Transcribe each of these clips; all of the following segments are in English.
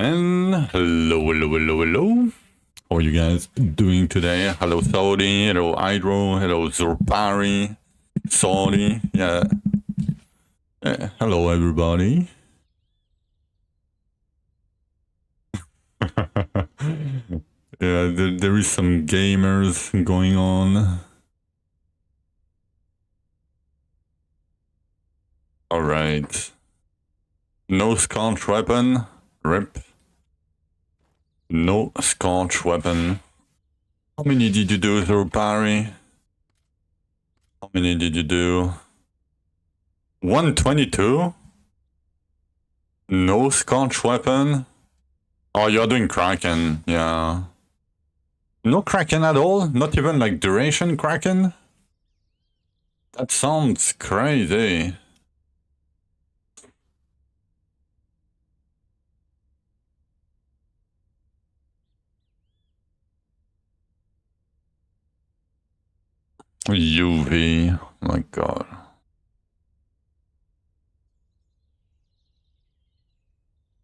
And hello. How are you guys doing today? Hello, Saudi. Hello, Hydro. Hello, Zurpari. Saudi. Yeah. Hello, everybody. Yeah, there is some gamers going on. Alright. No scorch weapon. Rip. No scorch weapon. How many did you do, Zurpari? How many did you do? 122? No scorch weapon? Oh, you're doing Kraken, yeah. No Kraken at all? Not even like duration Kraken? That sounds crazy. UV, oh my god.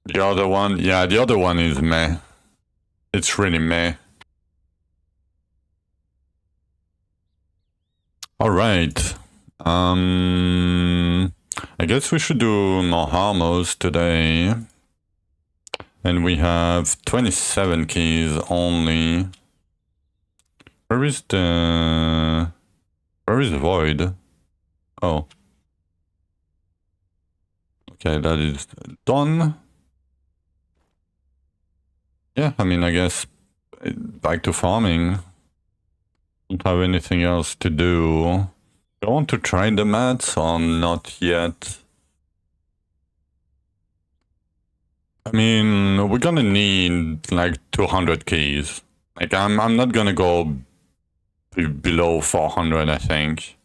The other one, yeah, the other one is meh. It's really meh. Alright. I guess we should do more Harmos today. And we have 27 keys only. Where is the Void? Oh. Okay, that is done. Yeah, I mean, I guess back to farming. Don't have anything else to do. I want to try the mats or not yet. I mean, we're gonna need like 200 keys. Like, I'm not gonna go below 400, I think.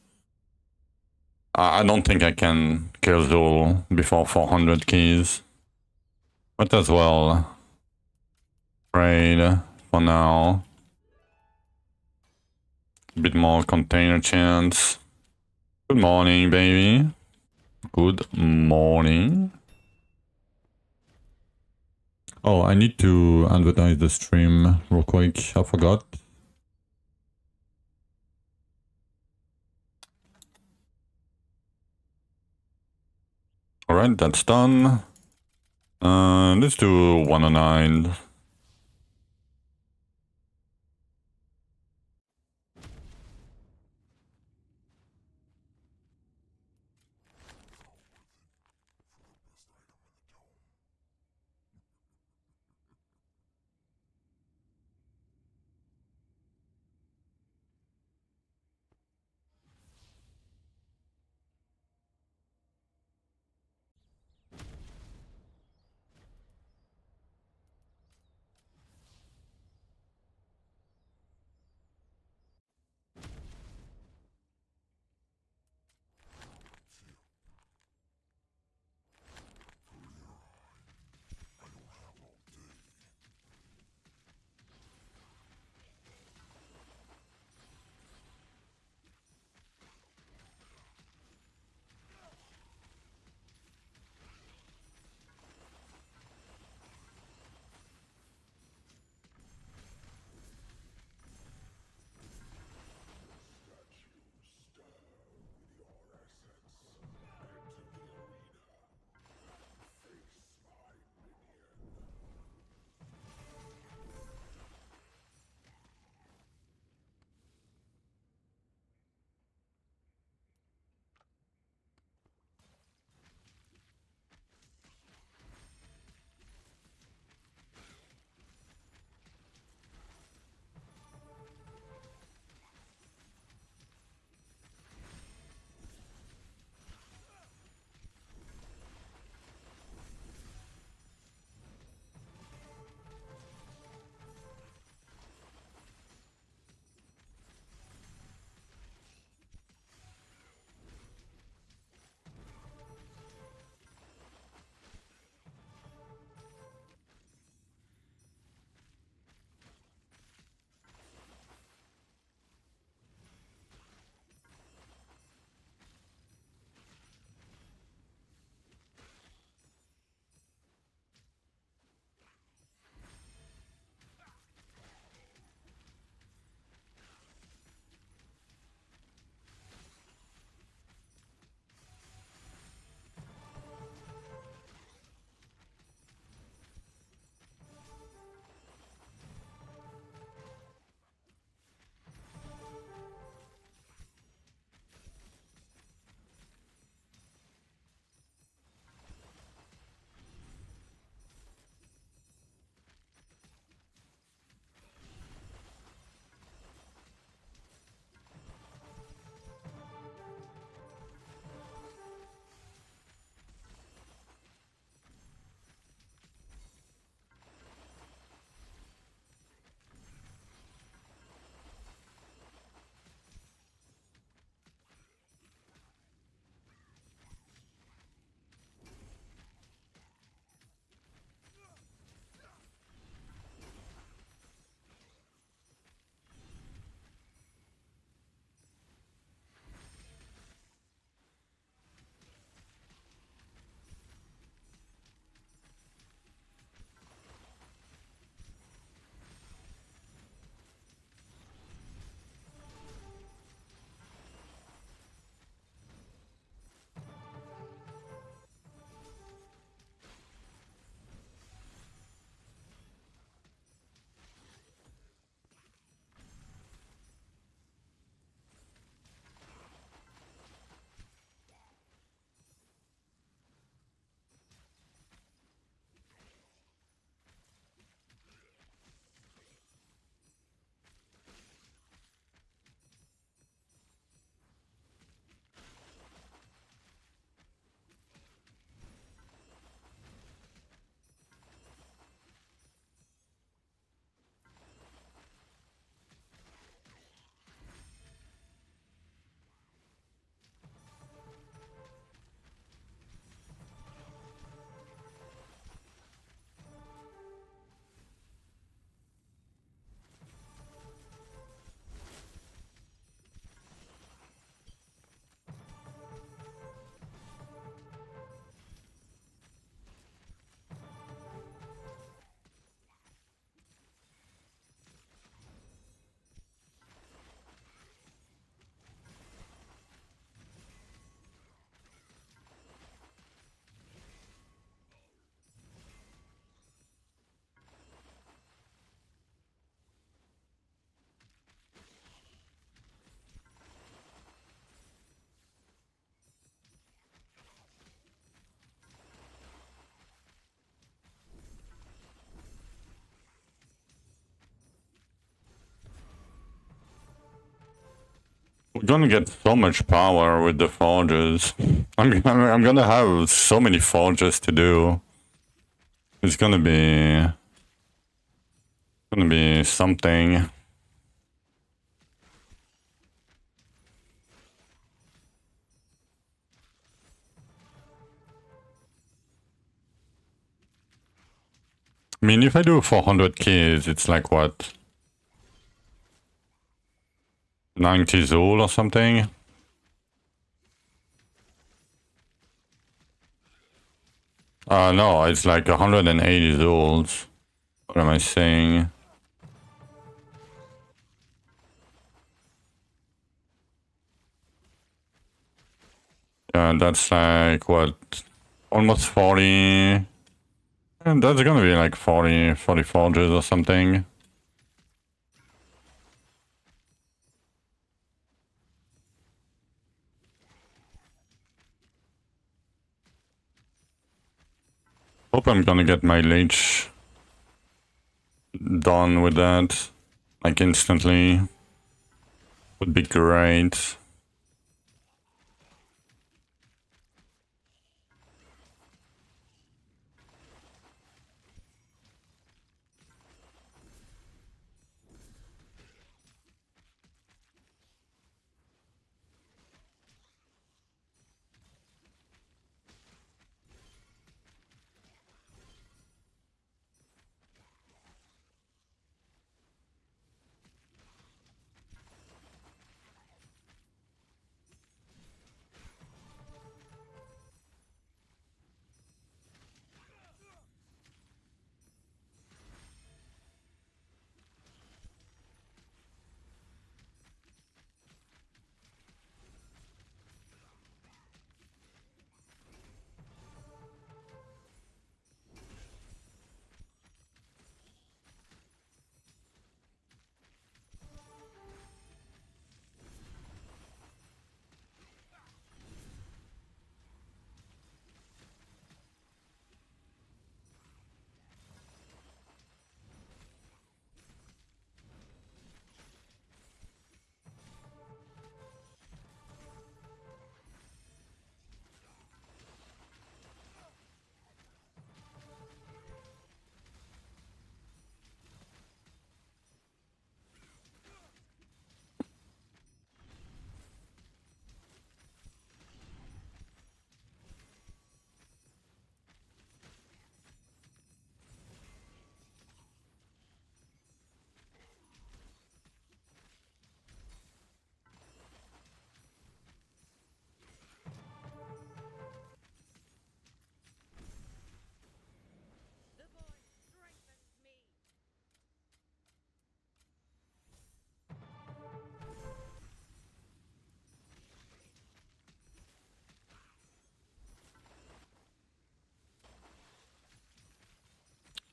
I don't think I can kill Zul before 400 keys. But as well, trade for now. A bit more container chance. Good morning, baby. Good morning. Oh, I need to advertise the stream real quick. I forgot. Alright, that's done. Let's do 109. We're gonna get so much power with the forges. I'm gonna have so many forges to do. It's gonna be something. I mean, if I do 400 keys, it's like what? 90 Zool or something? No, it's like 180 Zools. What am I saying? Yeah, that's like, what? Almost 40... And that's gonna be like 40 forges or something. Hope I'm gonna get my leech done with that, like instantly. Would be great.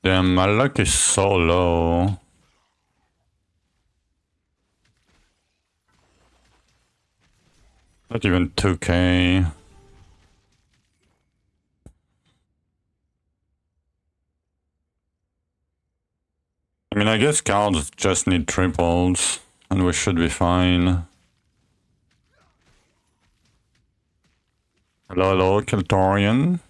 Damn, my luck is so low. Not even 2k. I mean, I guess cards just need triples, and we should be fine. Hello, hello, Kiltorian.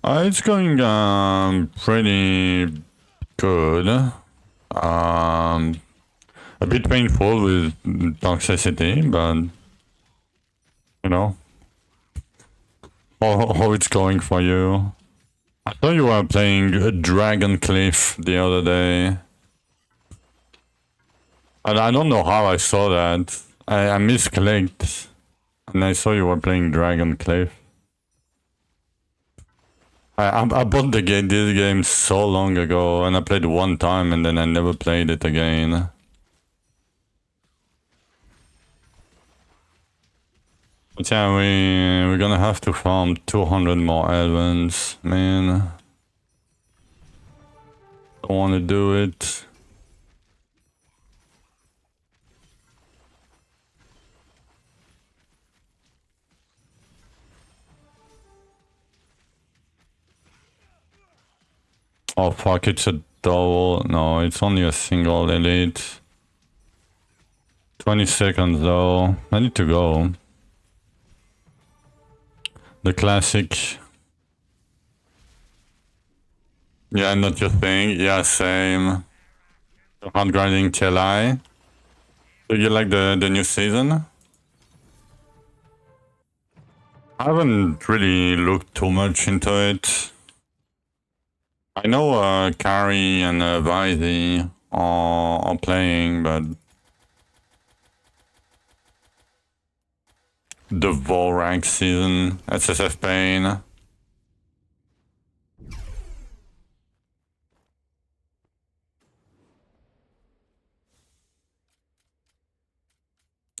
It's going pretty good. A bit painful with toxicity, but you know how it's going for you. I thought you were playing Dragon Cliff the other day. And I don't know how I saw that. I misclicked, and I saw you were playing Dragon Cliff. I bought this game so long ago, and I played it one time, and then I never played it again. But yeah, we're gonna have to farm 200 more Elvens, man. Don't want to do it. Oh fuck, it's a double. No, it's only a single elite. 20 seconds though. I need to go. The classic. Yeah, not your thing. Yeah, same. Hard grinding TLI. Do you like the new season? I haven't really looked too much into it. I know Kari and Vizi are playing, but the Vorak season, SSF Pain.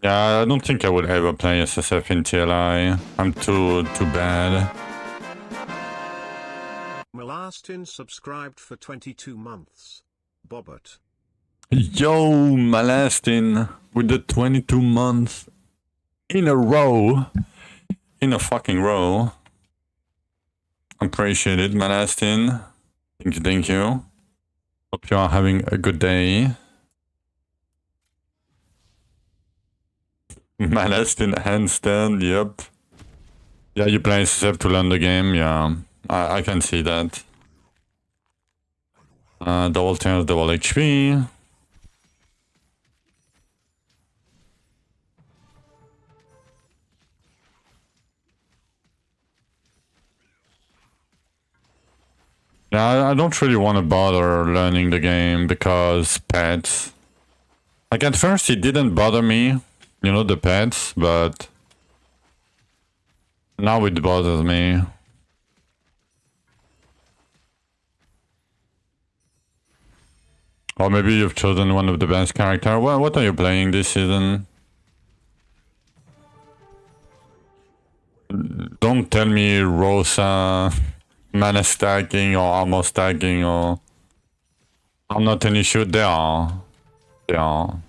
Yeah, I don't think I would ever play SSF in TLI. I'm too bad. Malastin subscribed for 22 months. Bobbert. Yo, Malastin with the 22 months in a row. In a fucking row. Appreciate it, Malastin. Thank you. Hope you are having a good day. Malastin handstand, yep. Yeah, you play SSF to learn the game, yeah. I can see that. Double turns, double HP. Yeah, I don't really want to bother learning the game because pets. Like at first it didn't bother me, you know, the pets, but now it bothers me. Or maybe you've chosen one of the best characters. Well, what are you playing this season? Don't tell me Rosa, mana stacking or armor stacking or... I'm not an issue. They are. They are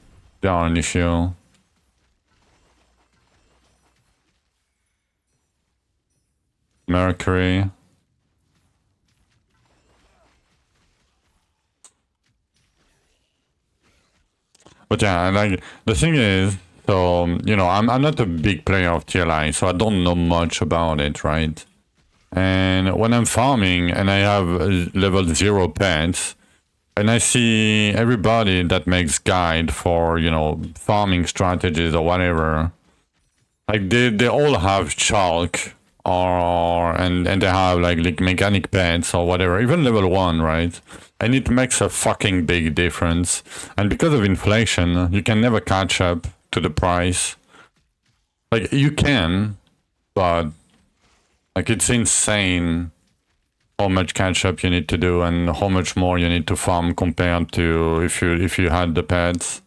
an issue. Mercury. But yeah, like the thing is, so you know, I'm not a big player of TLI, so I don't know much about it, right? And when I'm farming and I have level 0 pets, and I see everybody that makes guide for, you know, farming strategies or whatever, like they all have chalk or and they have like mechanic pets or whatever, even level 1, right? And it makes a fucking big difference. And because of inflation, you can never catch up to the price. Like you can, but like it's insane how much catch up you need to do and how much more you need to farm compared to if you had the pets.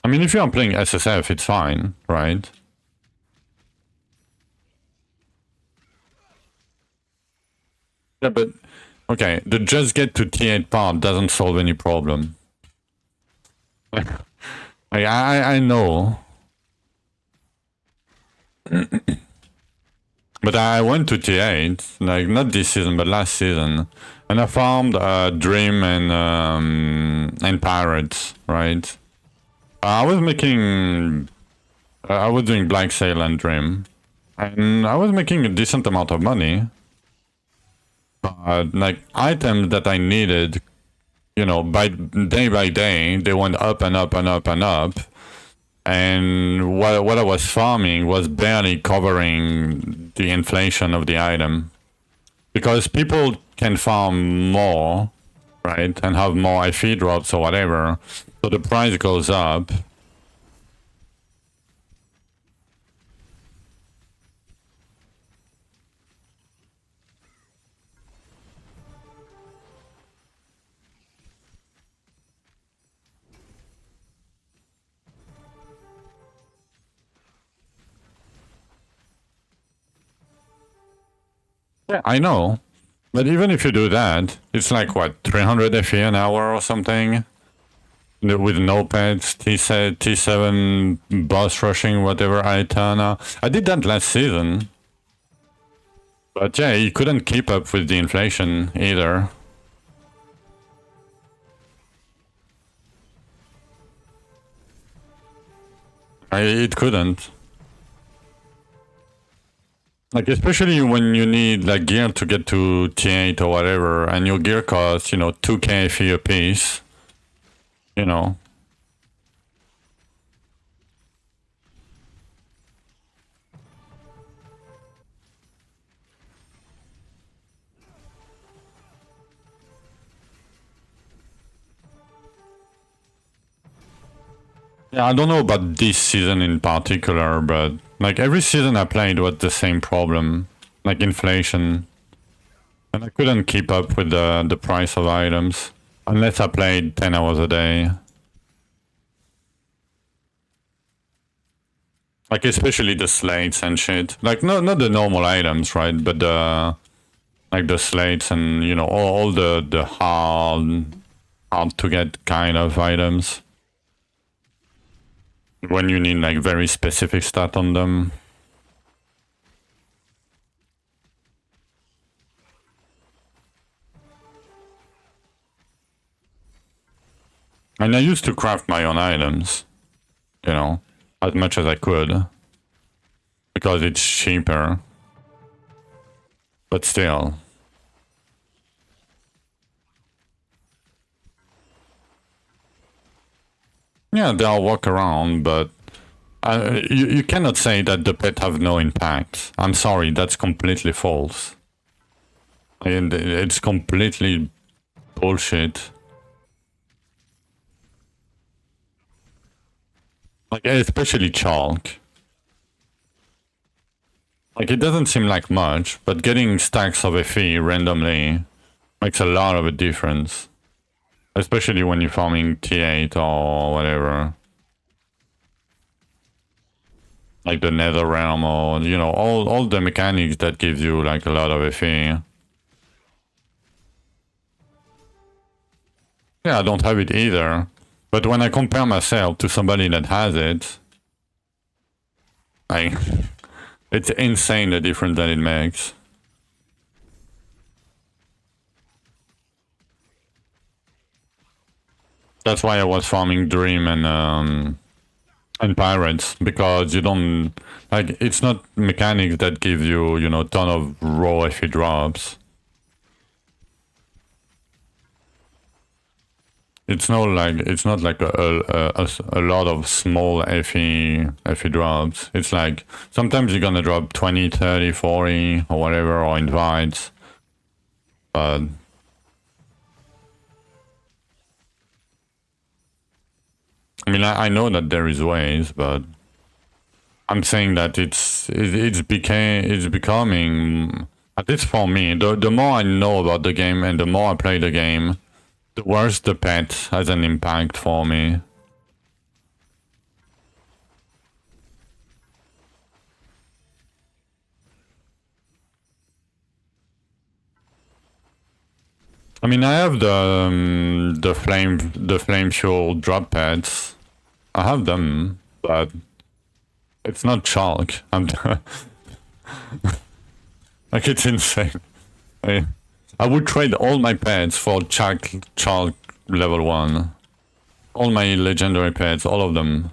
I mean, if you are playing SSF, it's fine, right? Yeah, but okay, the just get to T8 part doesn't solve any problem. I know. But I went to T8, like not this season, but last season, and I farmed Dream and Pirates, right? I was making, I was doing Black Sail and Dream, and I was making a decent amount of money. But like items that I needed, you know, by day, they went up and up and up and up. And what I was farming was barely covering the inflation of the item. Because people can farm more, right? And have more IP drops or whatever. So the price goes up. Yeah, I know. But even if you do that, it's like what, 300 FE an hour or something? With no pets, T7 boss rushing, whatever Aetana. I did that last season. But yeah, he couldn't keep up with the inflation either. It couldn't. Like, especially when you need, like, gear to get to T8 or whatever, and your gear costs, 2k FE a piece. You know. Yeah, I don't know about this season in particular, but, like, every season I played was the same problem. Like, inflation. And I couldn't keep up with the price of items. Unless I played 10 hours a day. Like, especially the slates and shit. Like, not the normal items, right? But like the slates and, all the hard to get kind of items. When you need, like, very specific stat on them. And I used to craft my own items, as much as I could. Because it's cheaper. But still. Yeah, they'll walk around, but you cannot say that the pet have no impact. I'm sorry, that's completely false. And it's completely bullshit. Like, especially chalk. Like, it doesn't seem like much, but getting stacks of FE randomly makes a lot of a difference. Especially when you're farming T8 or whatever. Like the Nether Realm or, all the mechanics that gives you, like, a lot of FE. Yeah, I don't have it either. But when I compare myself to somebody that has it, it's insane the difference that it makes. That's why I was farming Dream and Pirates, because you don't, like, it's not mechanics that give you, ton of raw FE drops. It's not like a lot of small FE drops. It's like sometimes you're gonna drop 20, 30, 40 or whatever, or invites. But I mean, I know that there is ways, but I'm saying that it's becoming, at least for me, the more I know about the game and the more I play the game, the worse the pet has an impact for me. I mean, I have the flame fuel drop pads. I have them, but it's not chalk. Like, it's insane. I would trade all my pets for chalk level 1. All my legendary pets, all of them.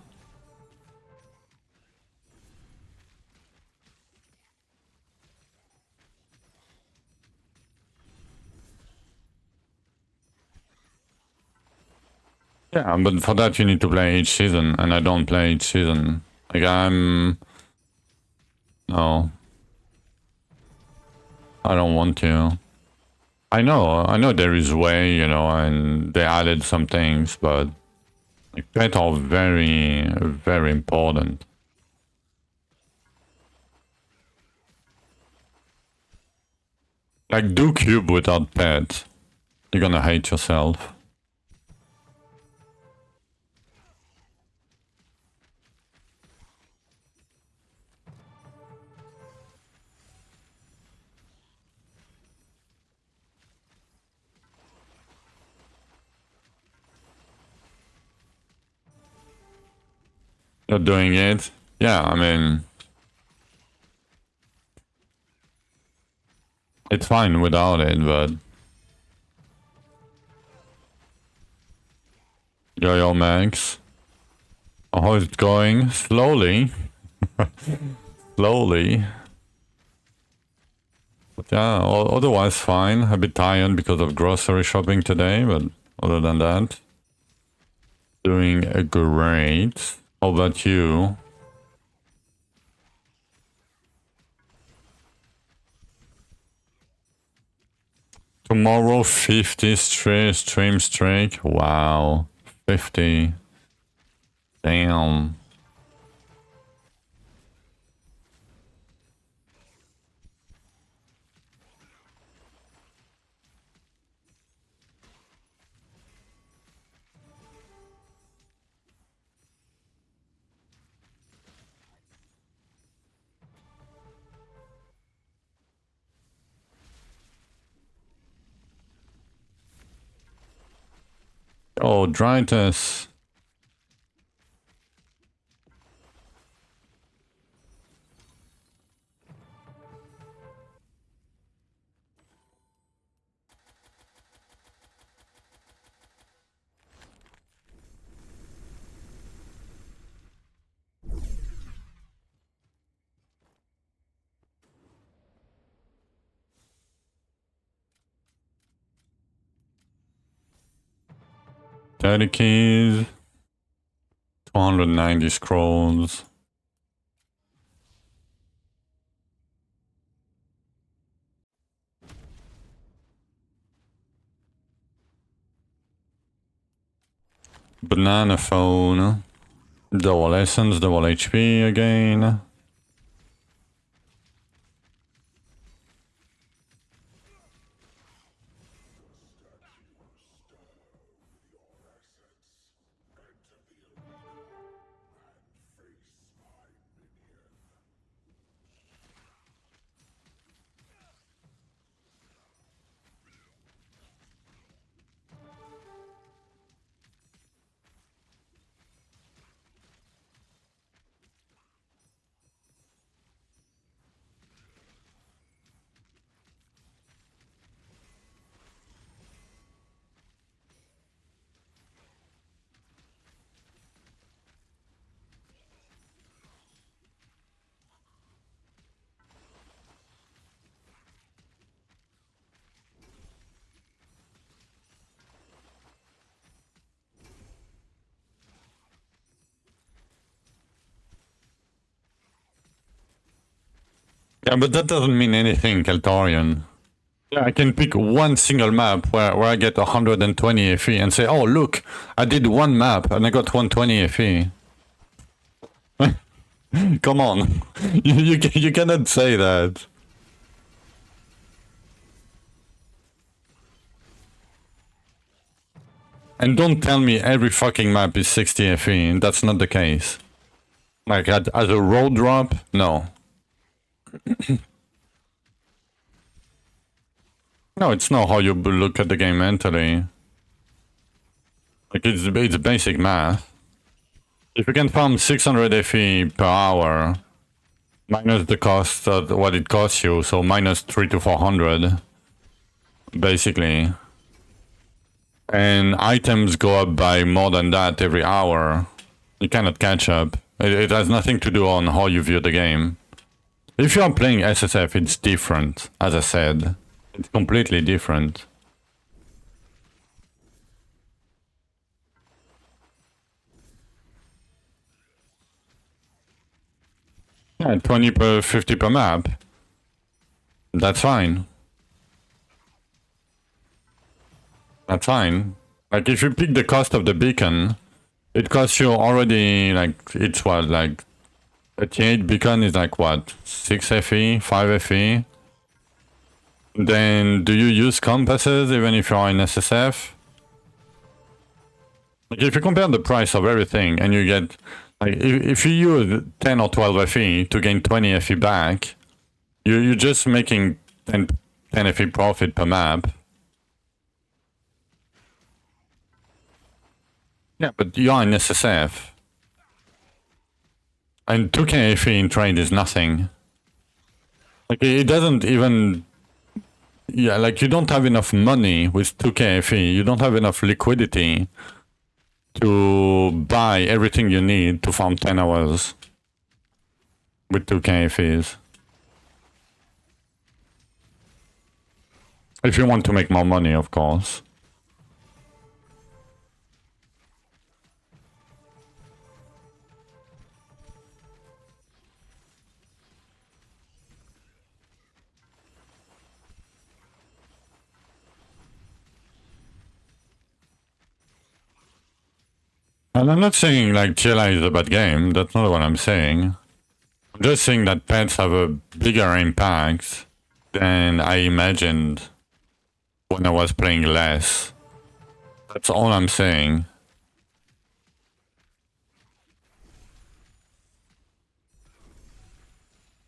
Yeah, but for that you need to play each season, and I don't play each season. Like, no. I don't want to. I know there is way, and they added some things, but like, pets are very, very important. Like, do cube without pets. You're gonna hate yourself. You're doing it. Yeah, I mean, it's fine without it, but yo Max. How is it going? Slowly. Slowly. But yeah, otherwise fine. A bit tired because of grocery shopping today, but other than that, doing great. How about you? Tomorrow 50 stream streak. Wow. 50. Damn. Oh, Drythus. Thirty keys. 290 scrolls. Banana phone. Double essence, double HP again. Yeah, but that doesn't mean anything, Kaltorian. Yeah, I can pick one single map where I get 120 FE and say, oh, look, I did one map and I got 120 FE. Come on. You cannot say that. And don't tell me every fucking map is 60 FE. That's not the case. Like, as a road drop, no. No, it's not how you look at the game mentally. Like, it's basic math. If you can farm 600 FE per hour, minus the cost of what it costs you, so minus 300 to 400, basically. And items go up by more than that every hour. You cannot catch up. It has nothing to do on how you view the game. If you are playing SSF, it's different, as I said. It's completely different. Yeah, 20 per 50 per map. That's fine. That's fine. Like, if you pick the cost of the beacon, it costs you already, like, it's what, like, 38 beacon is like what, 6 FE, 5 FE? Then, do you use compasses even if you're in SSF? Like, if you compare the price of everything and you get, like, if you use 10 or 12 FE to gain 20 FE back, you're just making 10 FE profit per map. Yeah, but you're in SSF. And 2k FE in trade is nothing. Like, it doesn't even... Yeah, like, you don't have enough money with 2k FE. You don't have enough liquidity to buy everything you need to farm 10 hours with 2k FEs. If you want to make more money, of course. And I'm not saying like TLI is a bad game, that's not what I'm saying. I'm just saying that pets have a bigger impact than I imagined when I was playing less. That's all I'm saying.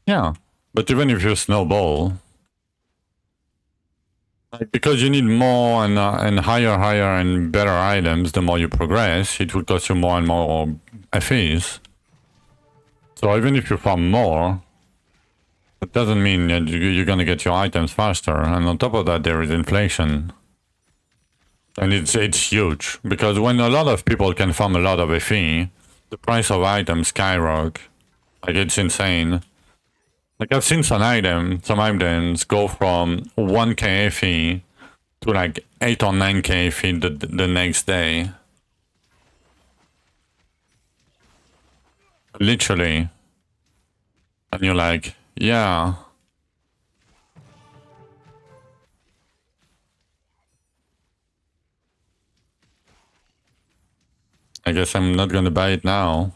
Yeah, but even if you snowball, like, because you need more and higher and better items, the more you progress, it will cost you more and more FEs. So even if you farm more, it doesn't mean that you're gonna get your items faster. And on top of that, there is inflation. And it's huge, because when a lot of people can farm a lot of FE, the price of items skyrocket. Like, it's insane. Like, I've seen some items go from 1k FE to like 8 or 9k FE the next day. Literally. And you're like, yeah. I guess I'm not gonna buy it now.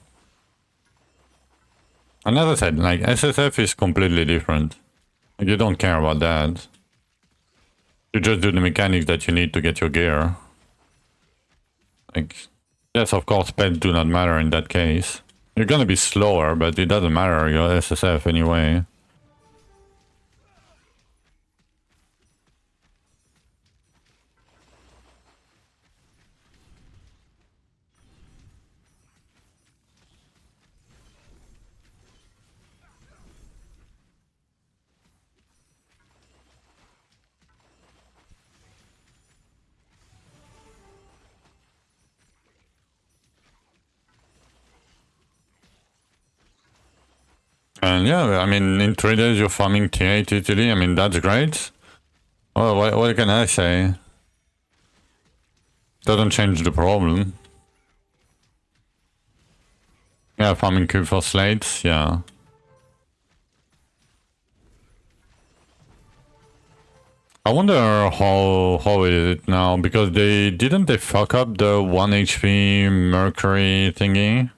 And as I said, like, SSF is completely different. Like, you don't care about that. You just do the mechanics that you need to get your gear. Like, yes, of course, pets do not matter in that case. You're gonna be slower, but it doesn't matter, you're SSF anyway. And yeah, I mean, in 3 days you're farming T8 easily, I mean, that's great. Well, what can I say? Doesn't change the problem. Yeah, farming cube for slates, yeah. I wonder how is it now, because didn't they fuck up the 1 HP Mercury thingy?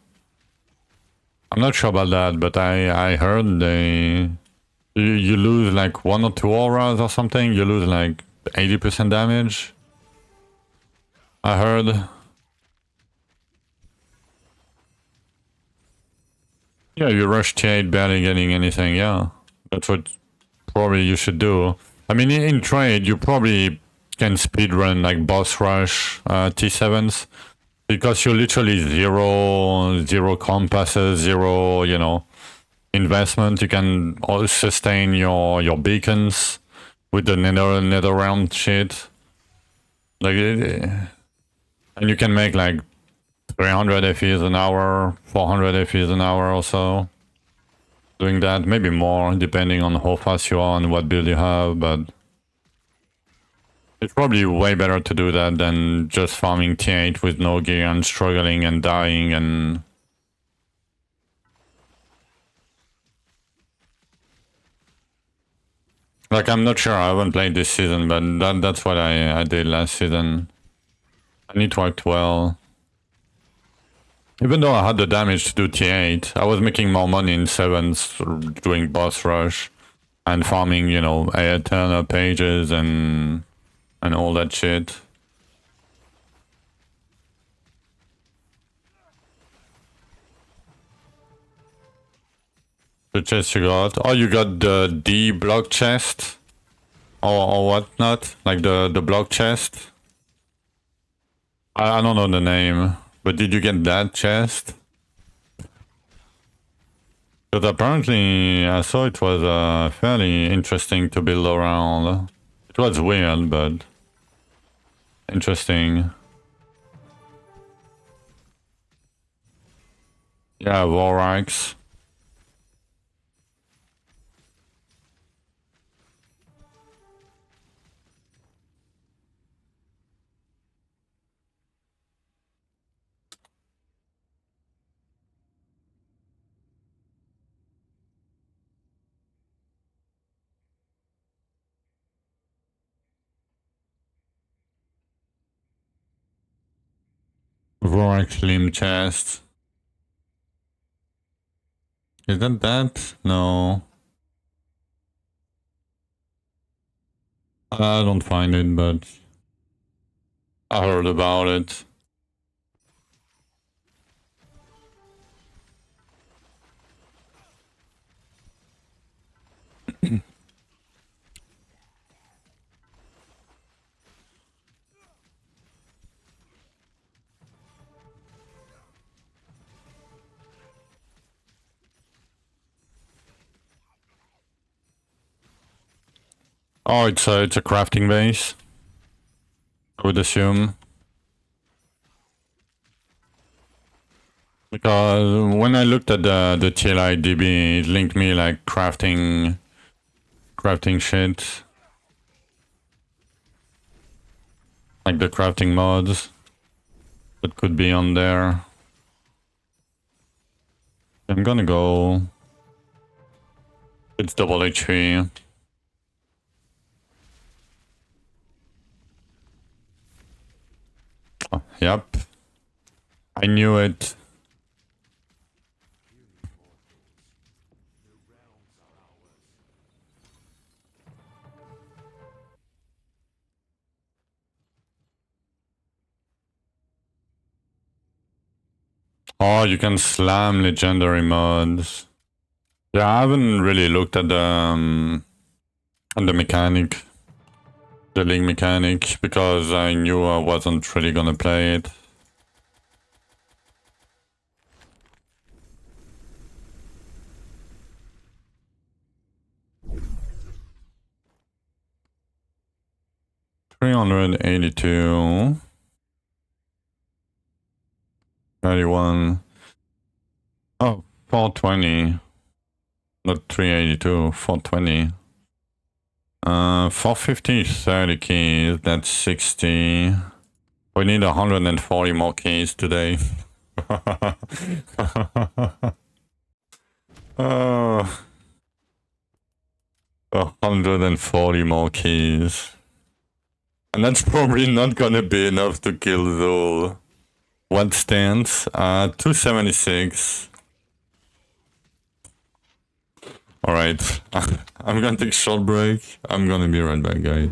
I'm not sure about that, but I heard you lose like 1 or 2 auras or something, you lose like 80% damage. I heard. Yeah, you rush T8 barely getting anything, yeah. That's what probably you should do. I mean, in trade, you probably can speedrun like boss rush T7s. Because you're literally zero compasses, zero, you know, investment. You can always sustain your beacons with the nether realm shit. Like, and you can make like 300 FEs an hour, 400 FEs an hour or so. Doing that, maybe more, depending on how fast you are and what build you have, but it's probably way better to do that than just farming T8 with no gear and struggling and dying and... Like, I'm not sure, I haven't played this season, but that's what I did last season. And it worked well. Even though I had the damage to do T8, I was making more money in 7s doing boss rush and farming, you know, Eternal pages and all that shit. The chest you got? Oh, you got the D block chest? Or whatnot? Like the block chest? I don't know the name, but did you get that chest? But apparently I saw it was fairly interesting to build around. It was weird, but interesting. Yeah, war axe. War axe limb chest. Is that that? No. I don't find it, but I heard about it. Oh, it's a crafting base, I would assume. Because when I looked at the TLI DB, it linked me like crafting shit. Like the crafting mods that could be on there. I'm gonna go. It's double HP. Oh, yep. I knew it. Oh, you can slam legendary mods. Yeah, I haven't really looked at the mechanic. The link mechanic, because I knew I wasn't really gonna play it. $382. 31. Oh, 420. Not 382, 420. 450 is 30 keys, that's 60. We need 140 more keys today. 140 more keys. And that's probably not gonna be enough to kill Zul. What stands? 276. Alright. I'm gonna take a short break. I'm gonna be right back, guys.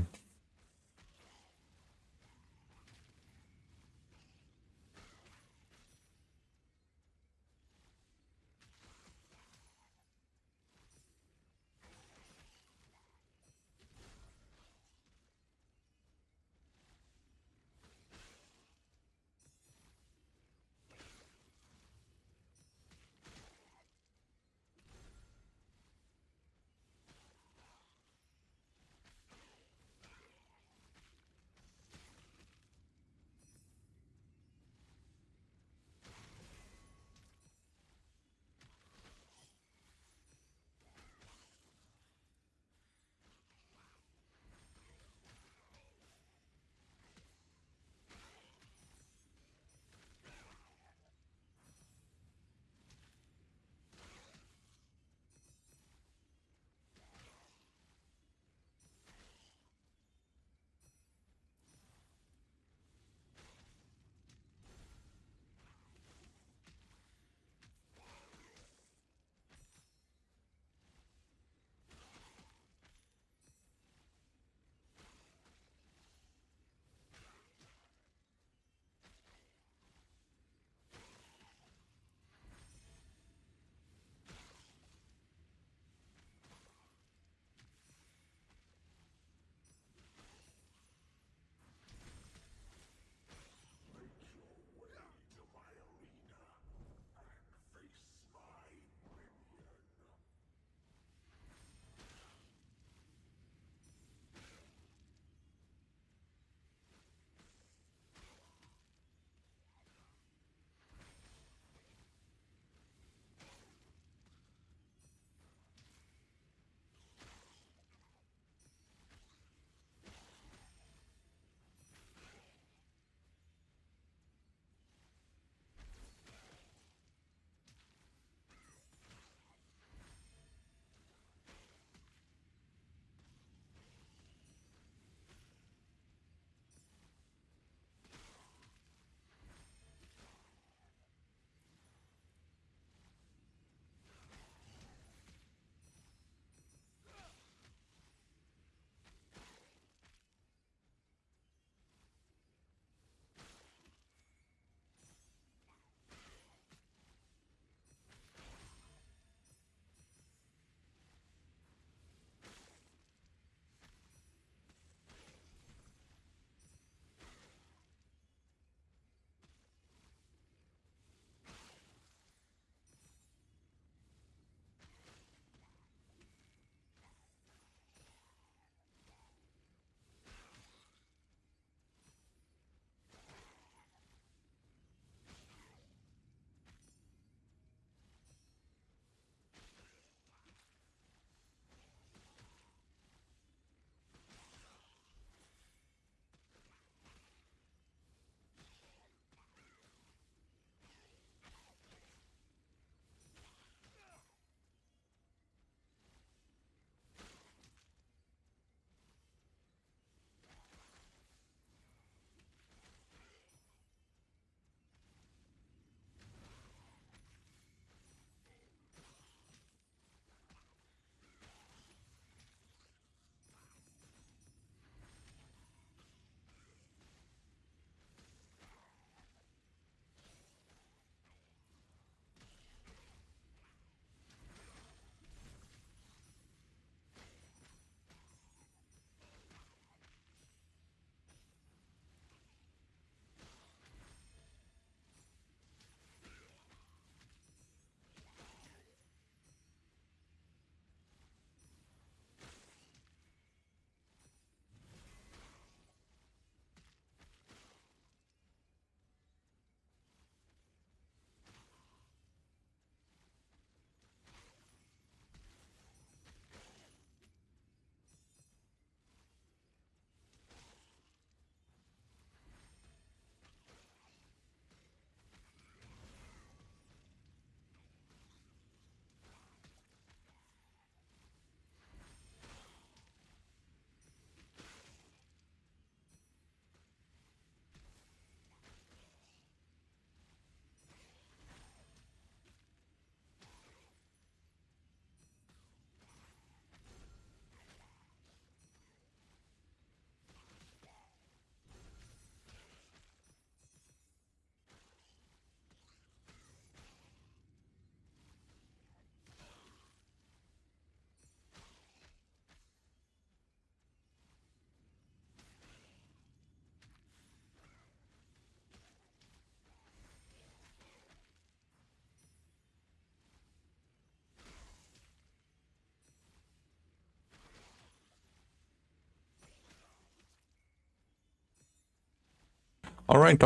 Alright,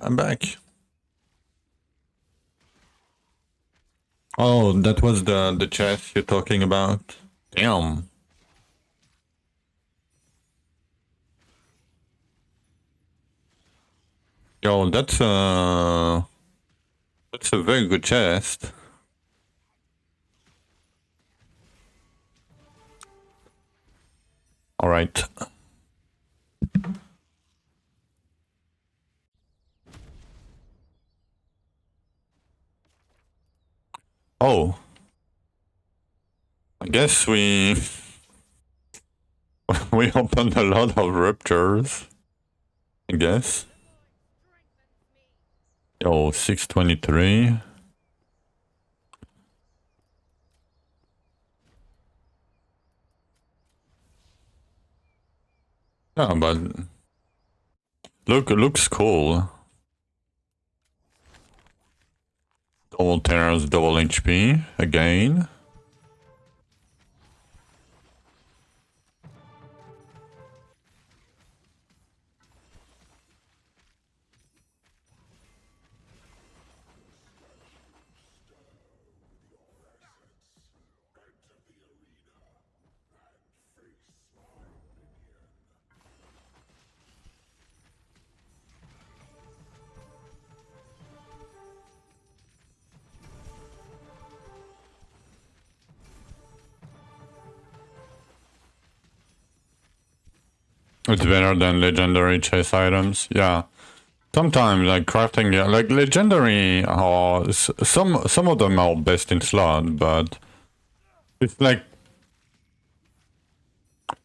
I'm back. Oh, that was the chest you're talking about? Damn. Yo, that's a very good chest. Alright. Oh. I guess we we opened a lot of ruptures. I guess. Yo, 623. Yeah, but looks cool. Double tears, double HP again. It's better than legendary chase items. Yeah. Sometimes like crafting, like legendary, some of them are best in slot, but it's like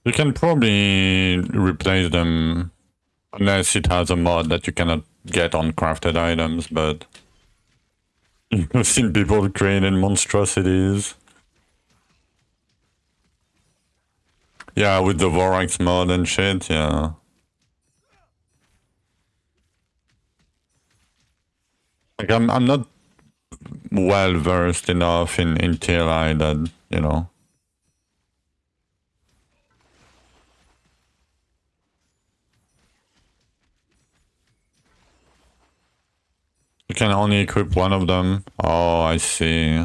you can probably replace them unless it has a mod that you cannot get on crafted items. But I've seen people creating monstrosities. Yeah, with the Vorax mod and shit. Yeah. Like I'm not well versed enough in TLI that, you know. You can only equip one of them. Oh, I see.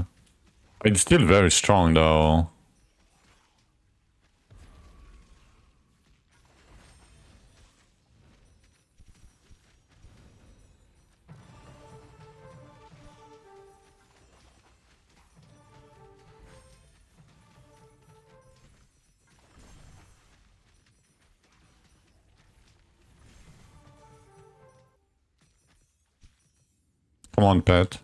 It's still very strong though. Come on, pet.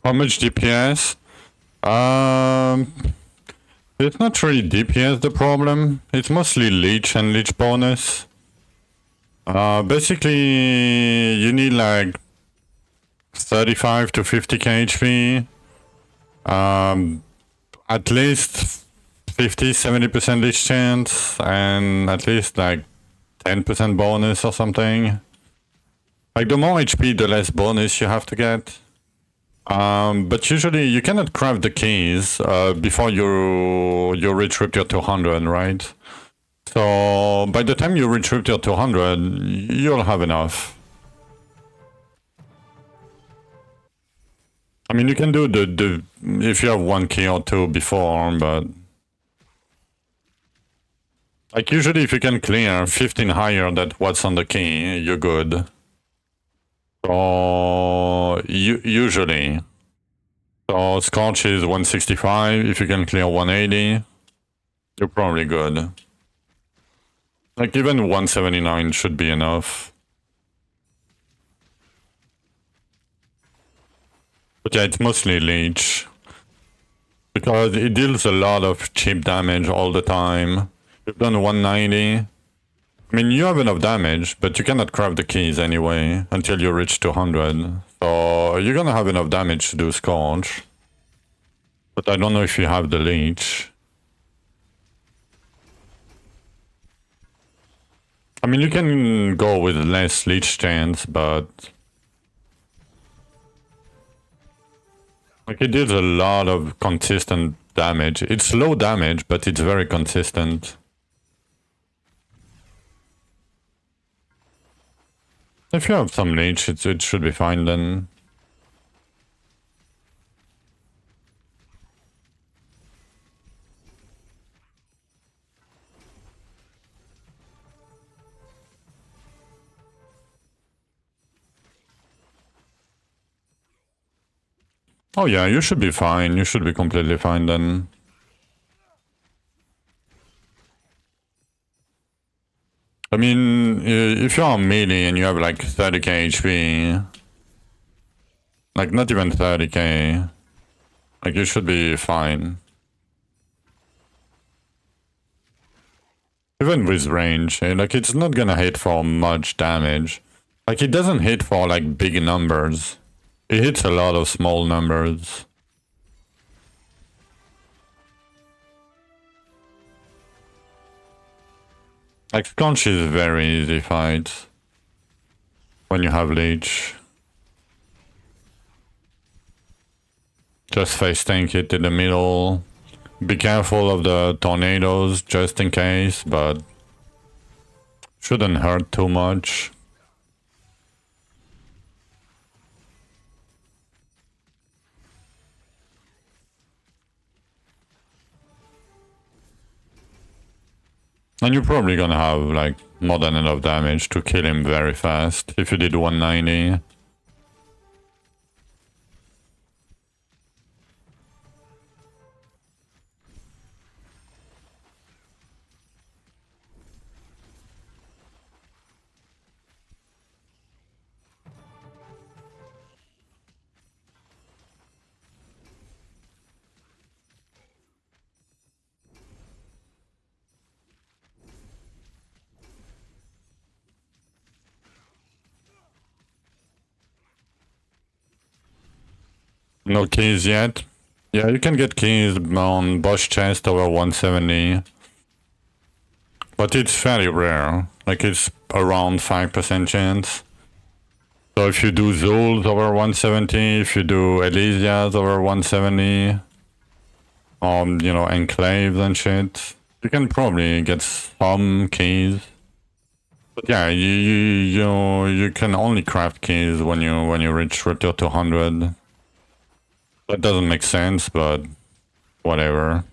How much DPS? It's not really DPS the problem. It's mostly leech and leech bonus. Basically, you need like 35 to 50k HP. At least 50-70% leech chance, and at least like 10% bonus or something. Like the more HP, the less bonus you have to get. But usually you cannot craft the keys before you reach Rupture 200, right? So by the time you reach Rupture 200, you'll have enough. I mean, you can do the if you have one key or two before, but like usually if you can clear 15 higher than what's on the key, you're good. So usually. So Scorch is 165. If you can clear 180, you're probably good. Like even 179 should be enough. But yeah, it's mostly leech. Because it deals a lot of cheap damage all the time. You've done 190. I mean, you have enough damage, but you cannot craft the keys anyway until you reach 200. So you're gonna have enough damage to do Scorch. But I don't know if you have the leech. I mean, you can go with less leech chance, but like it deals a lot of consistent damage. It's low damage, but it's very consistent. If you have some leech, it should be fine then. Oh yeah, you should be fine. You should be completely fine then. I mean, if you're on melee and you have like 30k HP, like not even 30k, like you should be fine. Even with range, like it's not gonna hit for much damage. Like it doesn't hit for like big numbers. It hits a lot of small numbers. Like Sconch is very easy fight when you have leech. Just face tank it in the middle. Be careful of the tornadoes just in case, but shouldn't hurt too much. And you're probably gonna have like more than enough damage to kill him very fast if you did 190. No keys yet. Yeah, you can get keys on boss chest over 170. But it's very rare. Like it's around 5% chance. So if you do Zul's over 170, if you do Elysia's over 170, you know, Enclaves and shit, you can probably get some keys. But yeah, you can only craft keys when you reach Rupture 200. That doesn't make sense, but whatever.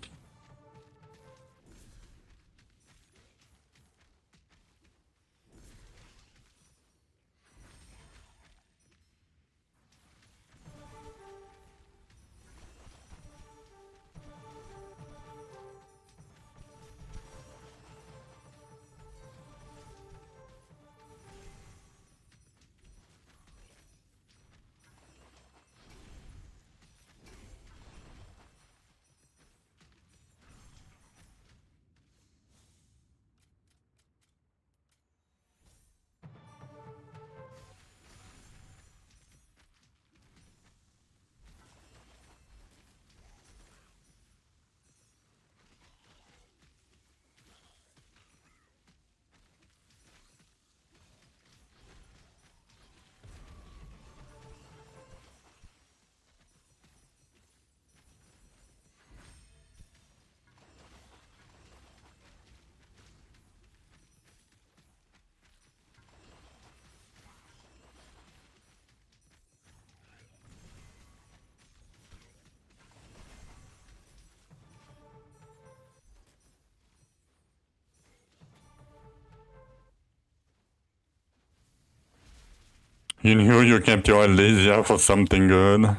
You knew you kept your Elysia for something good.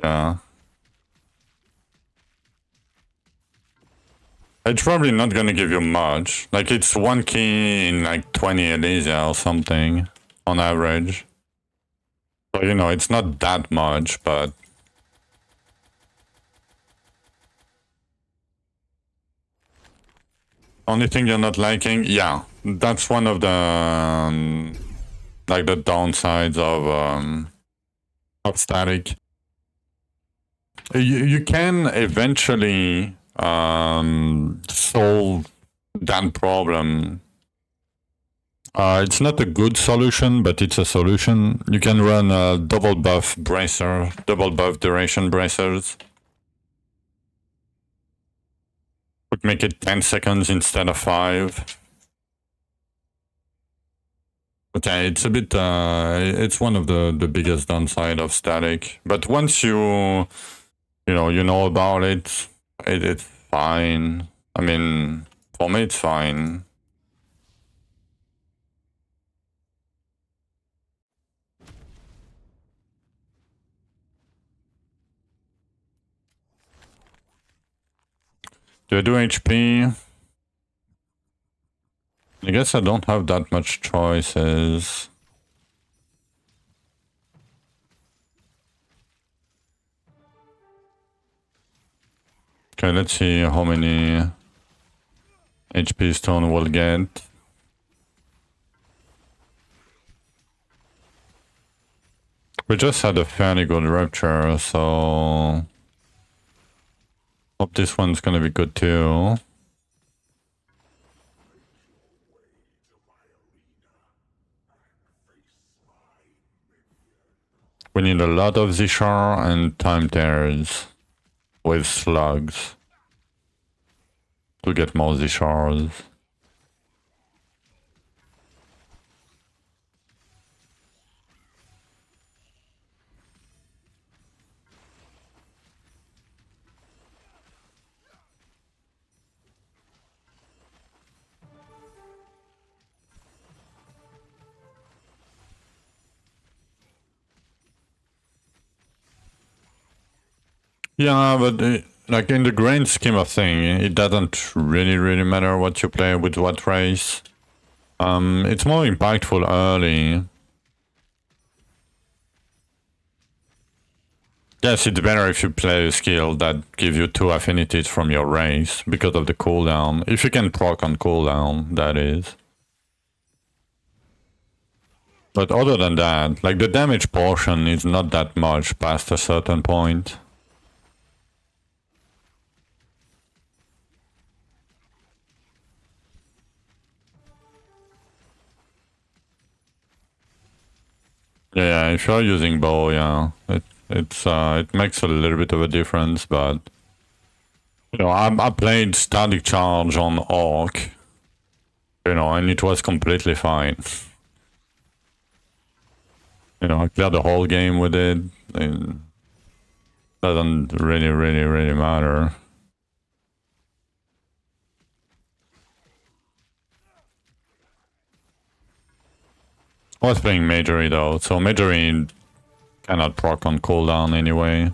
Yeah. It's probably not gonna give you much. Like, it's 1 key in like 20 Elysia or something, on average. So, you know, it's not that much, but... Only thing you're not liking? Yeah, that's one of the... like the downsides of static. You can eventually solve that problem. It's not a good solution, but it's a solution. You can run a double buff bracer, double buff duration bracers. Would make it 10 seconds instead of 5. But yeah, it's a bit, it's one of the biggest downside of static. But once you know about it, it's fine. I mean, for me, it's fine. Do I do HP? I guess I don't have that much choices. Okay, let's see how many HP stone we'll get. We just had a fairly good rupture, so... hope this one's gonna be good too. We need a lot of Zishar and time tears with slugs to get more Zishars. Yeah, but like in the grand scheme of things, it doesn't really matter what you play with what race. It's more impactful early. Yes, it's better if you play a skill that gives you 2 affinities from your race because of the cooldown. If you can proc on cooldown, that is. But other than that, like the damage portion is not that much past a certain point. Yeah, if you're using bow, yeah, it makes a little bit of a difference, but you know, I played static charge on orc, you know, and it was completely fine. You know, I cleared the whole game with it. It doesn't really matter. I was playing Magery though, so Magery cannot proc on cooldown anyway.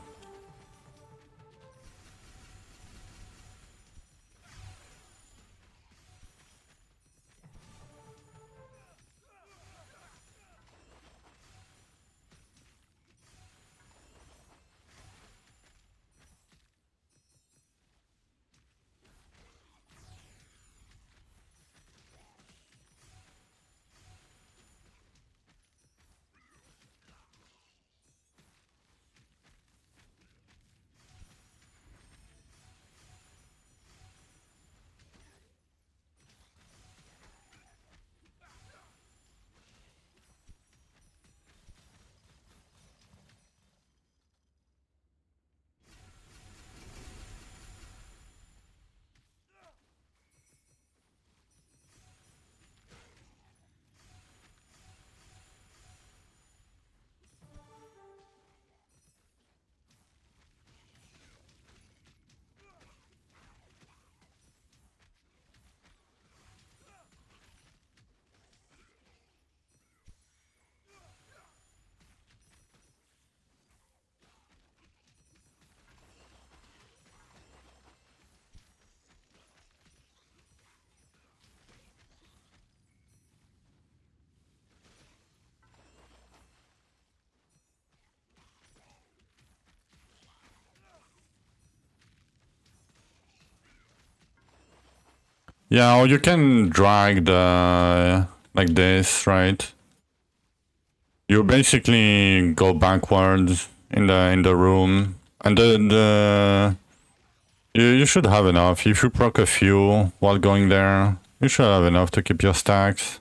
Yeah, or you can drag the like this, right? You basically go backwards in the room, and you should have enough. If you proc a few while going there, you should have enough to keep your stacks.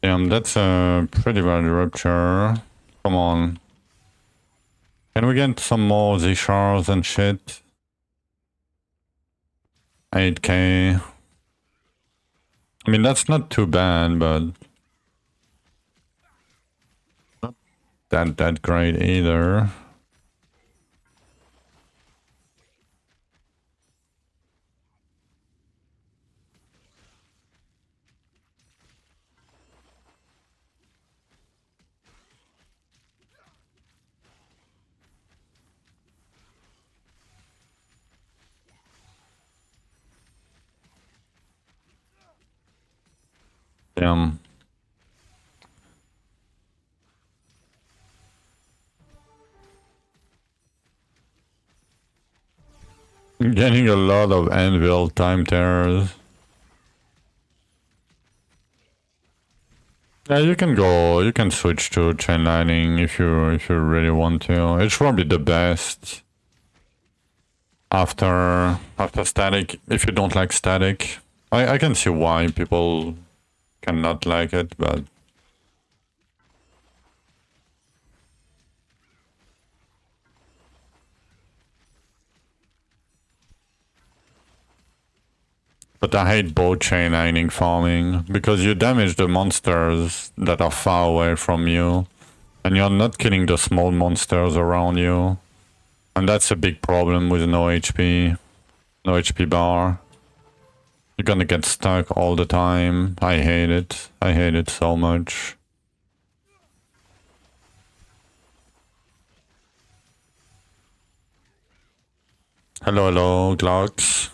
Damn, that's a pretty bad rupture. Come on. Can we get some more Z-shards and shit? 8k. I mean, that's not too bad, but not that great either. Damn. Getting a lot of anvil time terrors. Yeah, you can switch to chain lightning if you really want to. It's probably the best after static if you don't like static. I can see why people cannot like it, but I hate both chain lightning farming because you damage the monsters that are far away from you, and you're not killing the small monsters around you, and that's a big problem with no HP bar. You're gonna get stuck all the time. I hate it. I hate it so much. Hello, hello, Glocks.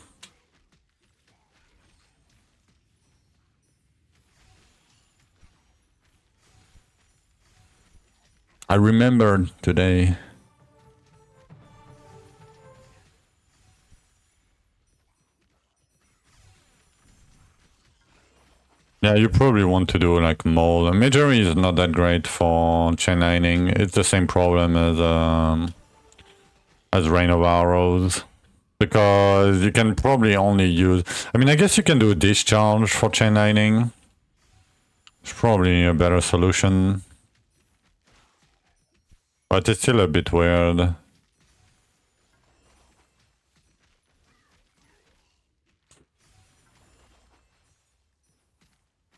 I remembered today. Yeah, you probably want to do like mold. Magery is not that great for chain lightning. It's the same problem as Rain of Arrows. Because you can probably only use... I mean, I guess you can do discharge for chain lightning. It's probably a better solution. But it's still a bit weird.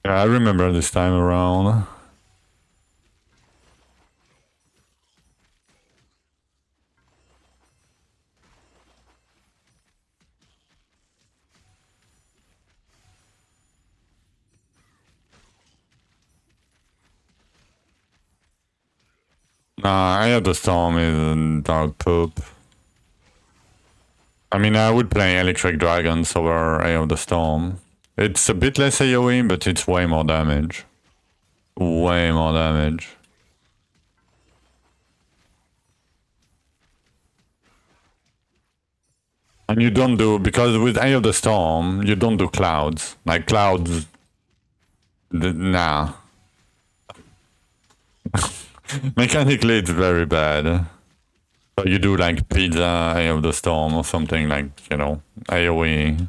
Yeah, I remember this time around. Nah, Eye of the Storm is dog poop. I mean, I would play Electric Dragons over Eye of the Storm. It's a bit less AoE, but it's way more damage. Way more damage. And you don't do... Because with Eye of the Storm, you don't do clouds. Like, clouds... Nah. Mechanically, it's very bad. So you do like Pizza, Eye of the Storm, or something like, you know, AoE.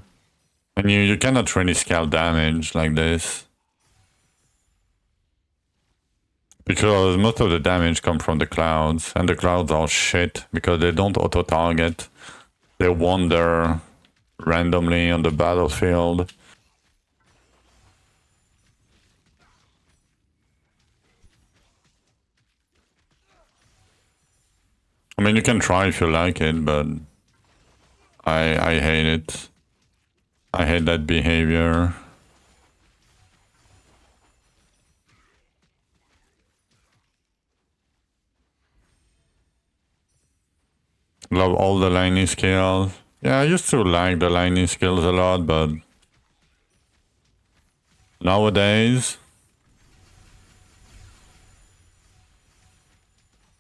And you cannot really scale damage like this. Because most of the damage comes from the clouds, and the clouds are shit, because they don't auto-target. They wander randomly on the battlefield. I mean, you can try if you like it, but I hate it. I hate that behavior. Love all the liney skills. Yeah, I used to like the liney skills a lot, but nowadays...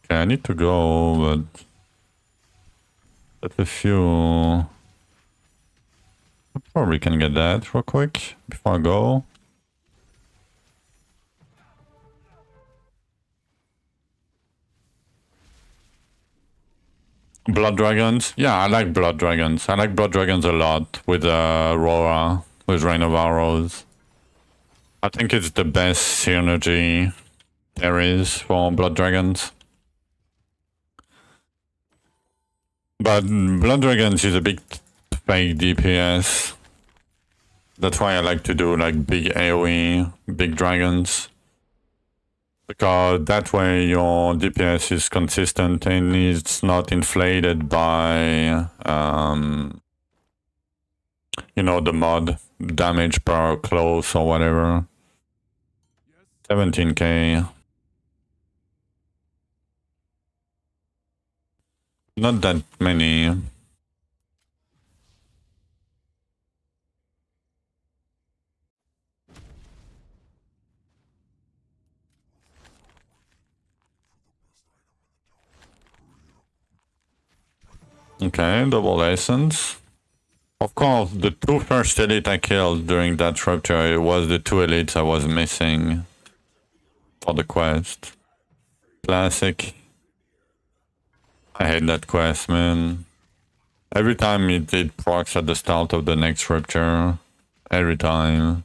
Okay, I need to go, but... That's a few... I probably can get that real quick before I go. Blood dragons? Yeah, I like blood dragons. I like blood dragons a lot with Aurora, with Rain of Arrows. I think it's the best synergy there is for blood dragons. But blood dragons is a big fake DPS. That's why I like to do like big AoE, big dragons. Because that way your DPS is consistent and it's not inflated by, you know, the mod damage per close or whatever. 17k. Not that many. Okay, double essence. Of course, the two first elite I killed during that rupture, it was the two elites I was missing for the quest. Classic. I hate that quest, man. Every time it procs at the start of the next rupture. Every time.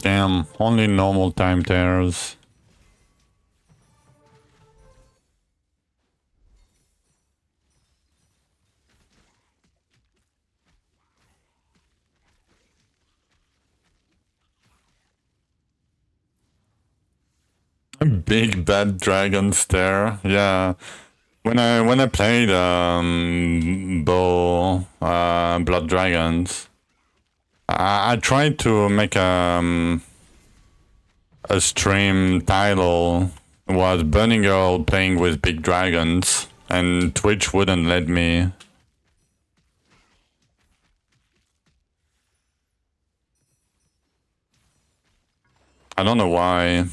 Damn, only normal time tears. Big bad dragons there, yeah. When I played Blood Dragons, I tried to make a stream title was Burning Girl playing with big dragons, and Twitch wouldn't let me. I don't know why.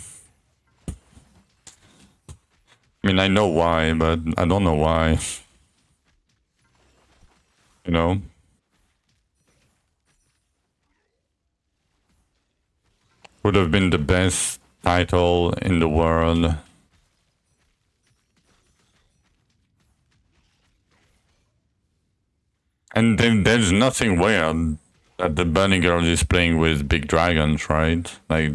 I mean, I know why, but I don't know why. You know? Would have been the best title in the world. And then there's nothing weird that the Bunny Girl is playing with big dragons, right? Like...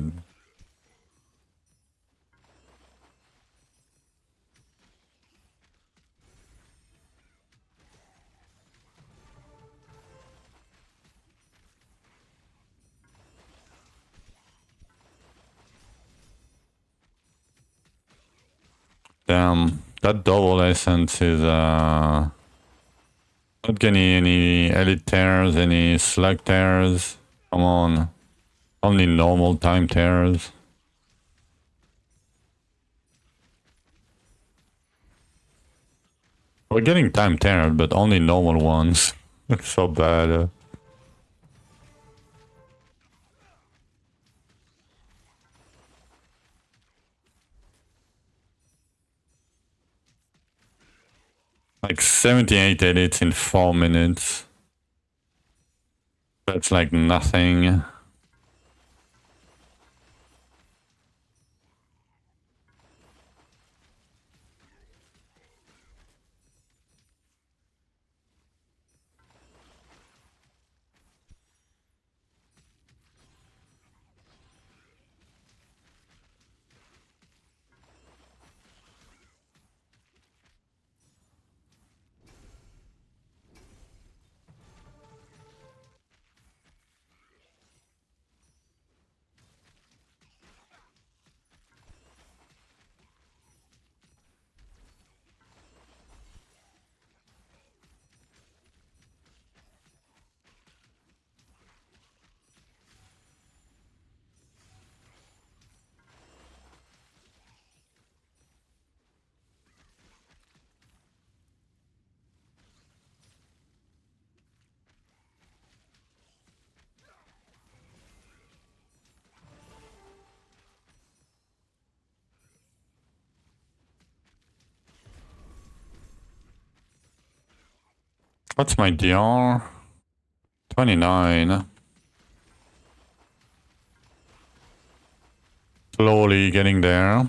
Damn, that double essence is not getting any elite tears, any slug tears. Come on. Only normal time tears. We're getting time tears, but only normal ones. It's so bad. Like 78 edits in 4 minutes. That's like nothing. What's my DR? 29. Slowly getting there.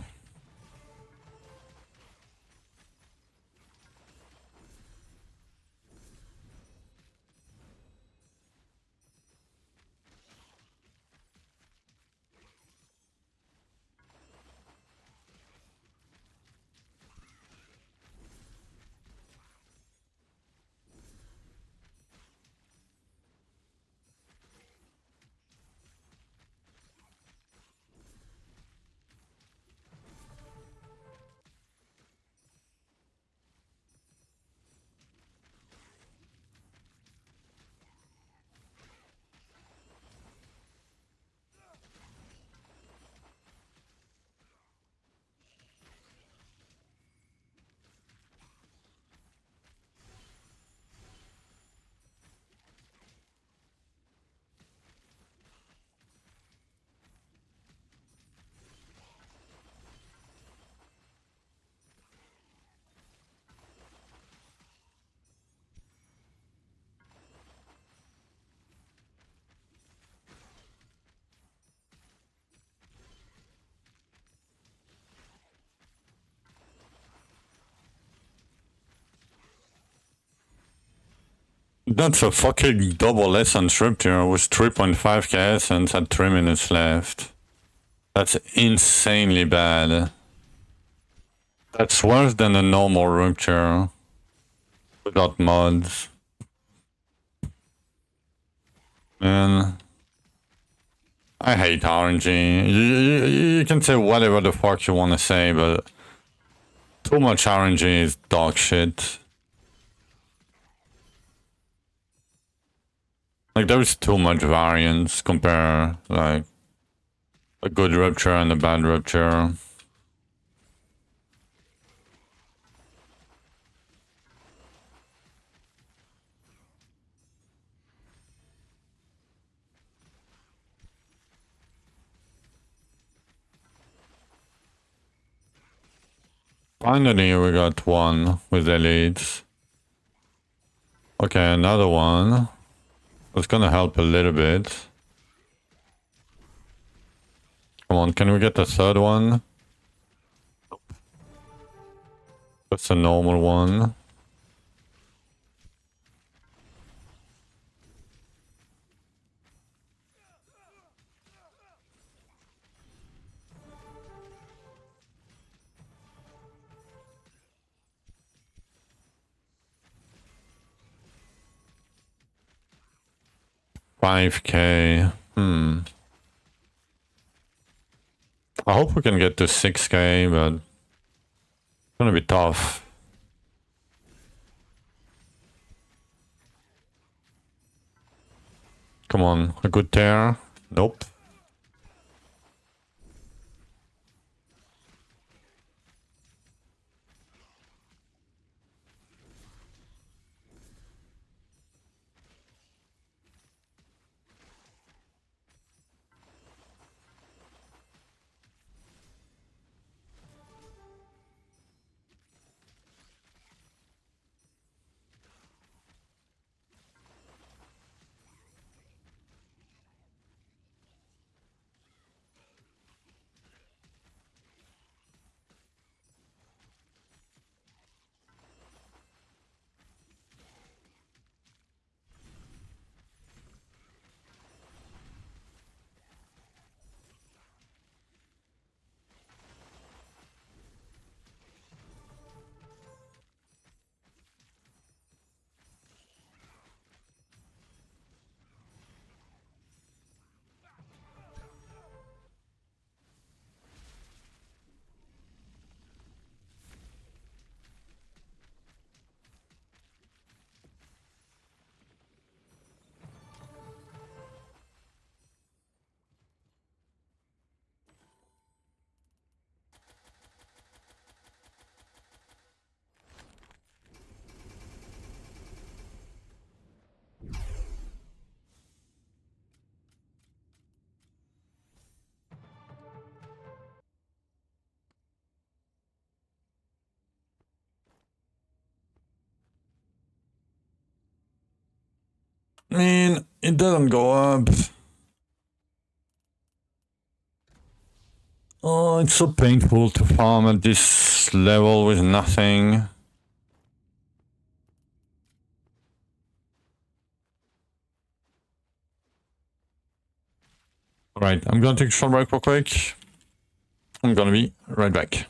That's a fucking double essence rupture with 3.5k essence at 3 minutes left. That's insanely bad. That's worse than a normal rupture without mods. Man, I hate RNG. You can say whatever the fuck you want to say, but too much RNG is dog shit. Like, there's too much variance compare, like, a good rupture and a bad rupture. Finally, we got one with elites. Okay, another one. It's gonna help a little bit. Come on, can we get the third one? That's a normal one. $5k. I hope we can get to 6k, but Gonna be tough. Come on, a good tear. Nope. I mean, it doesn't go up. Oh, it's so painful to farm at this level with nothing. Right, I'm gonna take a short break real quick. I'm gonna be right back.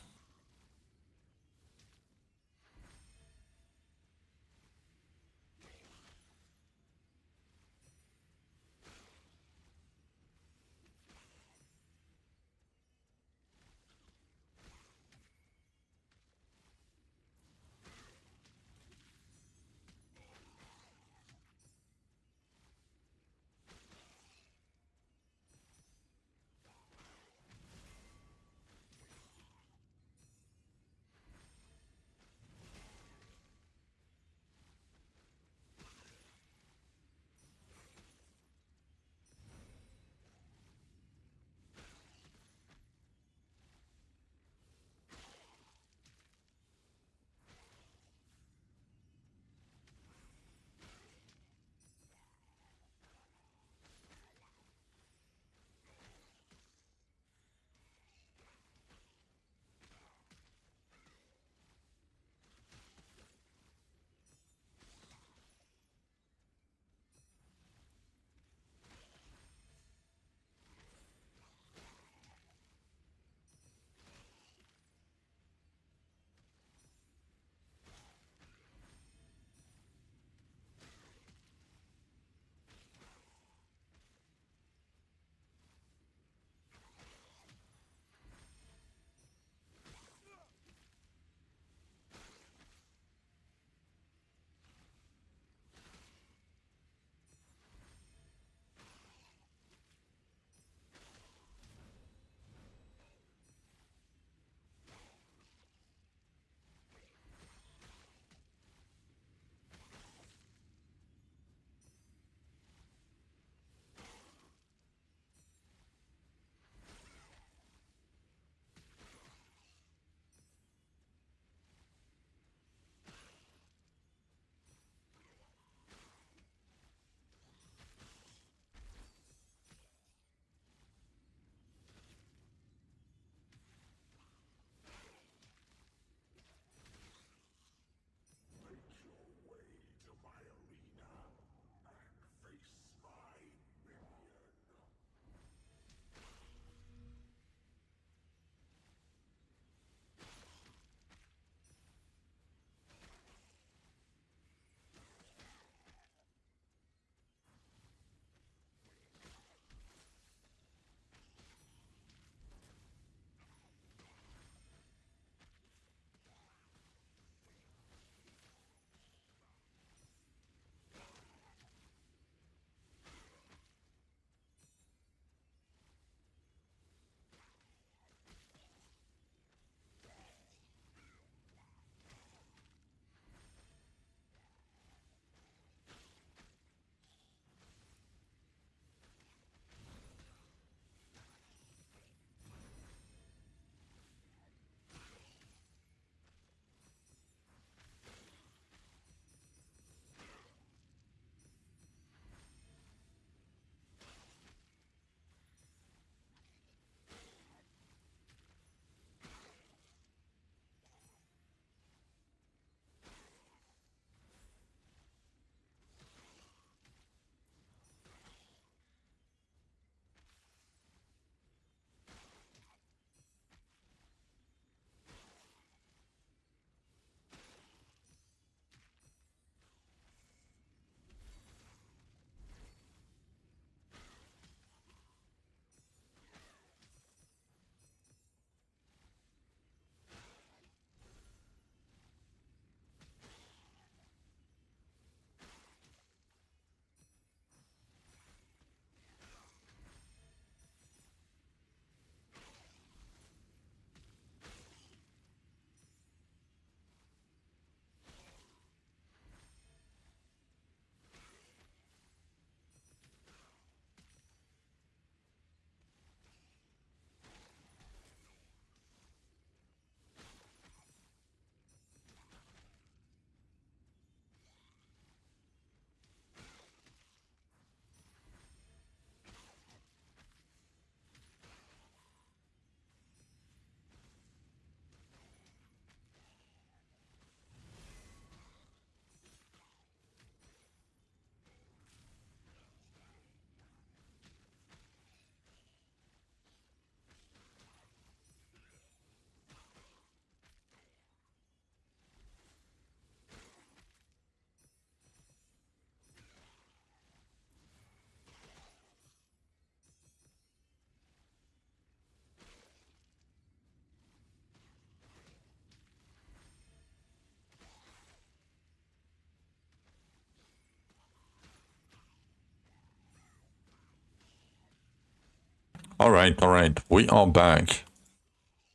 Alright. We are back.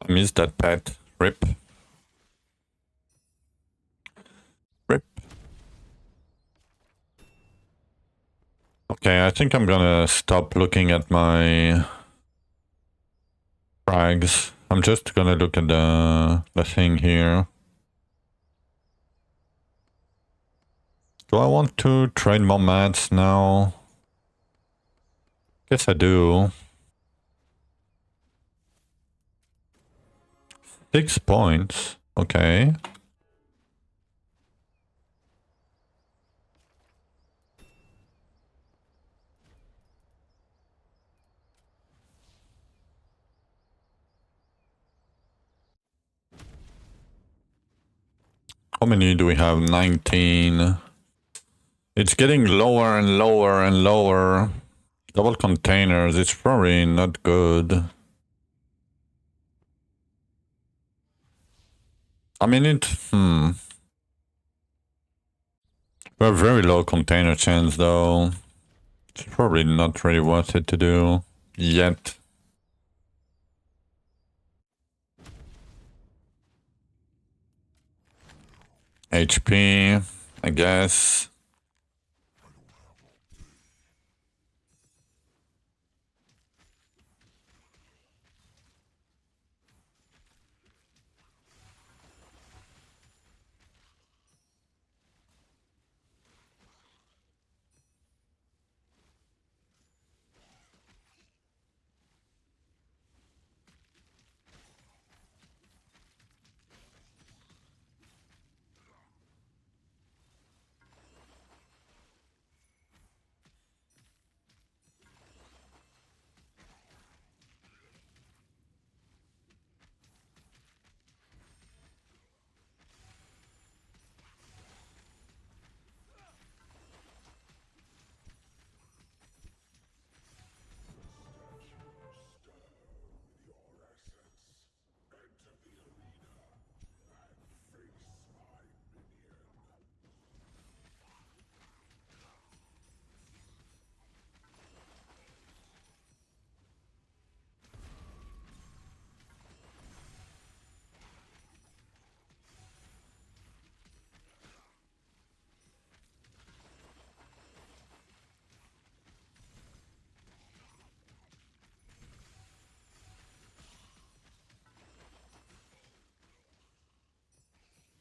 I missed that pet. Rip. Rip. Okay, I think I'm gonna stop looking at my frags. I'm just gonna look at the thing here. Do I want to trade more mats now? Guess I do. 6 points. Okay. How many do we have? 19. It's getting lower and lower and lower. Double containers, it's probably not good. I mean, we have very low container chance though. It's probably not really worth it to do yet. HP, I guess.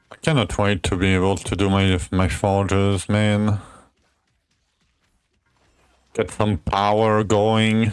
I cannot wait to be able to do my forges, man. Get some power going.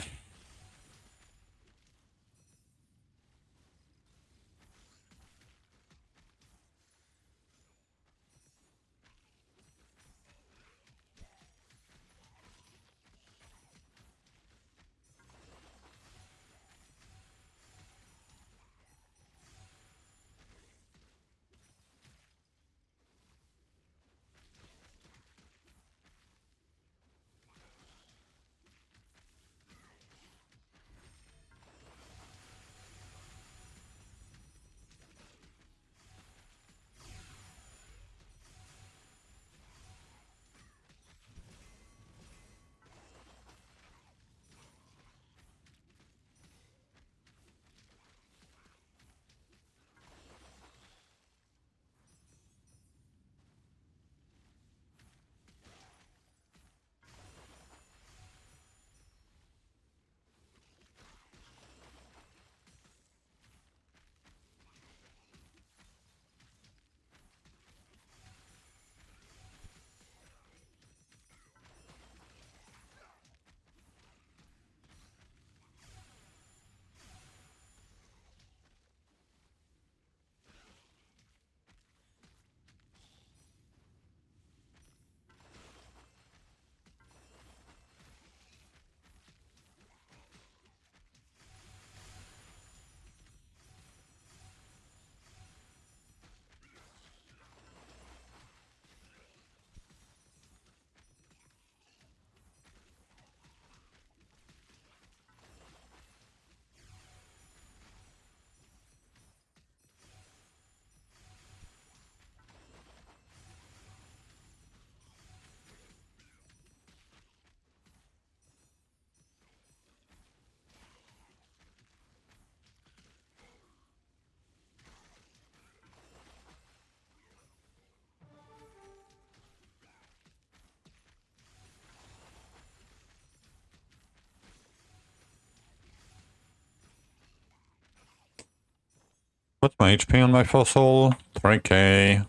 What's my HP on my fossil? 3k.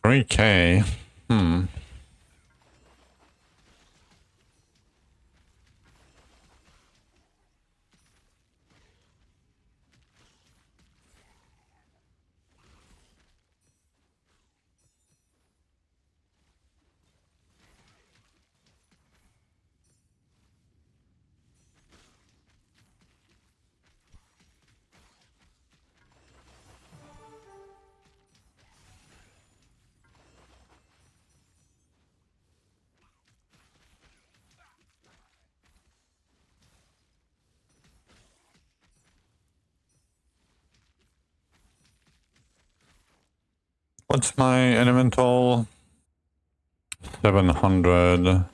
3k. What's my elemental? 700.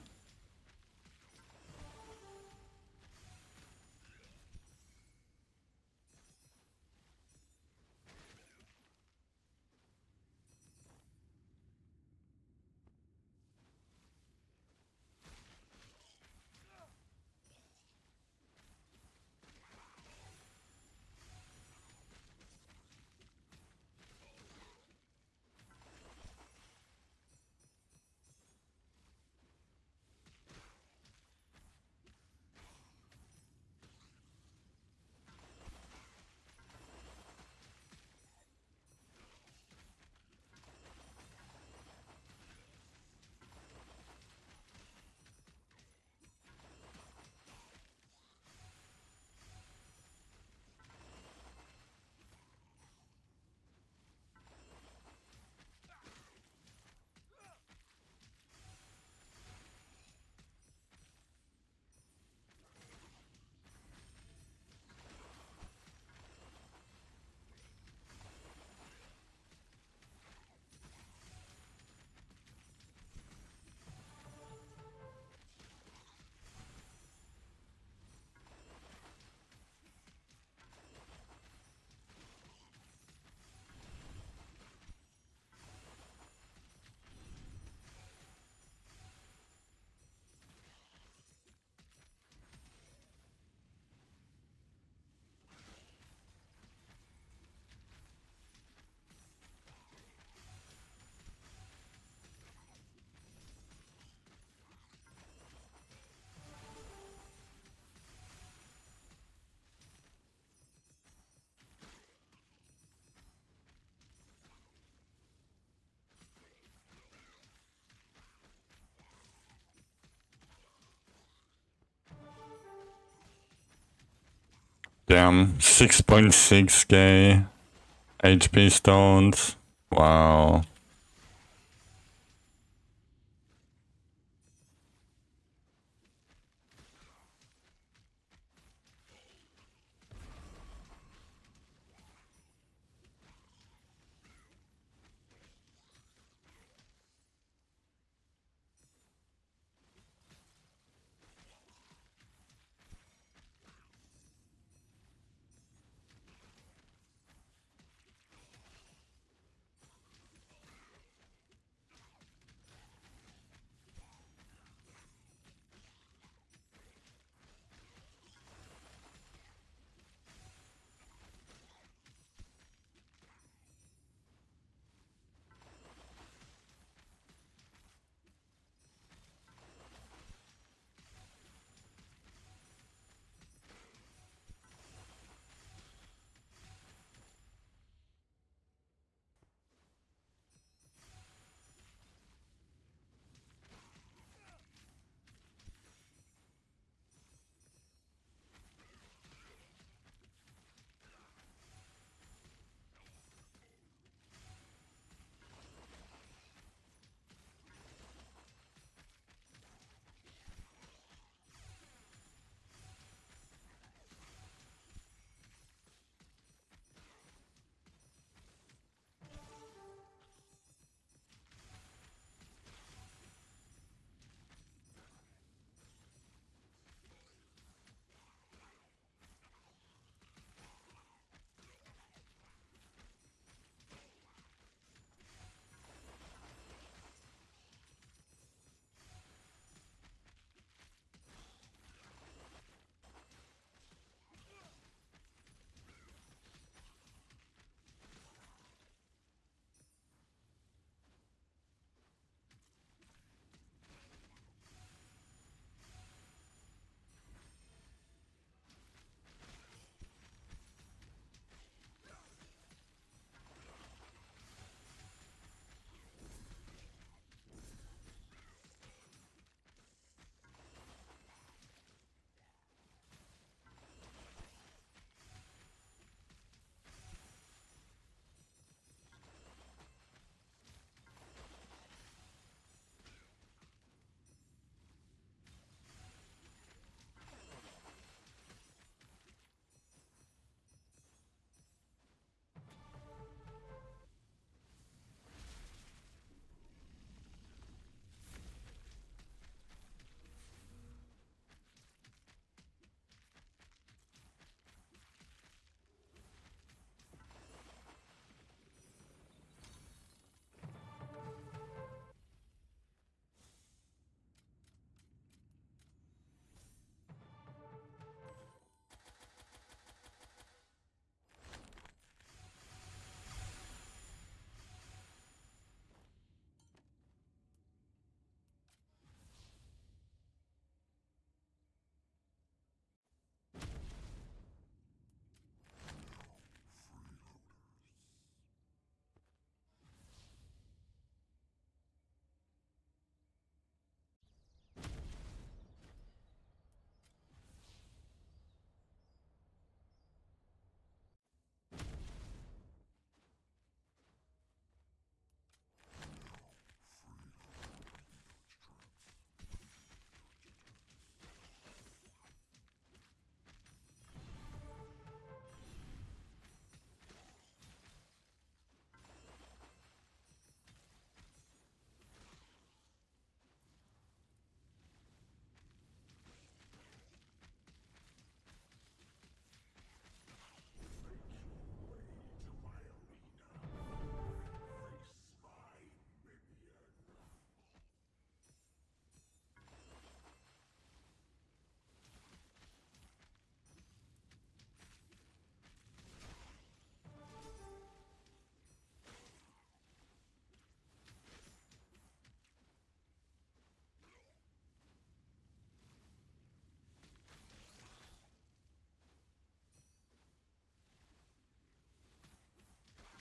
Damn, 6.6k HP stones. Wow.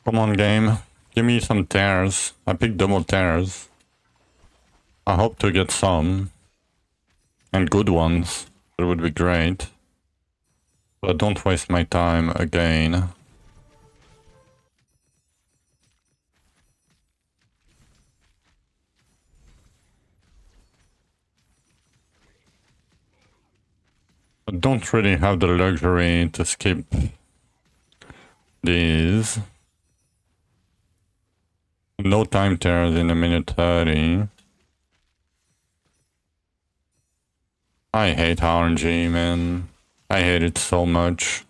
Come on, game. Give me some tears. I picked double tears. I hope to get some. And good ones. That would be great. But don't waste my time again. I don't really have the luxury to skip these. No time tears in a minute 30. I hate RNG, man. I hate it so much.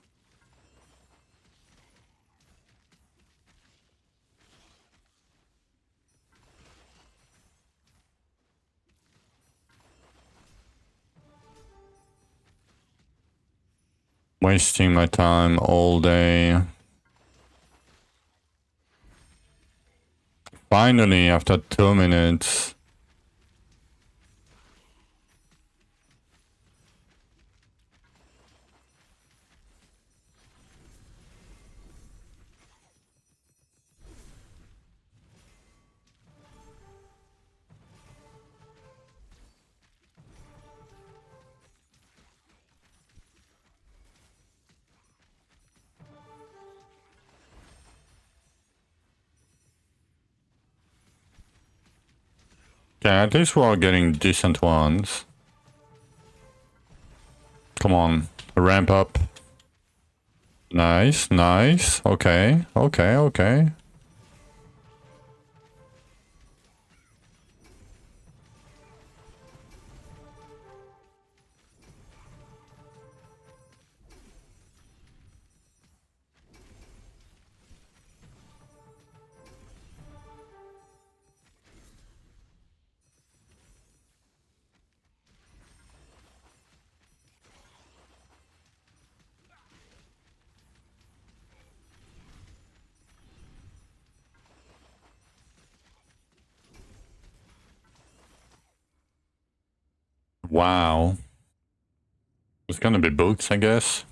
Wasting my time all day. Finally, after 2 minutes. Okay, at least we are getting decent ones. Come on, ramp up. Nice, nice. Okay, okay, okay. Wow. It's gonna be boots, I guess.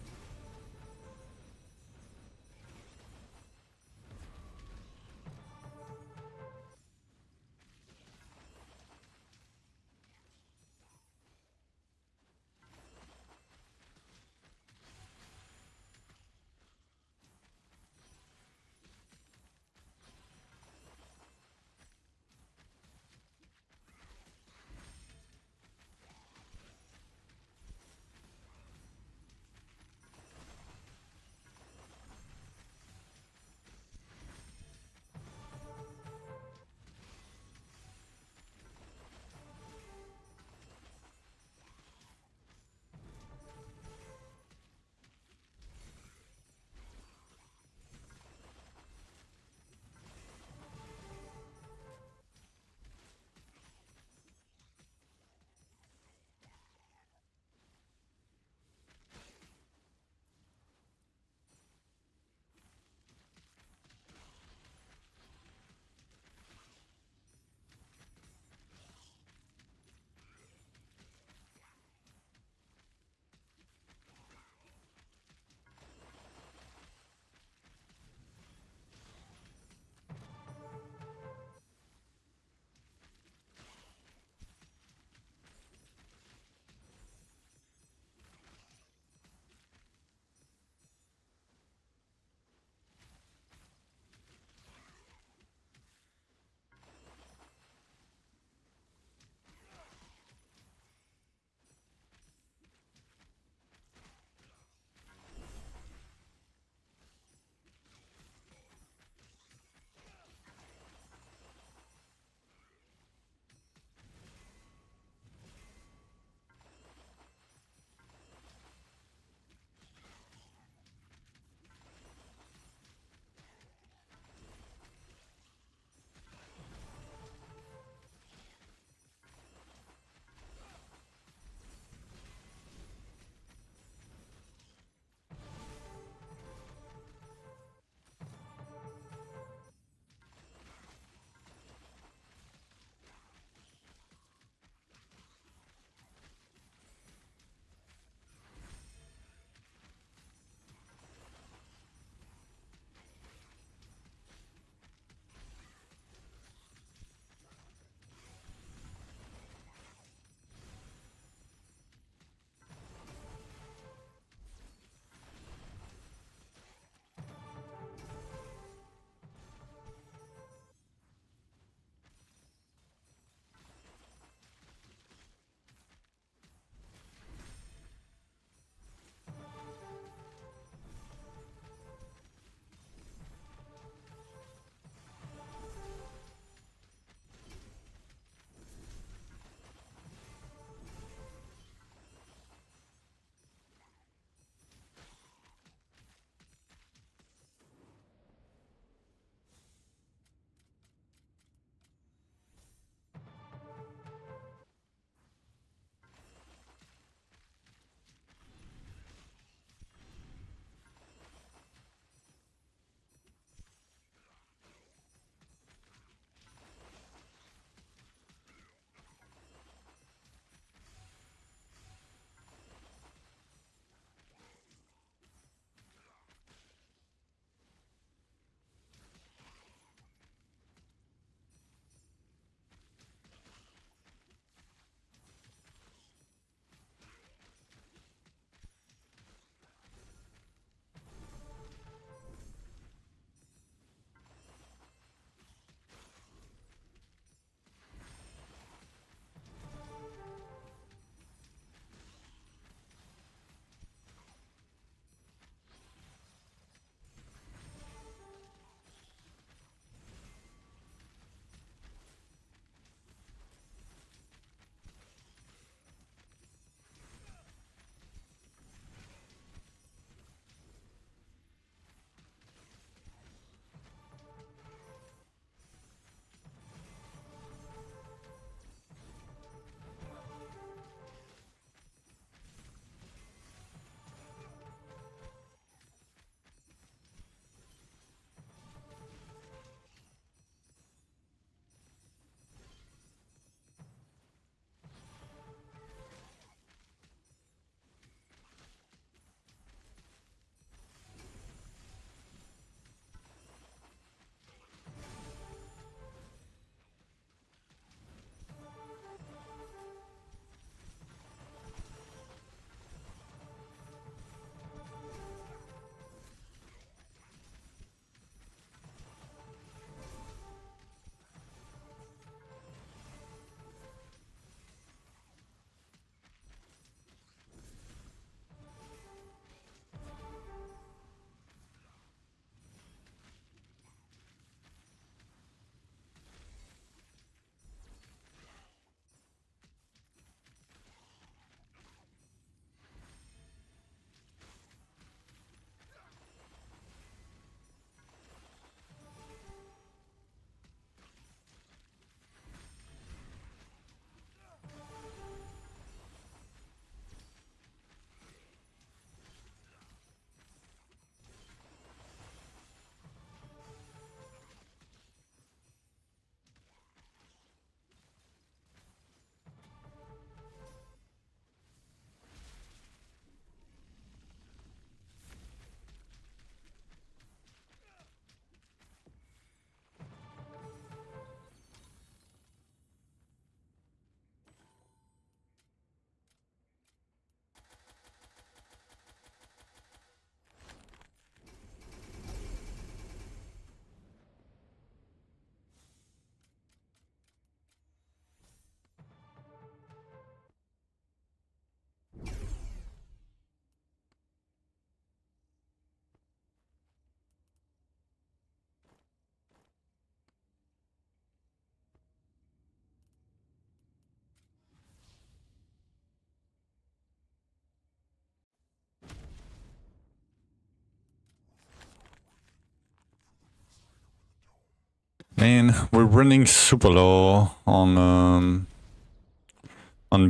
mean, we're running super low on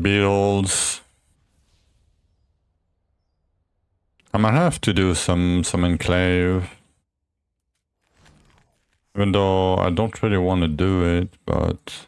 builds. I might have to do some enclave. Even though I don't really want to do it, but...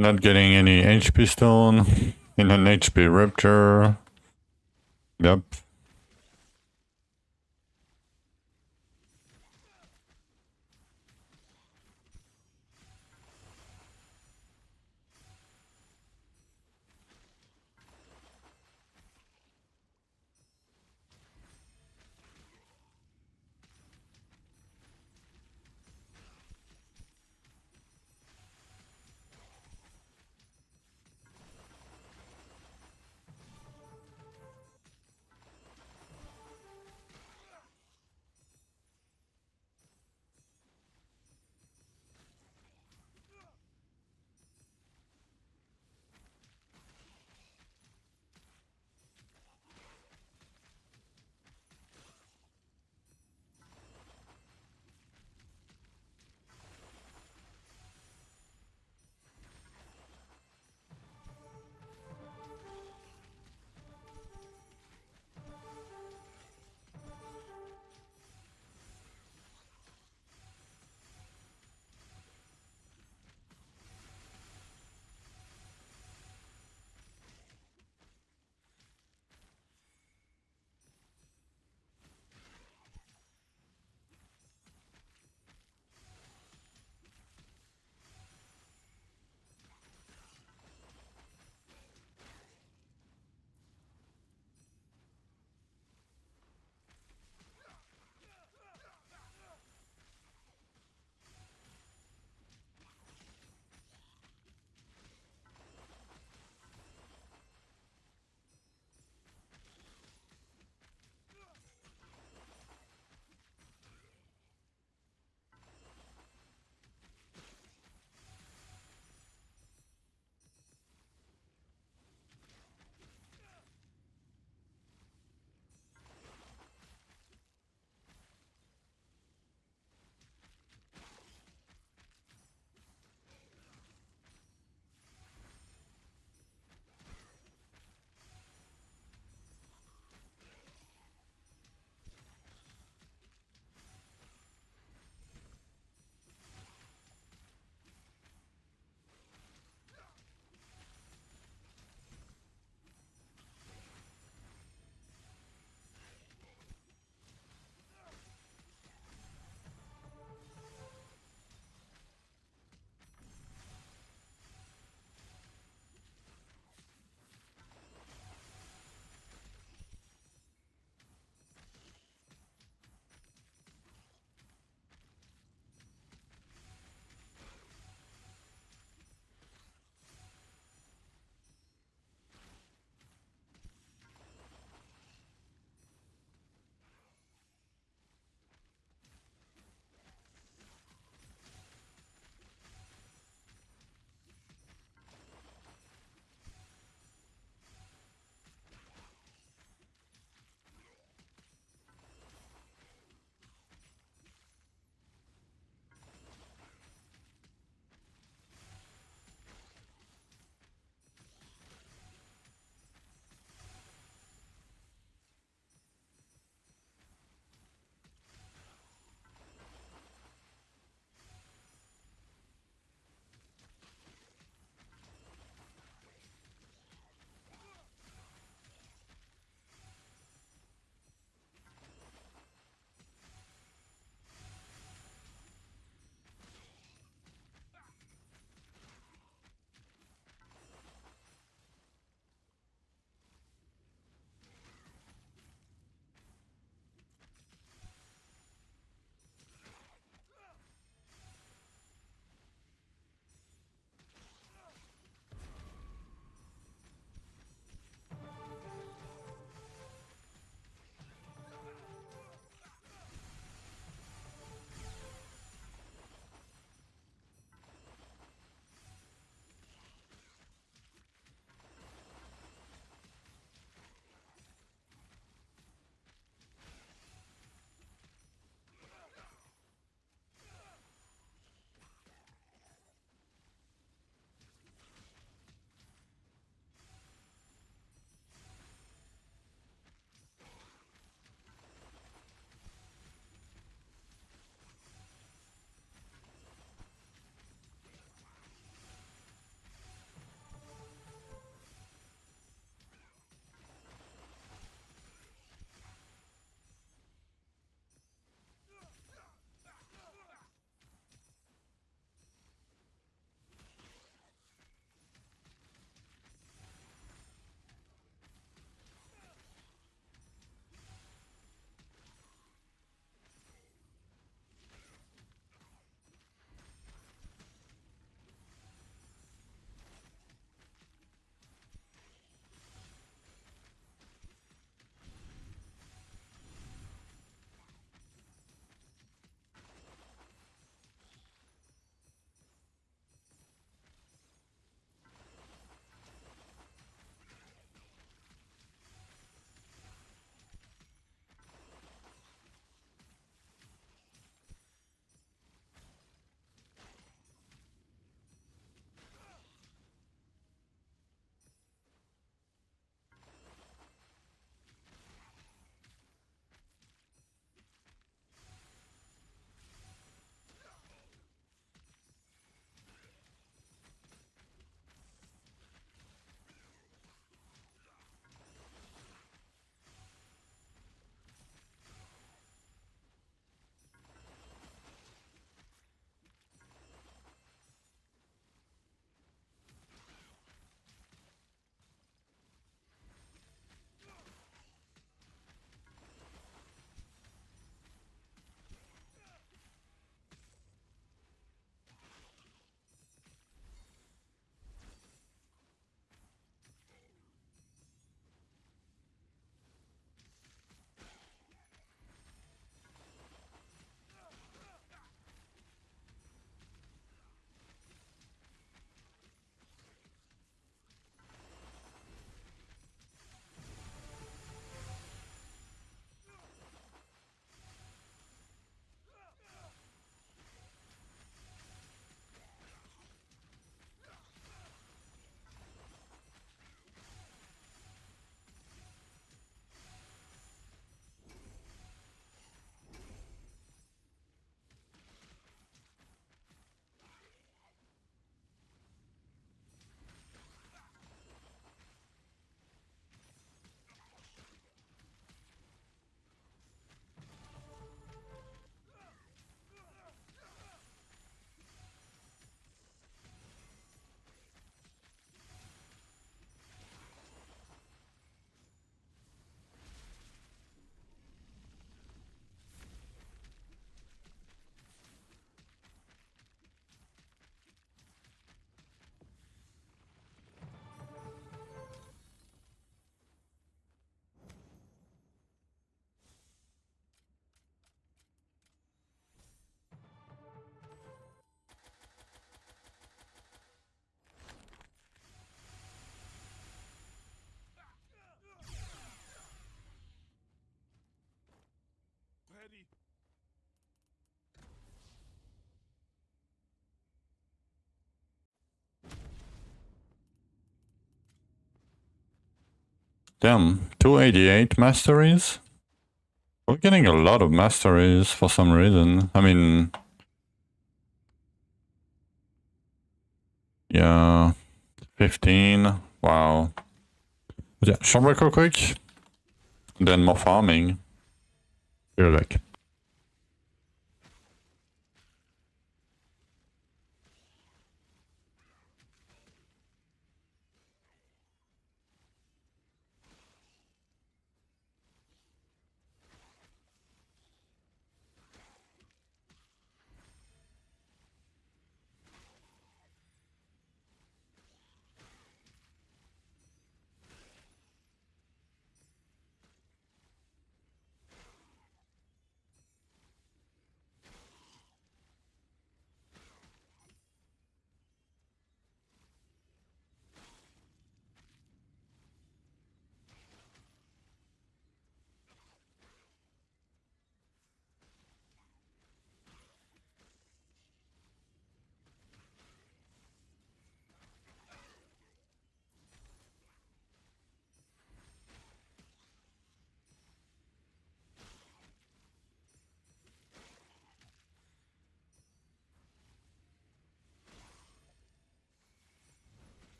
Not getting any HP stone in an HP rupture. Yep. Damn, 288 masteries? We're getting a lot of masteries for some reason. I mean... Yeah... 15. Wow. But yeah, short break real quick. Then more farming. Be right back.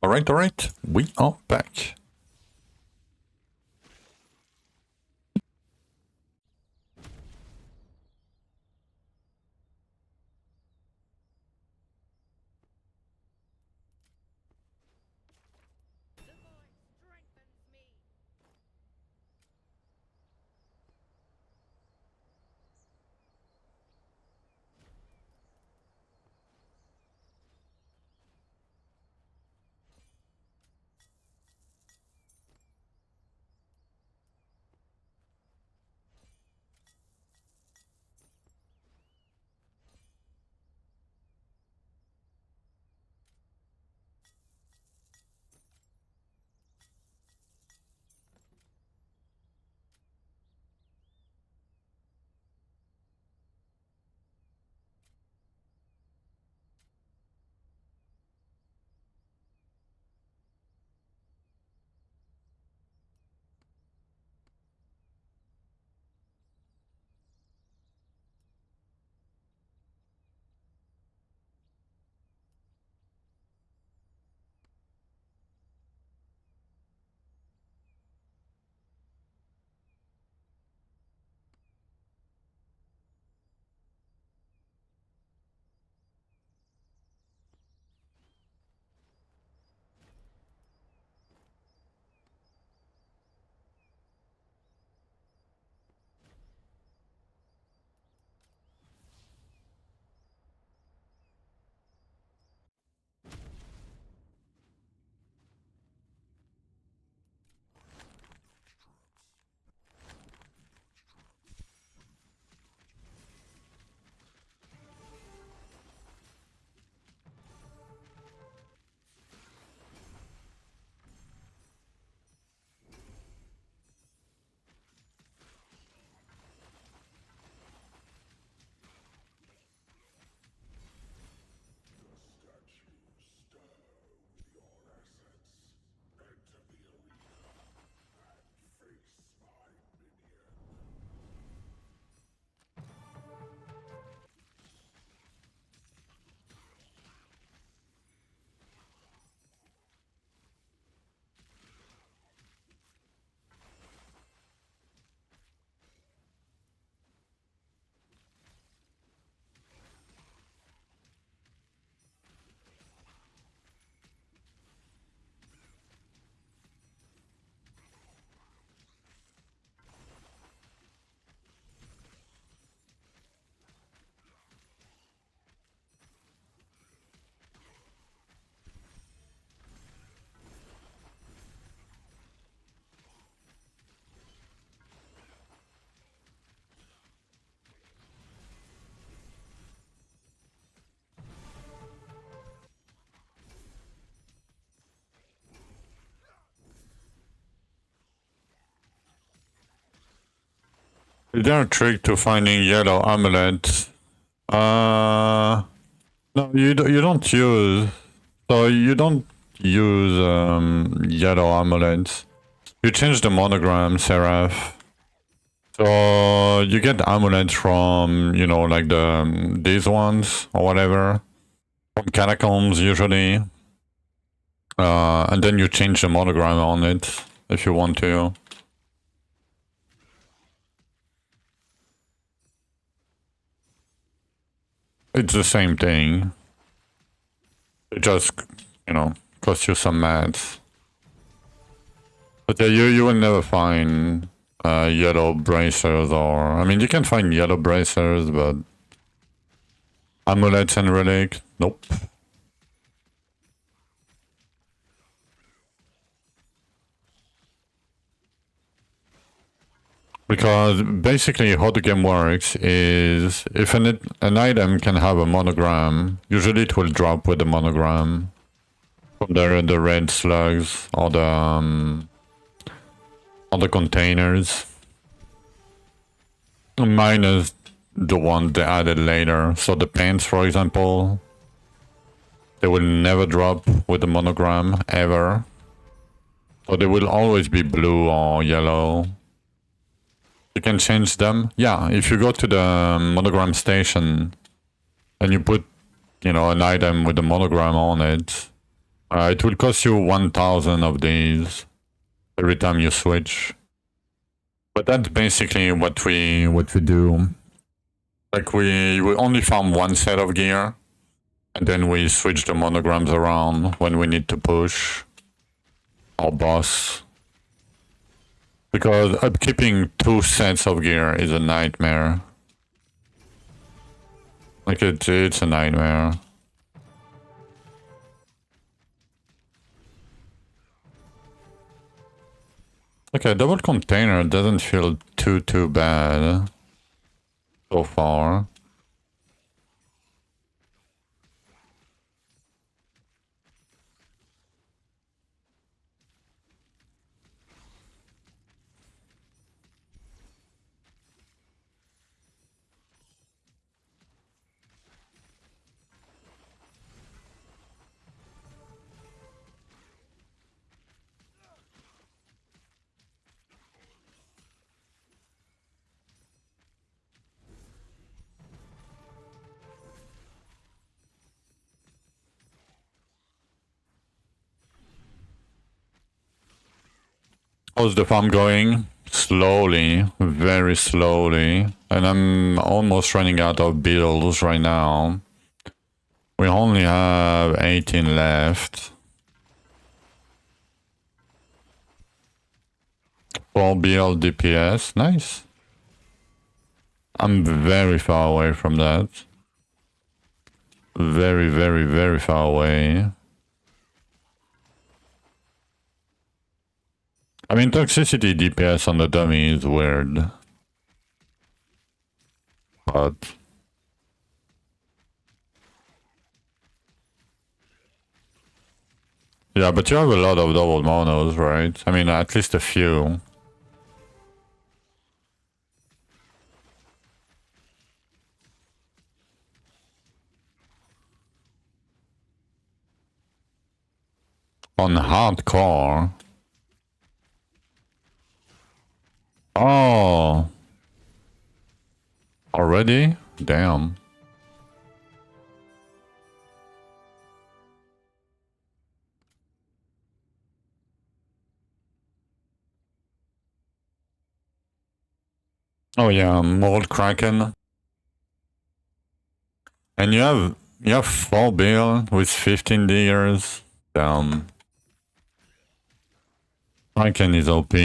Alright, we are back. Is there a trick to finding yellow amulets? No, you don't use. So you don't use yellow amulets. You change the monogram, Seraph. So you get amulets from, you know, like these ones or whatever, from catacombs usually, and then you change the monogram on it if you want to. It's the same thing. It just, you know, costs you some mats. But yeah, you will never find yellow bracers, or I mean, you can find yellow bracers, but amulets and relic, nope. Because basically how the game works is if an item can have a monogram, usually it will drop with the monogram from the red slugs or the containers. Minus the one they added later. So the pants, for example, they will never drop with the monogram ever. So they will always be blue or yellow. You can change them. Yeah, if you go to the monogram station and you put, you know, an item with a monogram on it, It will cost you 1,000 of these every time you switch. But that's basically what we do. Like we only farm one set of gear, and then we switch the monograms around when we need to push our boss. Because upkeeping 2 sets of gear is a nightmare. Like it's a nightmare. Okay, double container doesn't feel too bad so far. How's the farm going? Slowly, very slowly. And I'm almost running out of bills right now. We only have 18 left. 4 BL DPS, nice. I'm very far away from that. Very far away. I mean, toxicity DPS on the dummy is weird. But... yeah, but you have a lot of double monos, right? I mean, at least a few. On hardcore... oh... already? Damn. Oh yeah, Mold Kraken. And you have 4 bill with 15 diggers. Damn. Kraken is OP.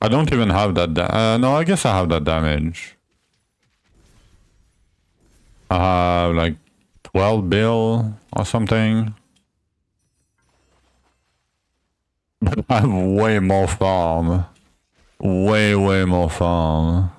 I don't even have that no, I guess I have that damage. I have like 12 bill or something. But I have way more farm. Way more farm.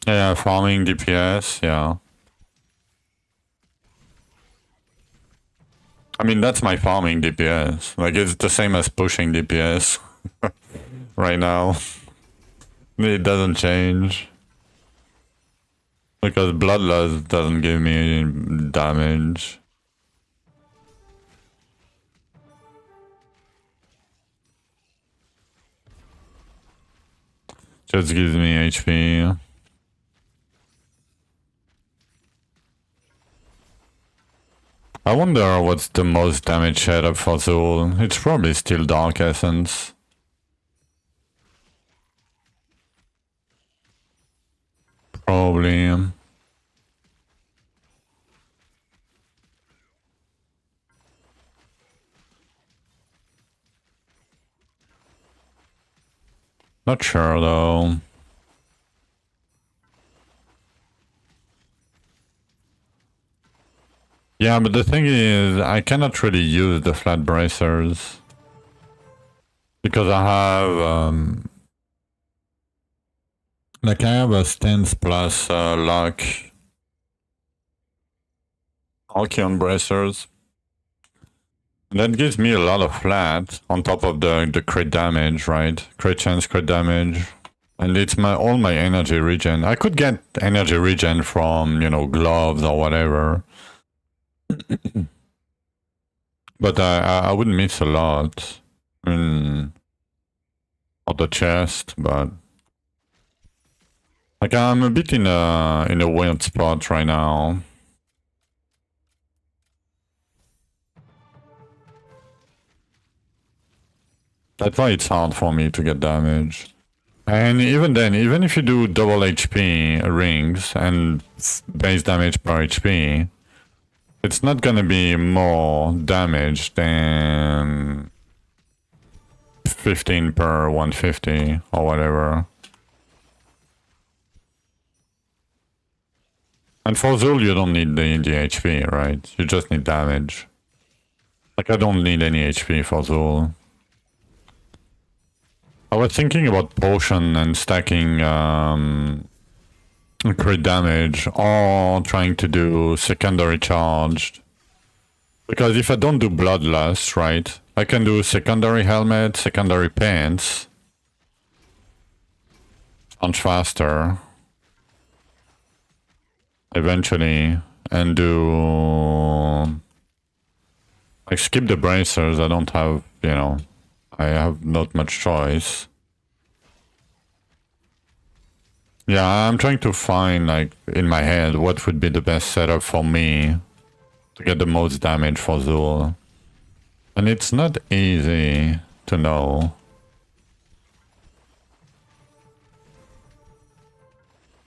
Yeah, farming DPS, yeah. I mean, that's my farming DPS. Like, it's the same as pushing DPS right now. It doesn't change. Because Bloodlust doesn't give me any damage. Just gives me HP. I wonder what's the most damage setup for Zul. It's probably still Dark Essence. Probably. Not sure though. Yeah, but the thing is, I cannot really use the flat bracers. Because I have like I have a stance plus luck Archeon bracers. That gives me a lot of flat on top of the crit damage, right? Crit chance, crit damage. And it's all my energy regen. I could get energy regen from, you know, gloves or whatever. But I would miss a lot. Of the chest, but like I'm a bit in a weird spot right now. That's why it's hard for me to get damage. And even then, even if you do double HP rings and base damage per HP, it's not gonna be more damage than 15 per 150 or whatever. And for Zul, you don't need the HP, right? You just need damage. Like, I don't need any HP for Zul. I was thinking about potion and stacking crit damage or trying to do secondary charged. Because if I don't do bloodlust, right, I can do secondary helmet, secondary pants. Much faster. Eventually. And do... I skip the bracers, I don't have, you know... I have not much choice. Yeah, I'm trying to find, like, in my head, what would be the best setup for me to get the most damage for Zul. And it's not easy to know.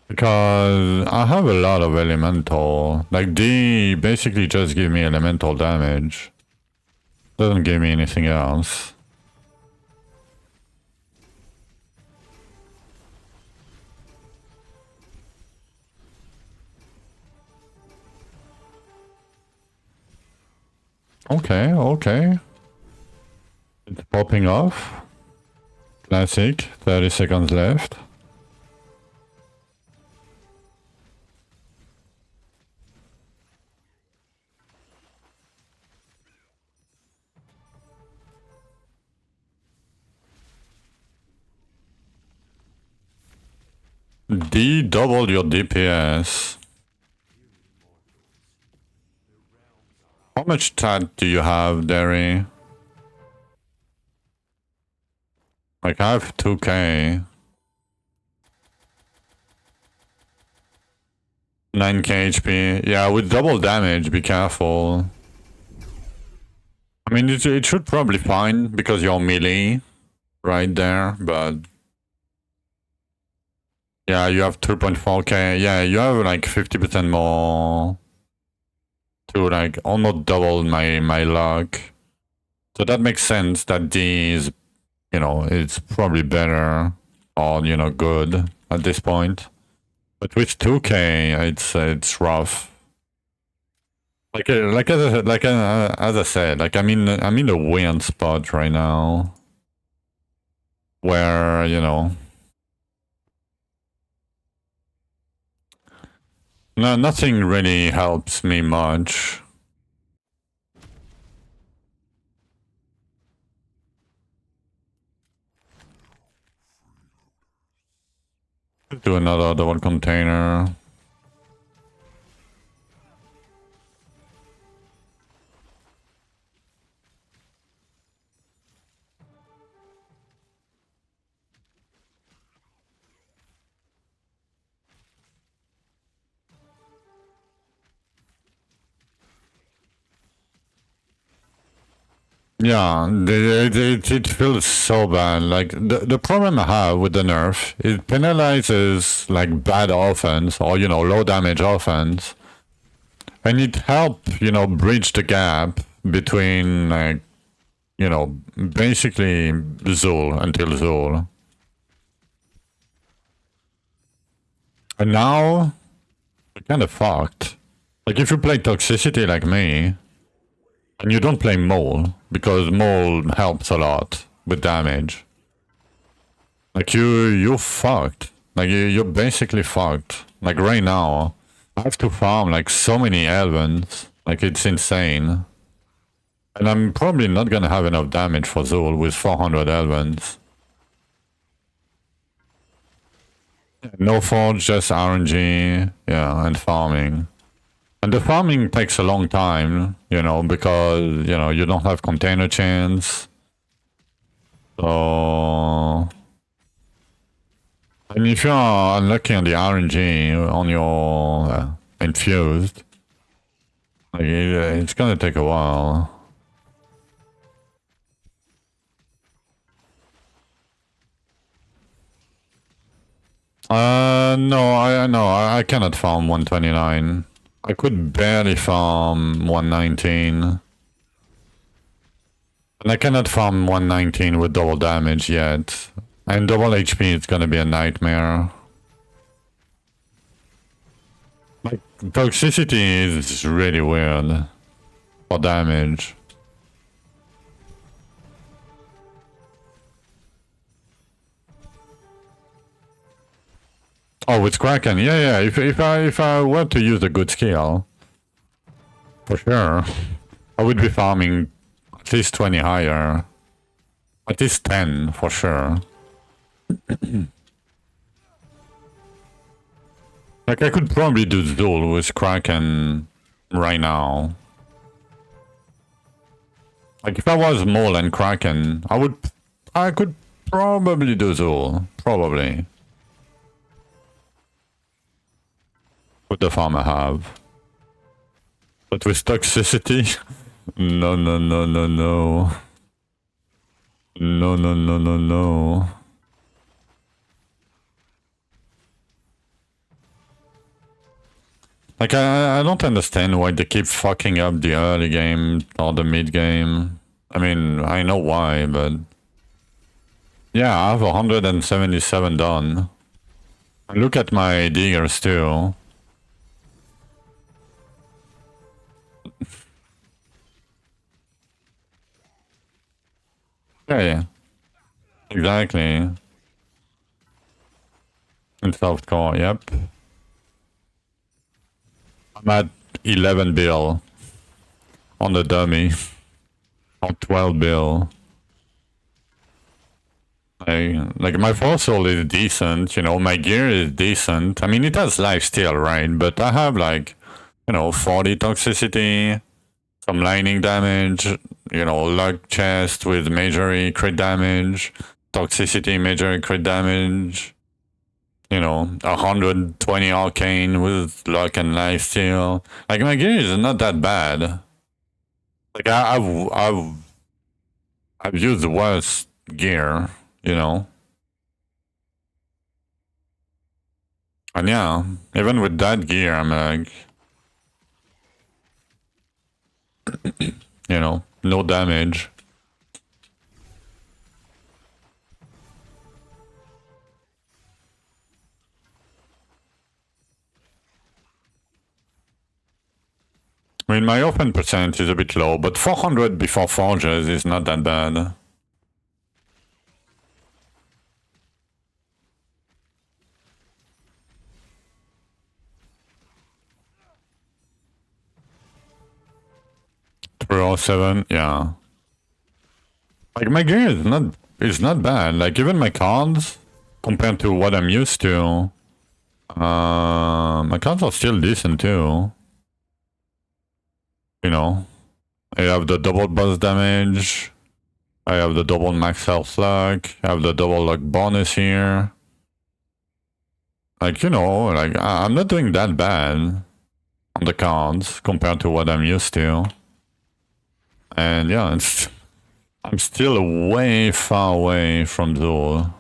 Because I have a lot of elemental. Like, D basically just give me elemental damage. Doesn't give me anything else. Okay, okay. It's popping off. Classic. 30 seconds left. D double your DPS. How much stat do you have, Derry? Like, I have 2k. 9k HP. Yeah, with double damage, be careful. I mean, it should probably fine because you're melee right there, but... Yeah, you have 2.4k. Yeah, you have like 50% more to like almost double my luck. So that makes sense that D is, you know, it's probably better or, you know, good at this point. But with 2k, it's rough. Like as I said, like I'm in a weird spot right now where, you know, no, nothing really helps me much. Do another double container. Yeah, it feels so bad. Like, the problem I have with the nerf, it penalizes, like, bad offense or, you know, low damage offense. And it helps, you know, bridge the gap between, like, you know, basically Zul until Zul. And now, we're kind of fucked. Like, if you play Toxicity like me, and you don't play Mole, because Mole helps a lot. with damage. Like you're fucked. Like you're basically fucked. Like right now, I have to farm like so many Elvens. Like it's insane. And I'm probably not gonna have enough damage for Zul with 400 Elvens. No forge, just RNG, yeah, and farming. And the farming takes a long time, you know, because, you know, you don't have container chains. So... And if you're unlucky on the RNG on your infused, like it's gonna take a while. No, I cannot farm 129. I could barely farm 119. And I cannot farm 119 with double damage yet. And double HP is gonna be a nightmare. Like, toxicity is really weird for damage. Oh, with Kraken, yeah. If I were to use a good skill, for sure, I would be farming at least 20 higher, at least 10 for sure. Like I could probably do Zul with Kraken right now. Like if I was Mole and Kraken, I could probably do Zul, probably. With the farm I have. But with toxicity? No. No. Like, I don't understand why they keep fucking up the early game or the mid game. I mean, I know why, but... Yeah, I have 177 done. And look at my diggers too. Yeah. Exactly. In softcore, yep. I'm at 11 bill on the dummy. On 12 bill. Like my fossil is decent, you know, my gear is decent. I mean, it has lifesteal, right? But I have like, you know, 40 toxicity, some lightning damage, you know, luck chest with Magery crit damage, toxicity Magery crit damage, you know, 120 arcane with luck and lifesteal. Like my gear is not that bad. Like I've used the worst gear, you know. And yeah, even with that gear, I'm like, you know, no damage. I mean, my open percent is a bit low, but 400 before forges is not that bad. $307, yeah. Like my gear is not bad. Like even my cards, compared to what I'm used to, my cards are still decent too. You know, I have the double buzz damage. I have the double max health luck. I have the double luck bonus here. Like, you know, like I'm not doing that bad on the cards compared to what I'm used to. And yeah, I'm still way far away from Zul.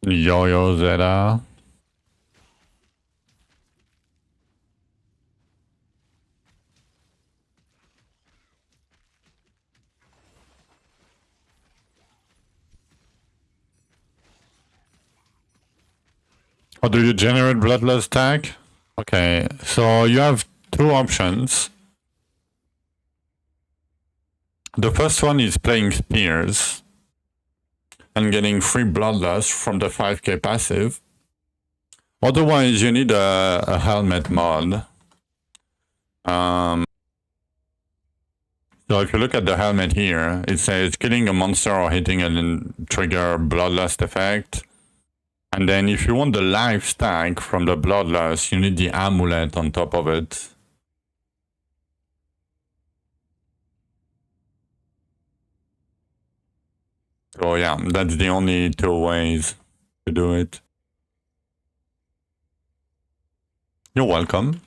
Yo-Yo Zeta. How do you generate Bloodlust tag? Okay, so you have two options. The first one is playing Spears and getting free Bloodlust from the 5k passive. Otherwise, you need a helmet mod. So if you look at the helmet here, it says killing a monster or hitting a trigger Bloodlust effect. And then if you want the life stack from the Bloodlust, you need the amulet on top of it. So yeah, that's the only two ways to do it. You're welcome.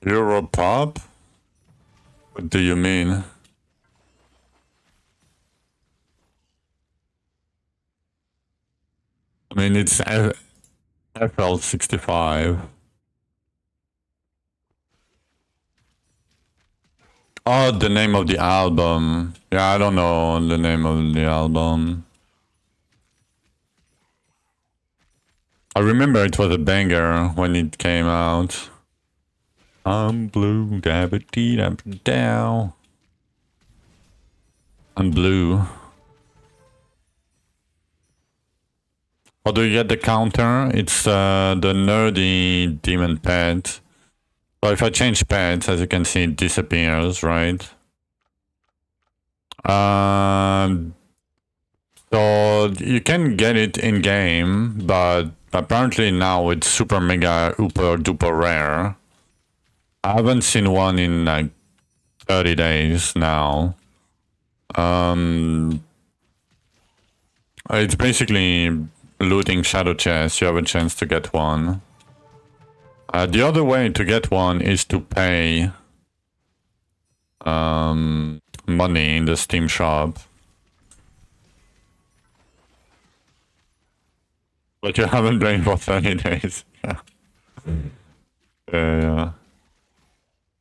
Europop? What do you mean? I mean, it's FL65. Oh, the name of the album. Yeah, I don't know the name of the album. I remember it was a banger when it came out. I'm blue, dabba-dee, dabba-dow. I'm blue. How do you get the counter? It's the nerdy demon pet. So if I change pets, as you can see, it disappears, right? So you can get it in game, but apparently now it's super mega super duper rare. I haven't seen one in like 30 days now. It's basically looting shadow chests. You have a chance to get one. The other way to get one is to pay money in the Steam shop. But you haven't played for 30 days. Yeah.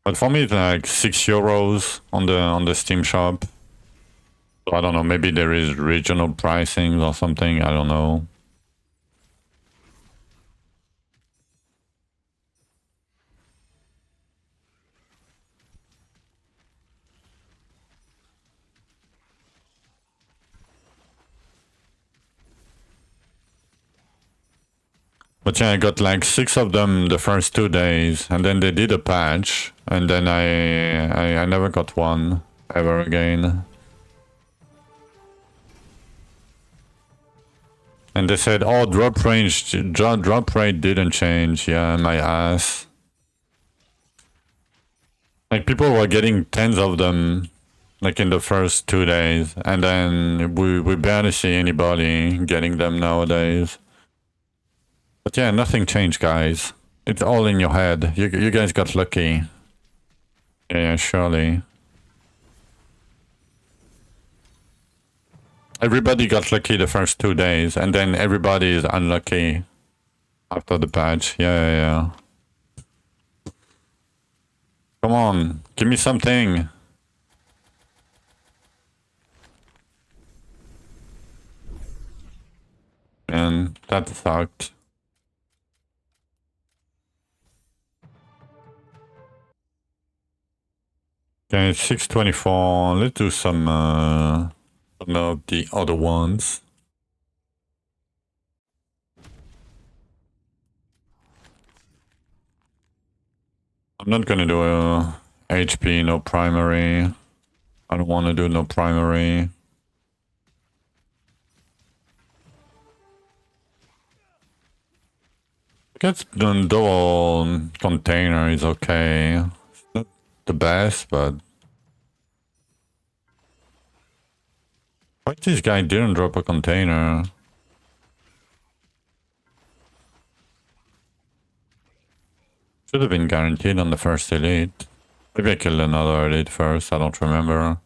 But for me, it's like €6 on the Steam shop. So I don't know, maybe there is regional pricing or something, I don't know. But yeah, I got like 6 of them the first 2 days, and then they did a patch, and then I never got one ever again. And they said, oh, drop rate didn't change. Yeah, my ass. Like, people were getting tens of them, like, in the first 2 days, and then we barely see anybody getting them nowadays. But yeah, nothing changed, guys. It's all in your head. You guys got lucky. Yeah, surely. Everybody got lucky the first 2 days, and then everybody is unlucky after the patch. Yeah. Come on, give me something. And that sucked. Okay, it's 624. Let's do some of the other ones. I'm not gonna do a HP, no primary. I don't want to do no primary. I guess the double container is okay. It's not the best, but... Why this guy didn't drop a container? Should have been guaranteed on the first elite. Maybe I killed another elite first, I don't remember.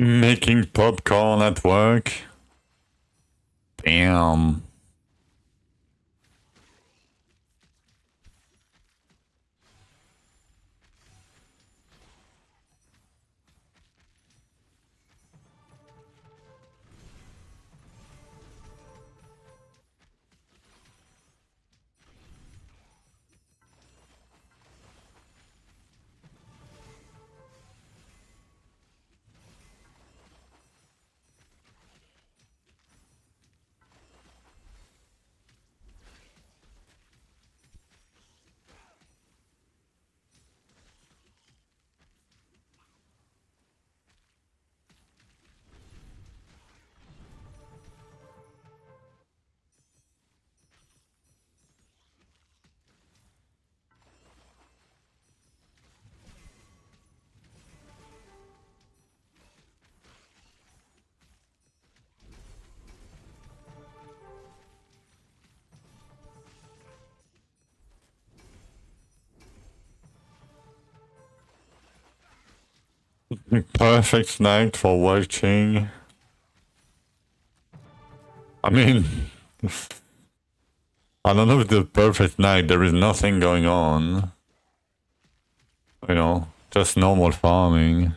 Making popcorn at work? Damn. Perfect night for watching. I mean, I don't know if the perfect night, there is nothing going on. You know, just normal farming.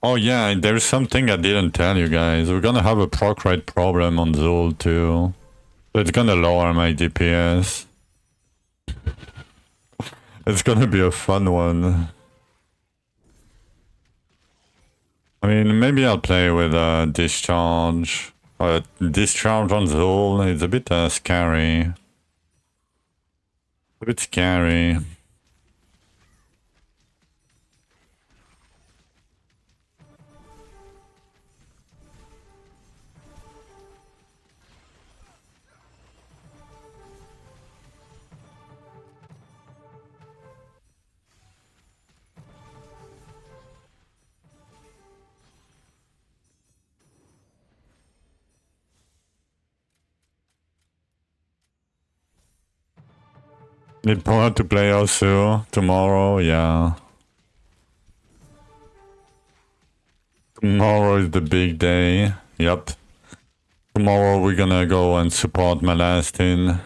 Oh yeah, there's something I didn't tell you guys. We're gonna have a proc rate problem on Zul too. So it's gonna lower my DPS. It's gonna be a fun one. I mean, maybe I'll play with Discharge. Discharge on Zul is a bit scary. A bit scary. Need power to play also tomorrow, yeah. Tomorrow is the big day. Yep. Tomorrow we're gonna go and support Malastin.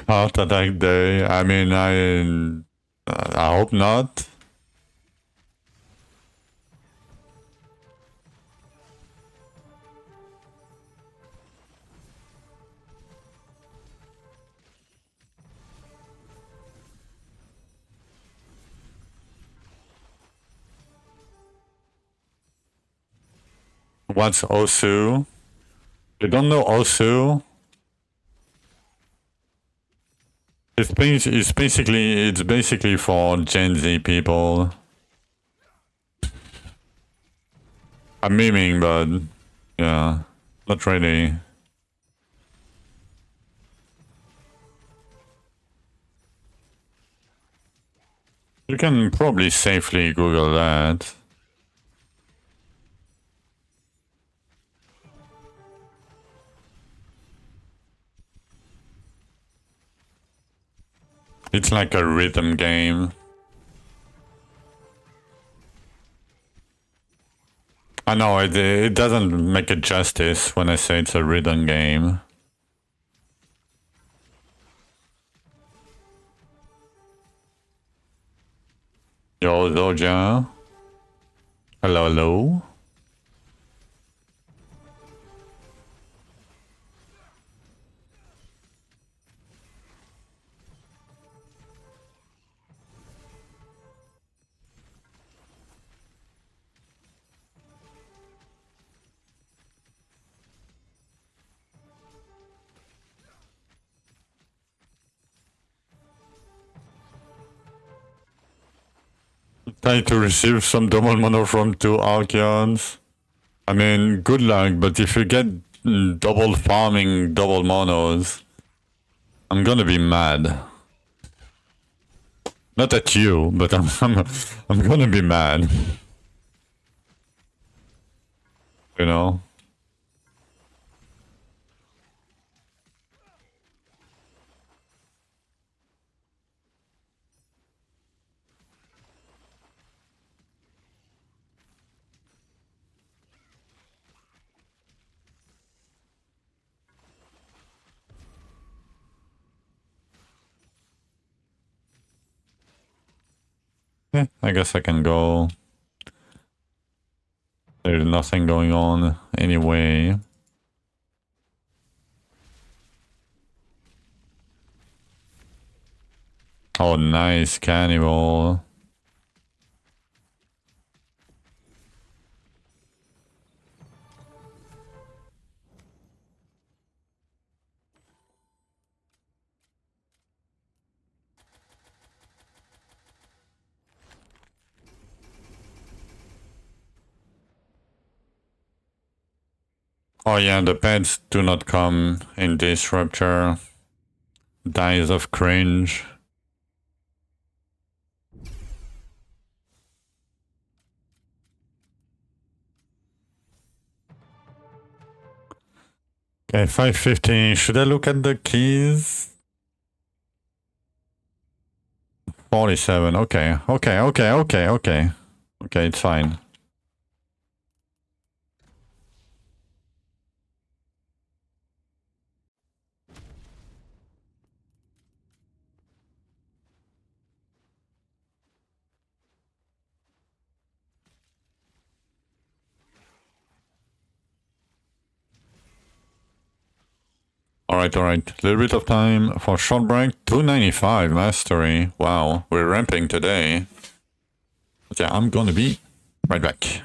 Heart attack day. I mean, I hope not. What's Osu? You don't know Osu? It's basically for Gen Z people. I'm memeing, but yeah, not really. You can probably safely Google that. It's like a rhythm game. I know, it doesn't make it justice when I say it's a rhythm game. Yo, Zoja. Hello, hello. Trying to receive some double mono from 2 Archeons. I mean, good luck, but if you get double farming double monos, I'm gonna be mad. Not at you, but I'm gonna be mad. You know? Yeah, I guess I can go. There's nothing going on anyway. Oh, nice cannibal. Oh yeah, the pets do not come in Disruptor. Dies of cringe. Okay, 550. Should I look at the keys? 47. Okay, okay. Okay, it's fine. Alright. Little bit of time for short break. 295 mastery. Wow, we're ramping today. Okay, I'm gonna be right back.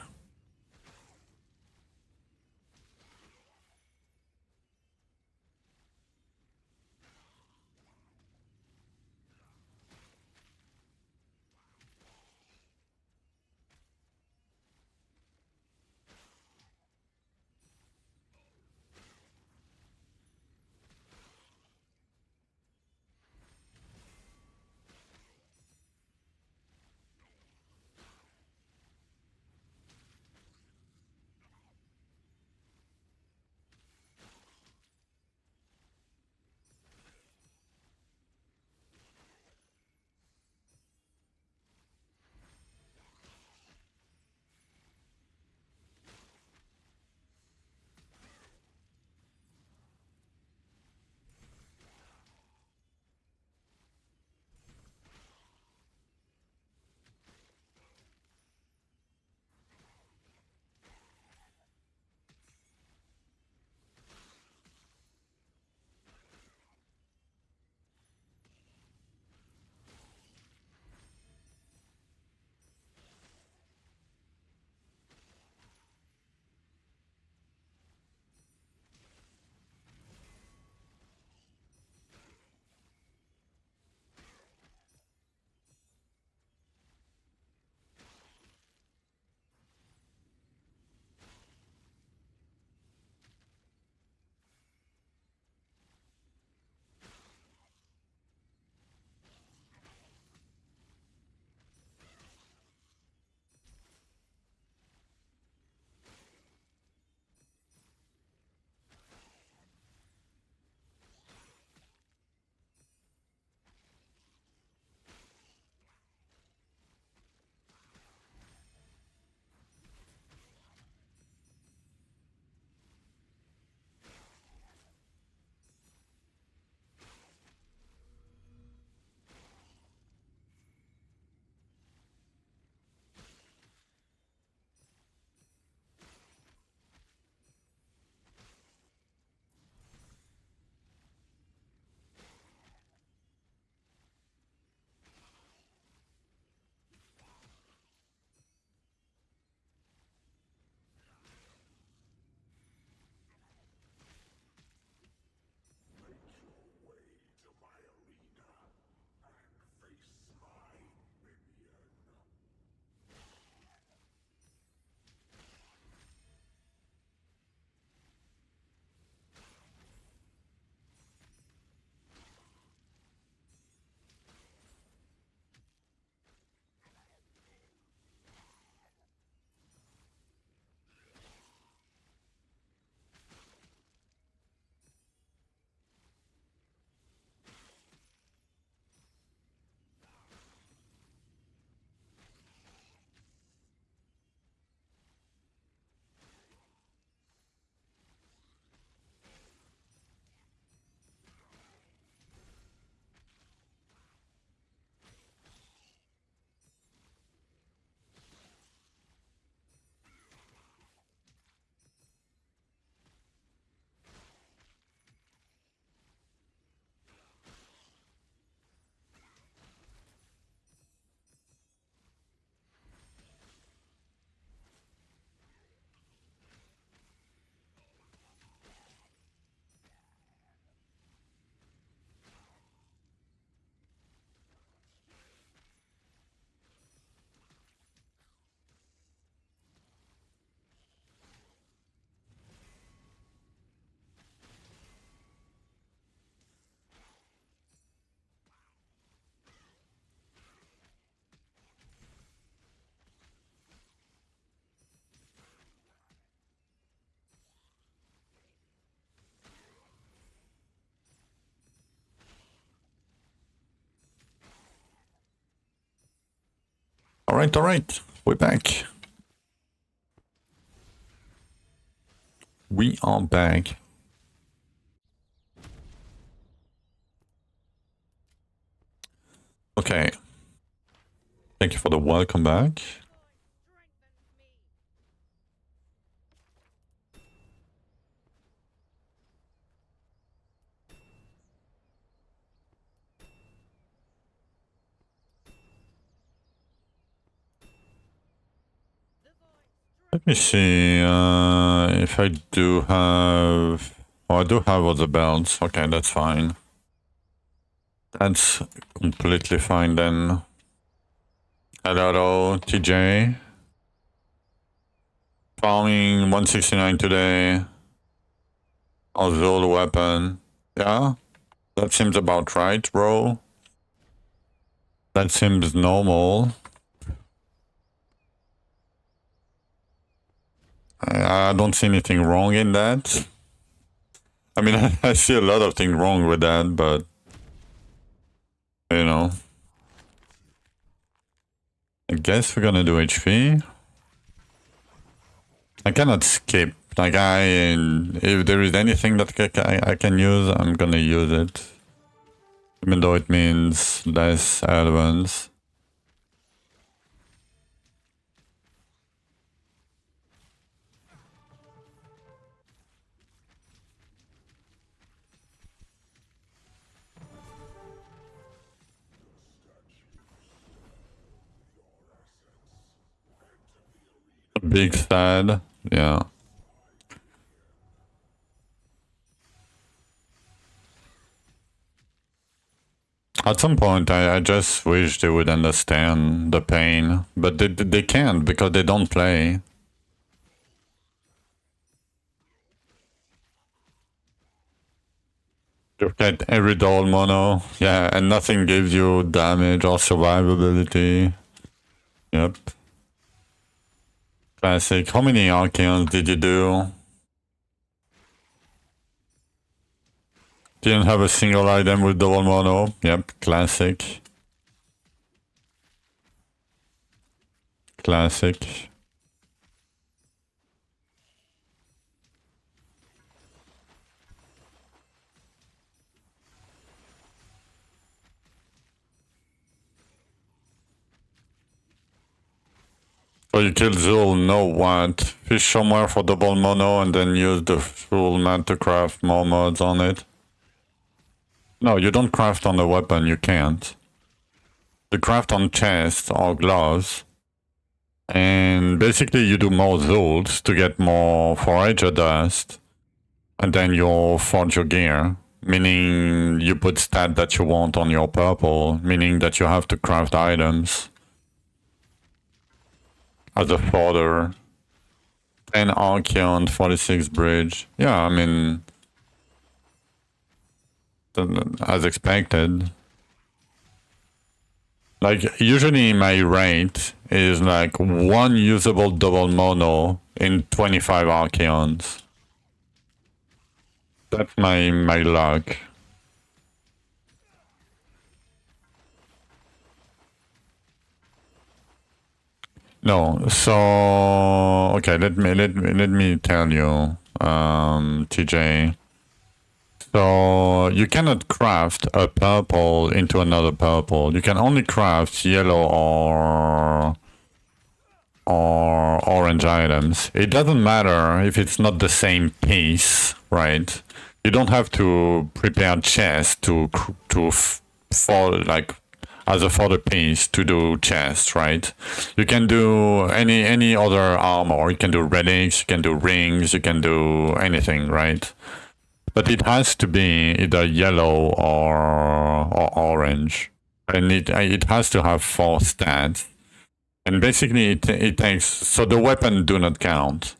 Alright. We're back. We are back. Okay. Thank you for the welcome back. Let me see if I do have... Oh, I do have all the belts. Okay, that's fine. That's completely fine then. Hello, TJ. Farming 169 today. Azul weapon. Yeah, that seems about right, bro. That seems normal. I don't see anything wrong in that. I mean, I see a lot of things wrong with that, but... You know. I guess we're gonna do HP. I cannot skip. Like, if there is anything that I can use, I'm gonna use it. Even though it means less advance. Big sad, yeah. At some point, I just wish they would understand the pain, but they can't because they don't play. You get every double mono, yeah, and nothing gives you damage or survivability. Yep. Classic. How many Archeons did you do? Didn't have a single item with double mono. Yep, classic. Classic. So you kill Zul, no what? Fish somewhere for double mono and then use the full man to craft more mods on it? No, you don't craft on the weapon, you can't. You craft on chest or gloves. And basically you do more Zuls to get more forager dust. And then you forge your gear. Meaning you put stat that you want on your purple. Meaning that you have to craft items. As a fodder. 10 Archeon, 46 bridge. Yeah, I mean... as expected. Like, usually my rate is like 1 usable double mono in 25 Archeons. That's my luck. No, so okay, let me tell you, TJ. So you cannot craft a purple into another purple. You can only craft yellow or orange items. It doesn't matter if it's not the same piece, right? You don't have to prepare chest for like as a fodder piece to do chest, right? You can do any other armor. You can do relics, you can do rings, you can do anything, right? But it has to be either yellow or orange, and it has to have 4 stats. And basically, it takes, so the weapon do not count,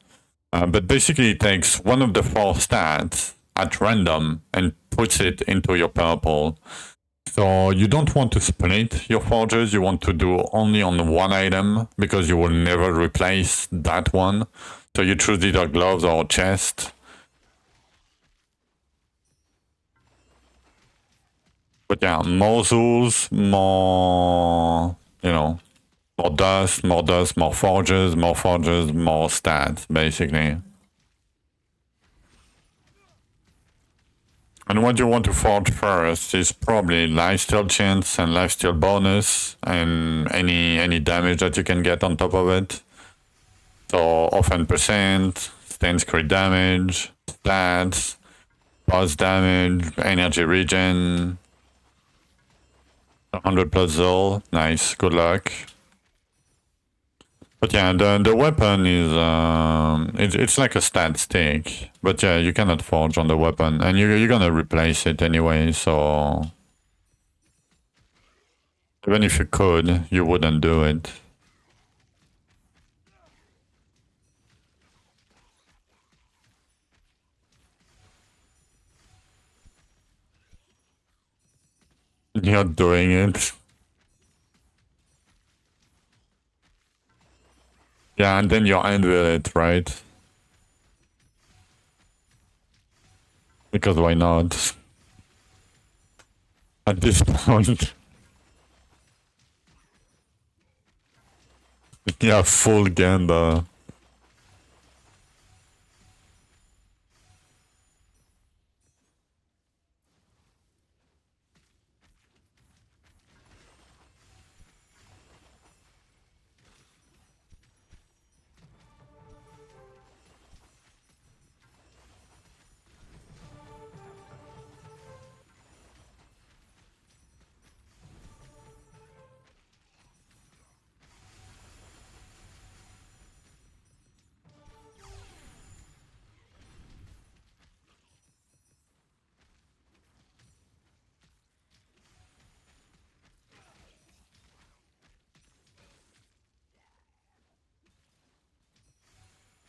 but basically it takes one of the 4 stats at random and puts it into your purple. So you don't want to split your forges, you want to do only on one item, because you will never replace that one. So you choose either gloves or chest. But yeah, more Zuls, more, you know, More dust, more forges, more stats, basically. And what you want to forge first is probably lifesteal chance and lifesteal bonus and any damage that you can get on top of it. So offhand percent, stance crit damage, stats, pulse damage, energy regen, 100 plus Zol. Nice, good luck. But yeah, the weapon is it's like a stat stick. But yeah, you cannot forge on the weapon, and you're gonna replace it anyway. So even if you could, you wouldn't do it. You're doing it. Yeah, and then you end with it, right? Because why not? At this point. Yeah, full Ganda.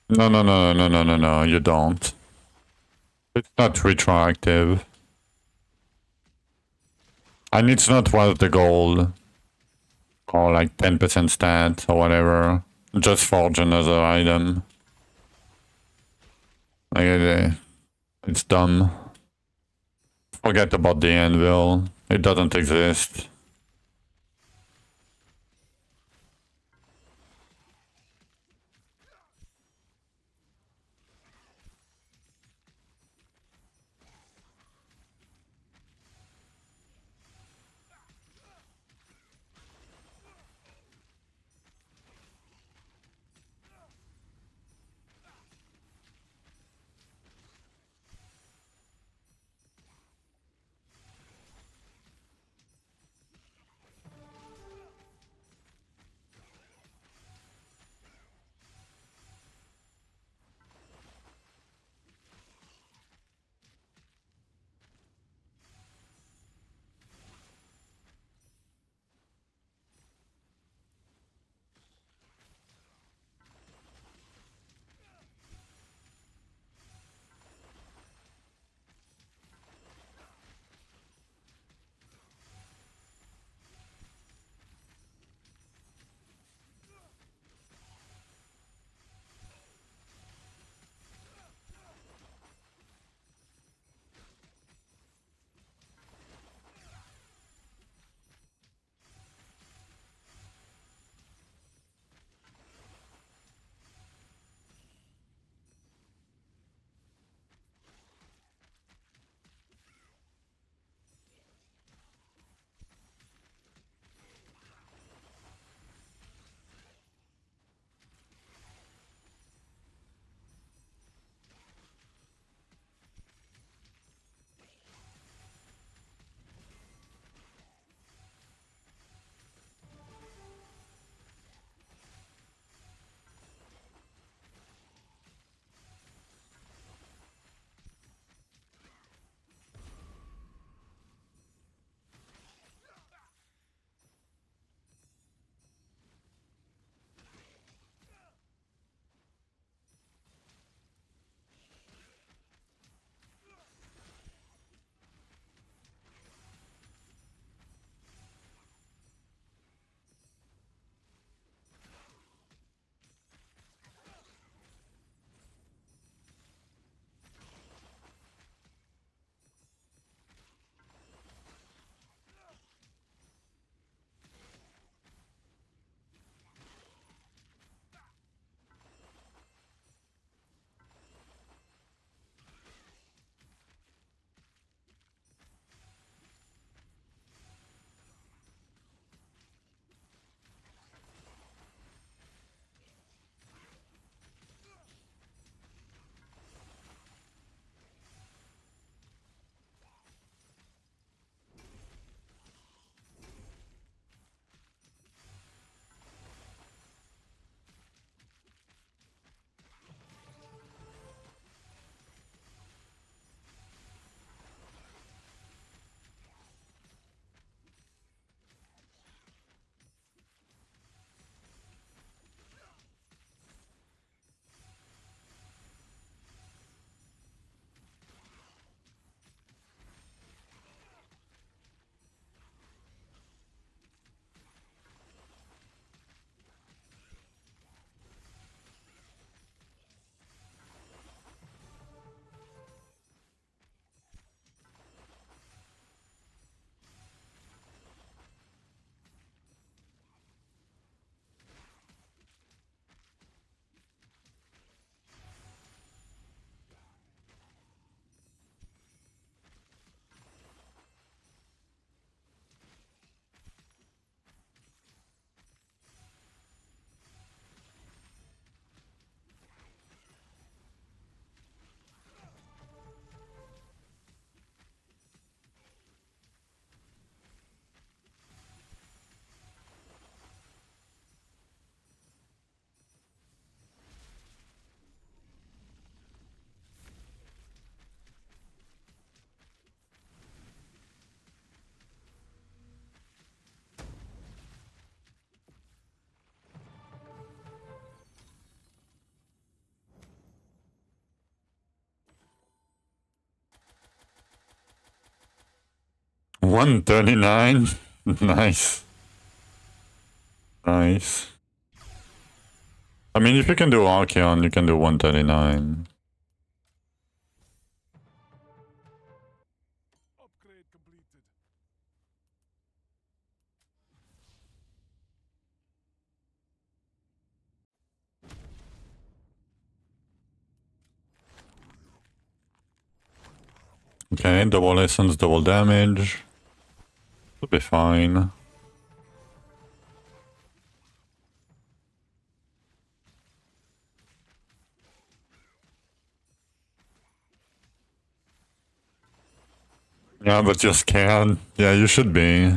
No, you don't. It's not retroactive. And it's not worth the gold. Or like 10% stat or whatever. Just forge another item. Like, it's dumb. Forget about the anvil. It doesn't exist. 139. Nice. Nice. I mean, if you can do Archeon, you can do 139. Upgrade completed. Okay, double essence, double damage. Should be fine. Yeah, but you're scared. Yeah, you should be.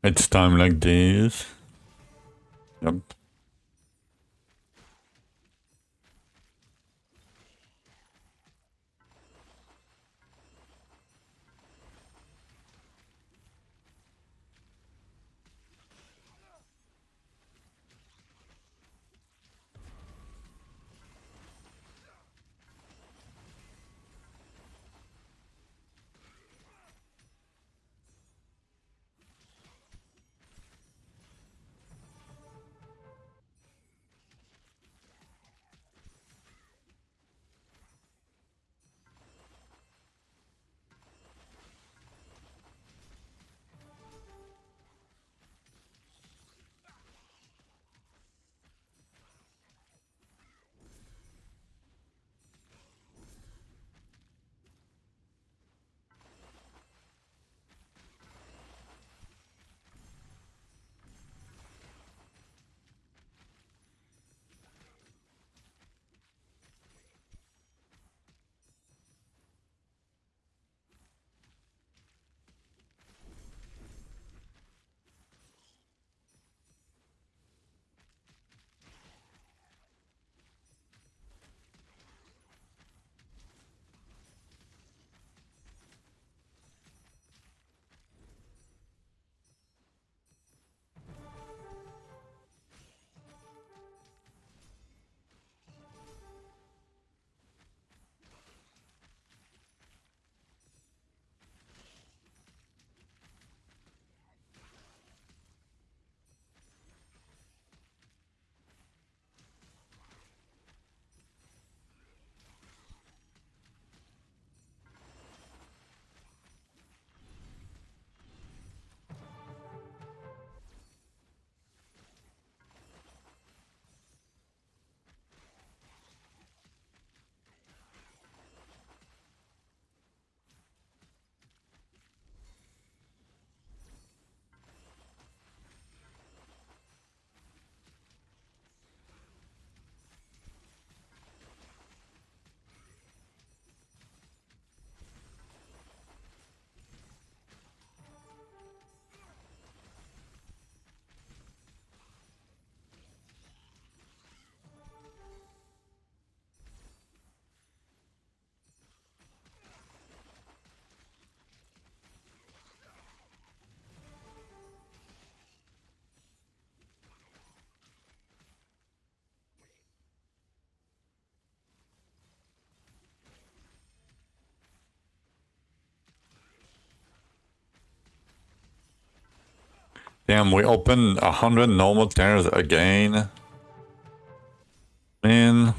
It's time like this. Yep. Damn, we opened 100 normal tears again. Man.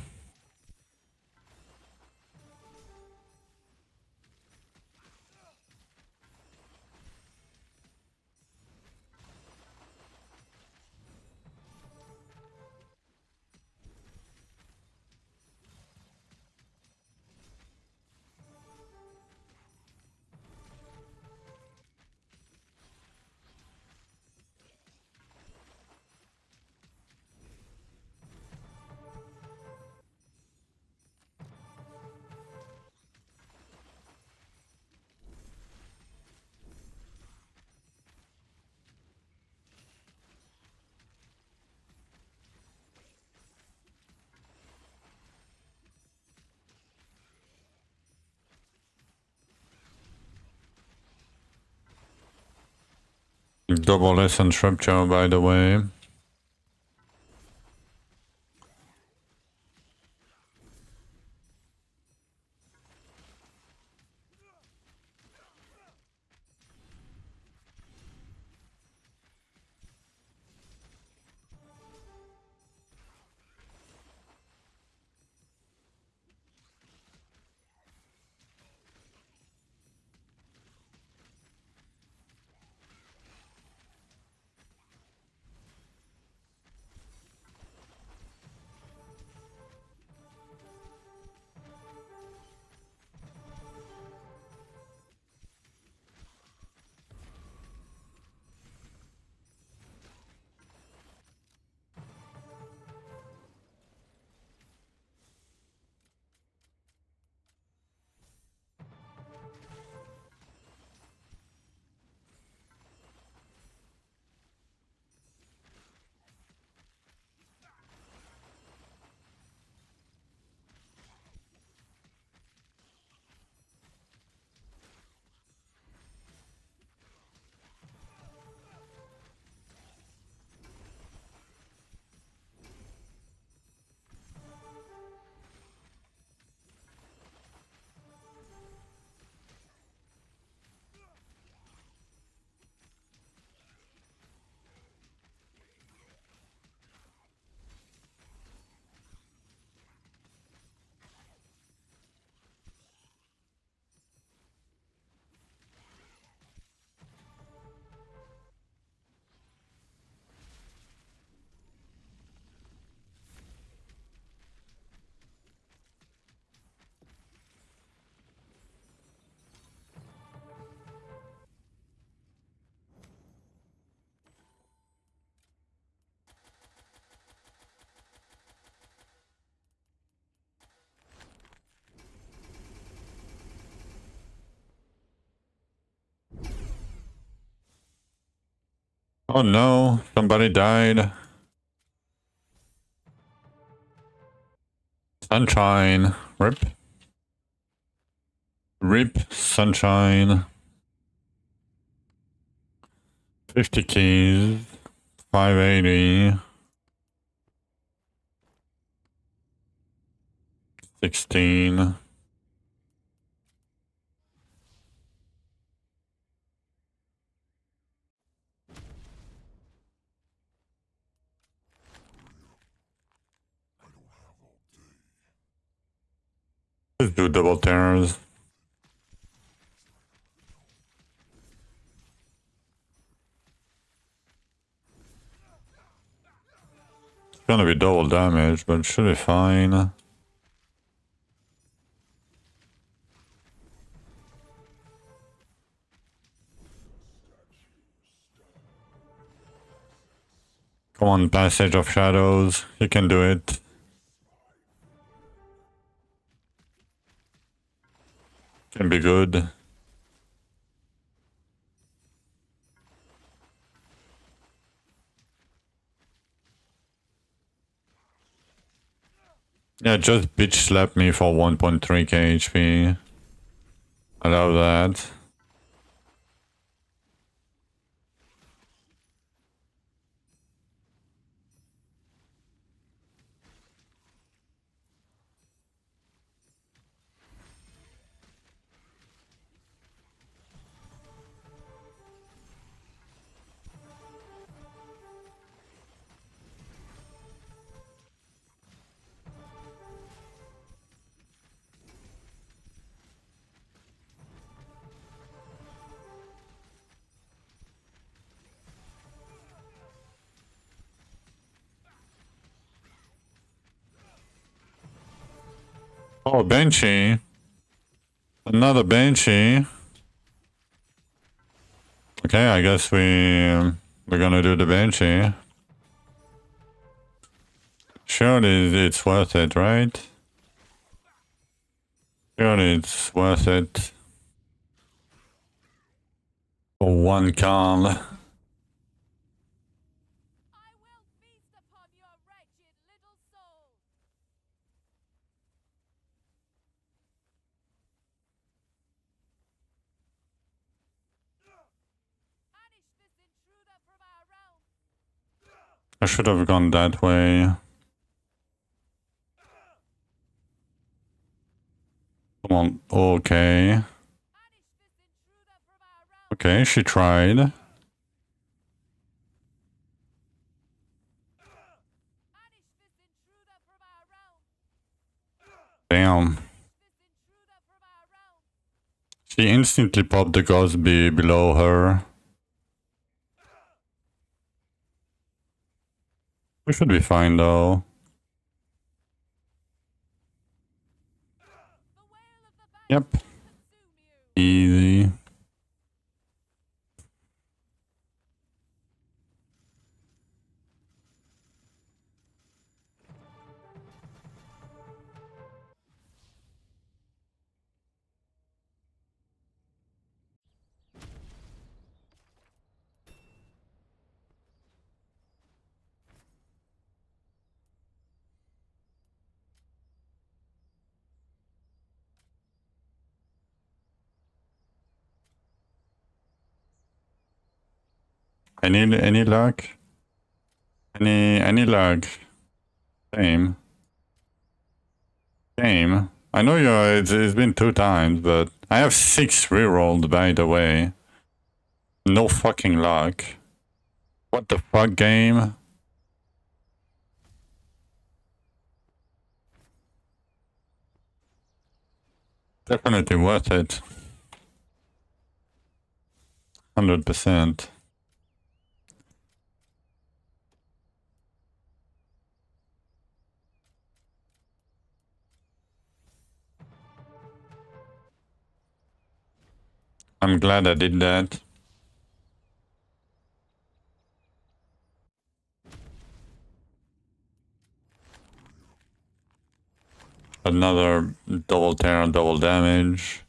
Double S and Shrapjaw, by the way. Oh no, somebody died. Sunshine. Rip. Rip, sunshine. 50 keys. 580. 16. Let's do double terrors. It's gonna be double damage, but it should be fine. Come on, Passage of Shadows. You can do it. Can be good. Yeah, just bitch slap me for 1.3k HP. I love that. Oh, Banshee. Another Banshee. Okay, I guess we're gonna do the Banshee. Surely it's worth it, right? Surely it's worth it. For one call. I will feast upon your wretched little soul. Banish this intruder from our realm. I should have gone that way. Come on. Okay. Banish this intruder from our realm. Okay, she tried. Banish this intruder from our realm. Damn. Banish this intruder from our realm. She instantly popped the ghost below her. We should be fine though. The wail of the banshee Yep. will consume you. Easy. Any luck? Any luck? Same. Same. I know it's been 2 times, but I have 6 rerolled by the way. No fucking luck. What the fuck, game? Definitely worth it. 100%. I'm glad I did that. Another double tear, double damage.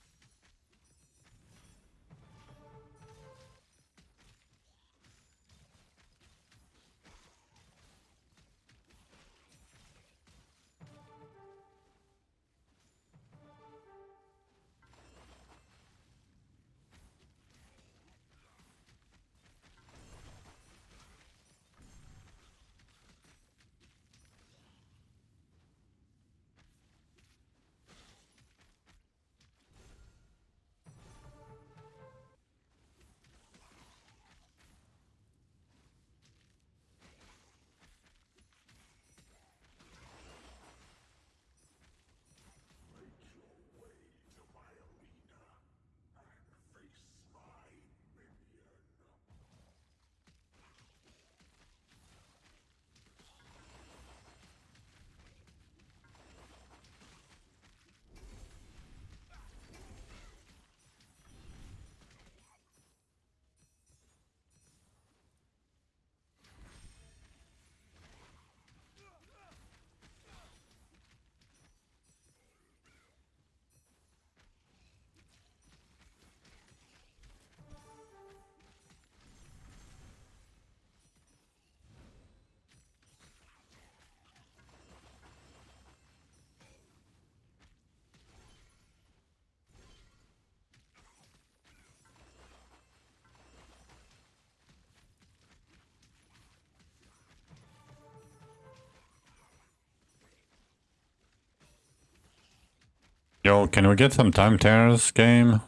Yo, can we get some time tears, game?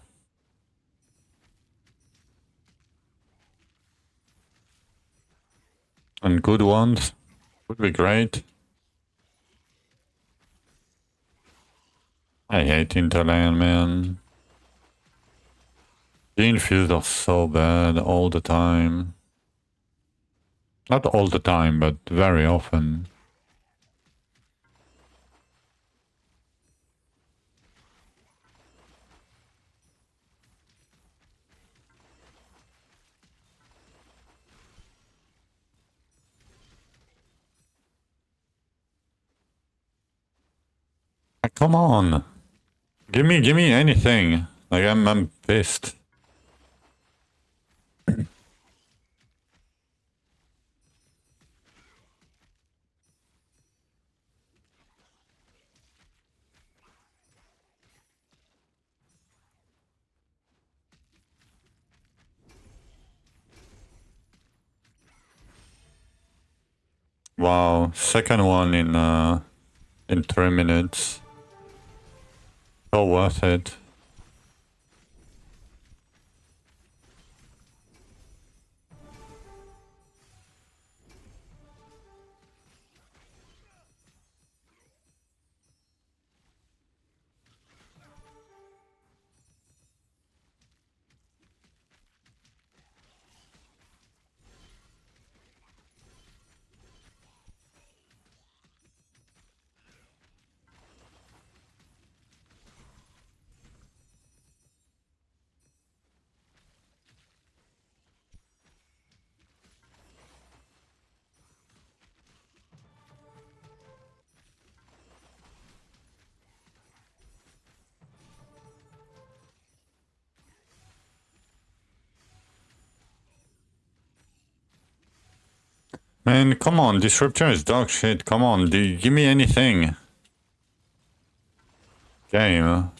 And good ones? Would be great. I hate Interland, man. The infused are so bad all the time. Not all the time, but very often. Come on. Give me anything. Like, I'm pissed. Wow, second one in 3 minutes. So worth it. Man, come on, Disruptor is dog shit. Come on, give me anything. Game.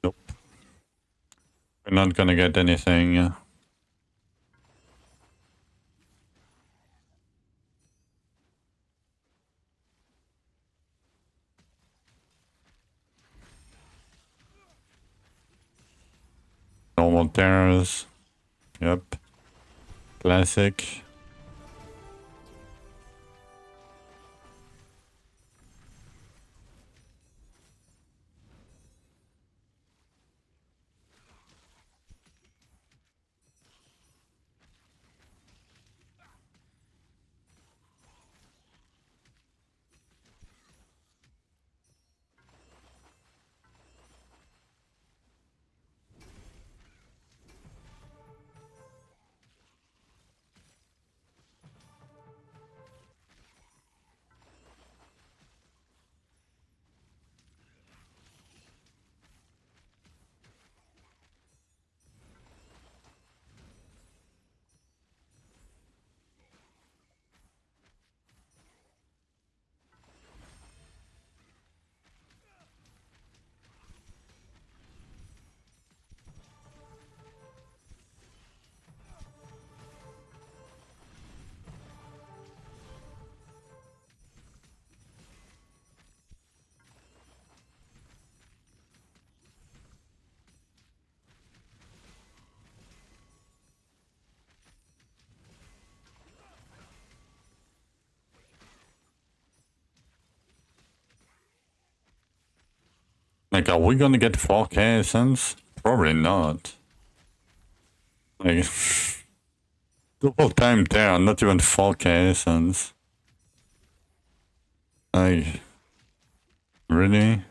Nope. We're not gonna get anything. Normal terrors. Yep. Classic. Like, are we gonna get 4K essence? Probably not. Like, double time there, not even 4K essence. Like, really?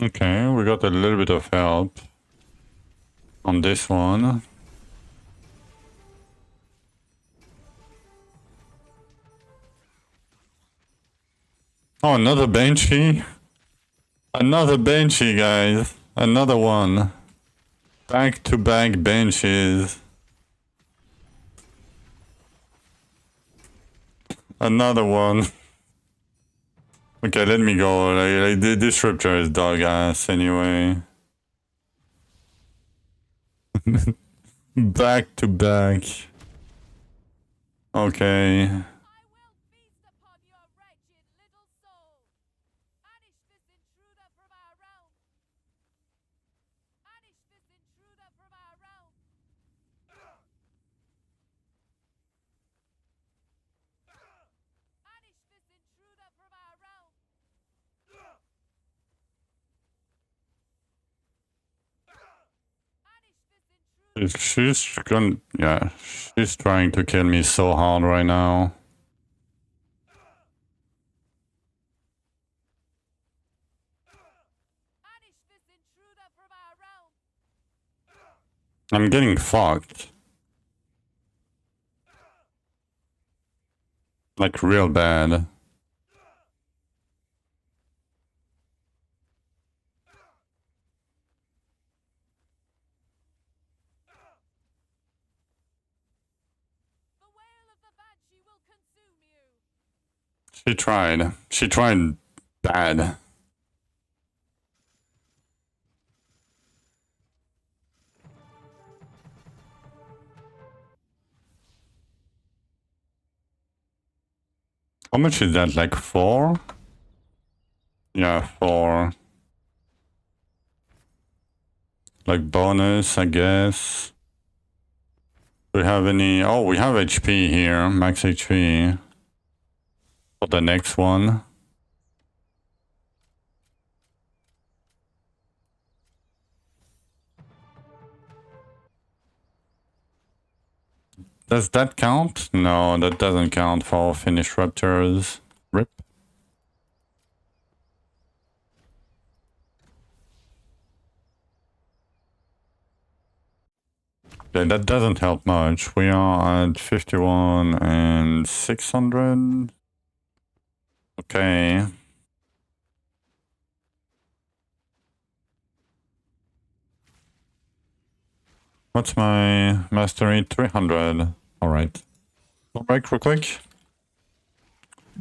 Okay, we got a little bit of help on this one. Oh, another Banshee? Another Banshee, guys. Another one. Back-to-back Banshees. Another one. Okay, let me go. Like the disruptor is dog ass anyway. Back to back. Okay. I will feast upon your wretched little soul. Banish this intruder from our realm. Banish this intruder from our realm. Banish this intruder from our realm. Banish this intruder. She's gonna. Yeah, she's trying to kill me so hard right now. Banish this intruder from our realm. I'm getting fucked. Like real bad. The wail of the banshee will consume you. She tried. She tried bad. How much is that? Like 4? Yeah, 4. Like bonus, I guess. Do we have any? Oh, we have HP here. Max HP. For the next one. Does that count? No, that doesn't count for finished raptors. Rip. Okay, that doesn't help much. We are at 51 and 600. Okay. What's my mastery? 300. Alright. Go back real quick.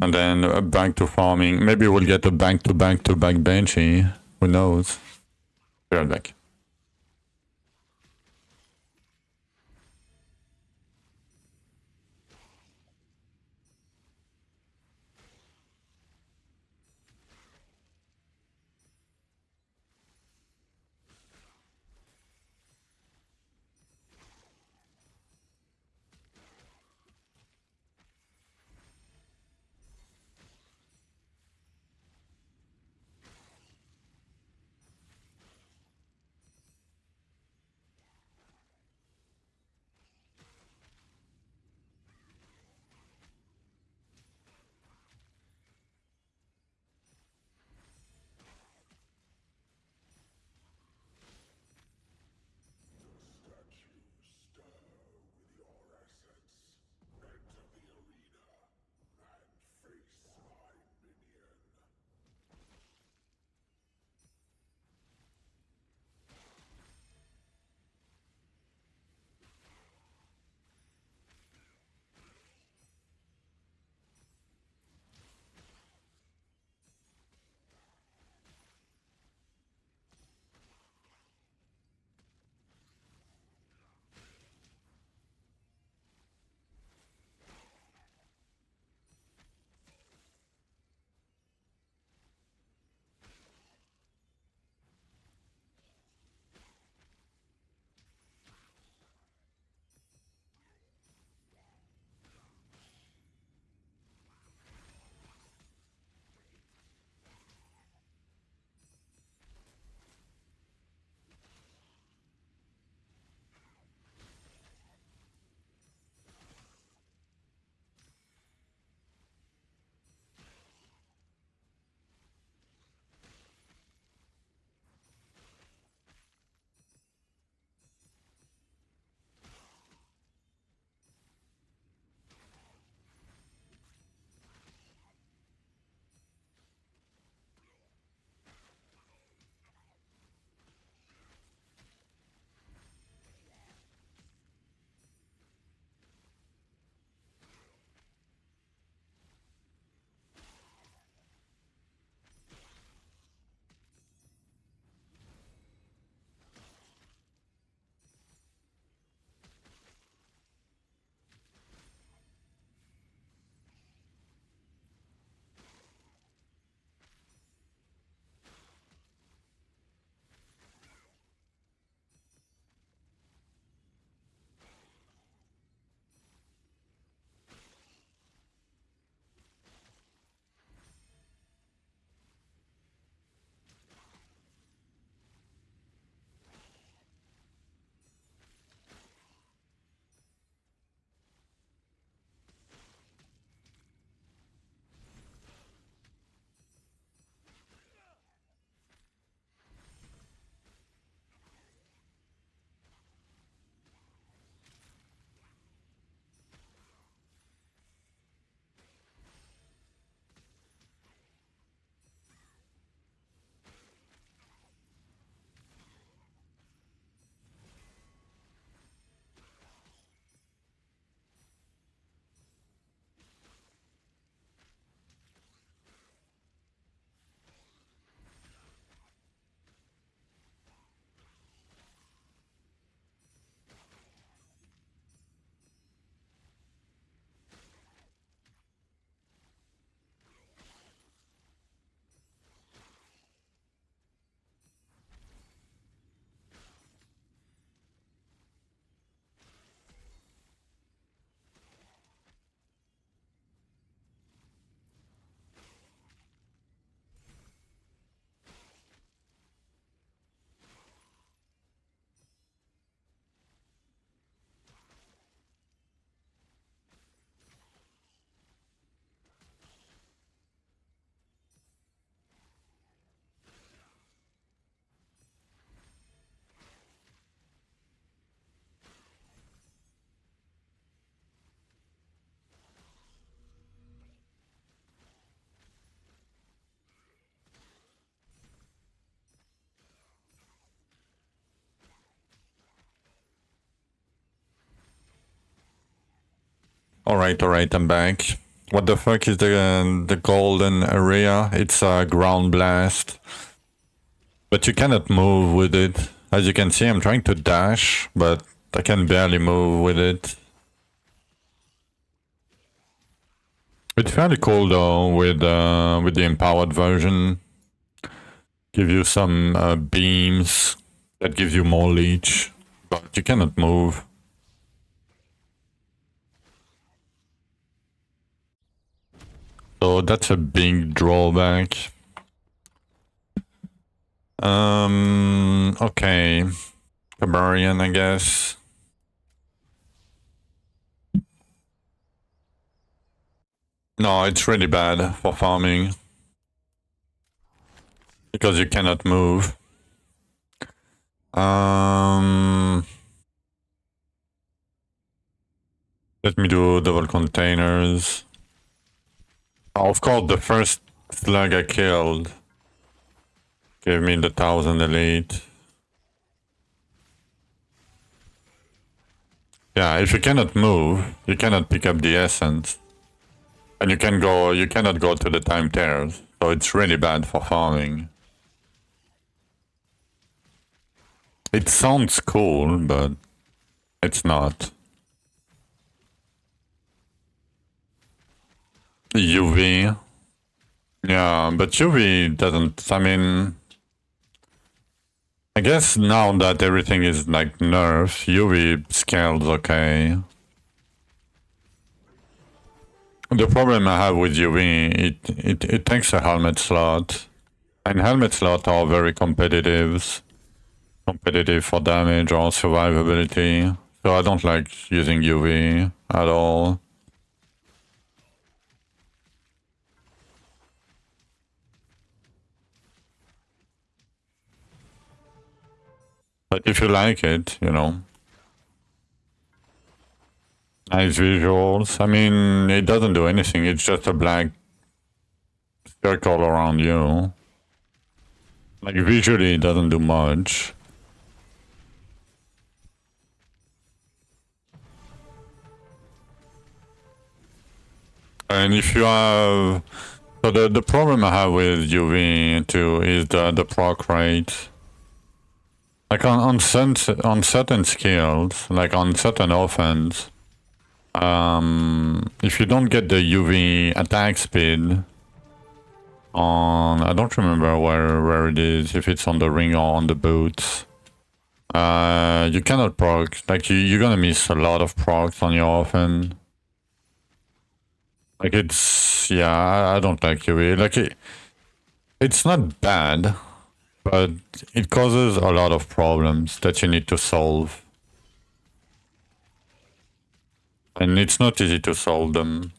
And then back to farming. Maybe we'll get a back-to-back-to-back Banshee. Who knows? Be right back. Alright, I'm back. What the fuck is the golden area? It's a ground blast. But you cannot move with it. As you can see, I'm trying to dash, but I can barely move with it. It's fairly cool though with the empowered version. Give you some beams that gives you more leech, but you cannot move. So that's a big drawback. Okay. Barbarian, I guess. No, it's really bad for farming. Because you cannot move. Let me do double containers. Oh, of course, the first slug I killed gave me the 1000 elite. Yeah, if you cannot move, you cannot pick up the essence. And you cannot go to the time tears. So it's really bad for farming. It sounds cool, but it's not. UV. Yeah, but UV doesn't, I mean... I guess now that everything is like nerfed, UV scales okay. The problem I have with UV, it takes a helmet slot. And helmet slots are very competitive for damage or survivability. So I don't like using UV at all. But if you like it, you know. Nice visuals. I mean, it doesn't do anything. It's just a black circle around you. Like, visually, it doesn't do much. And if you have... So the problem I have with UV too is the proc rate. Like on certain skills, like on certain offense, if you don't get the UV attack speed on, I don't remember where it is, if it's on the ring or on the boots, you cannot proc. Like you're gonna miss a lot of procs on your offense. Like it's, yeah, I don't like UV. Like it's not bad, but it causes a lot of problems that you need to solve. And it's not easy to solve them.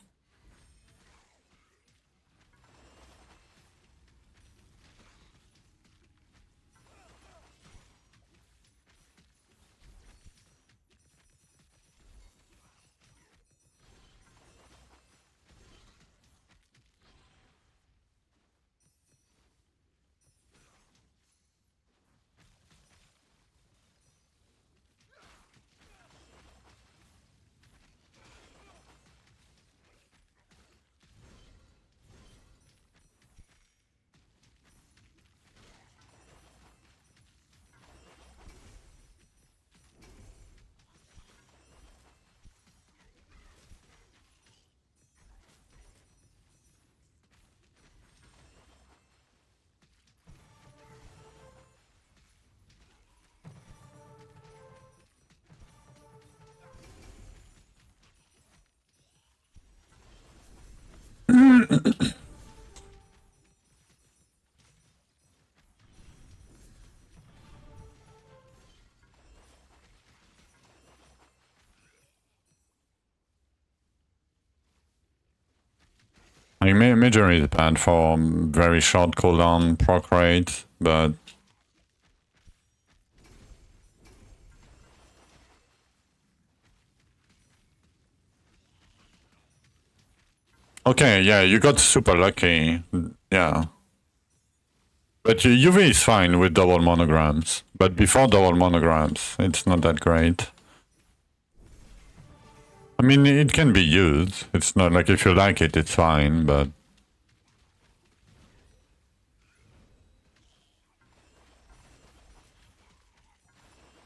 Like Magery is bad for very short cooldown proc rate, but okay, yeah, you got super lucky, yeah. But UV is fine with double monograms, but before double monograms, it's not that great. I mean, it can be used. It's not like if you like it, it's fine, but...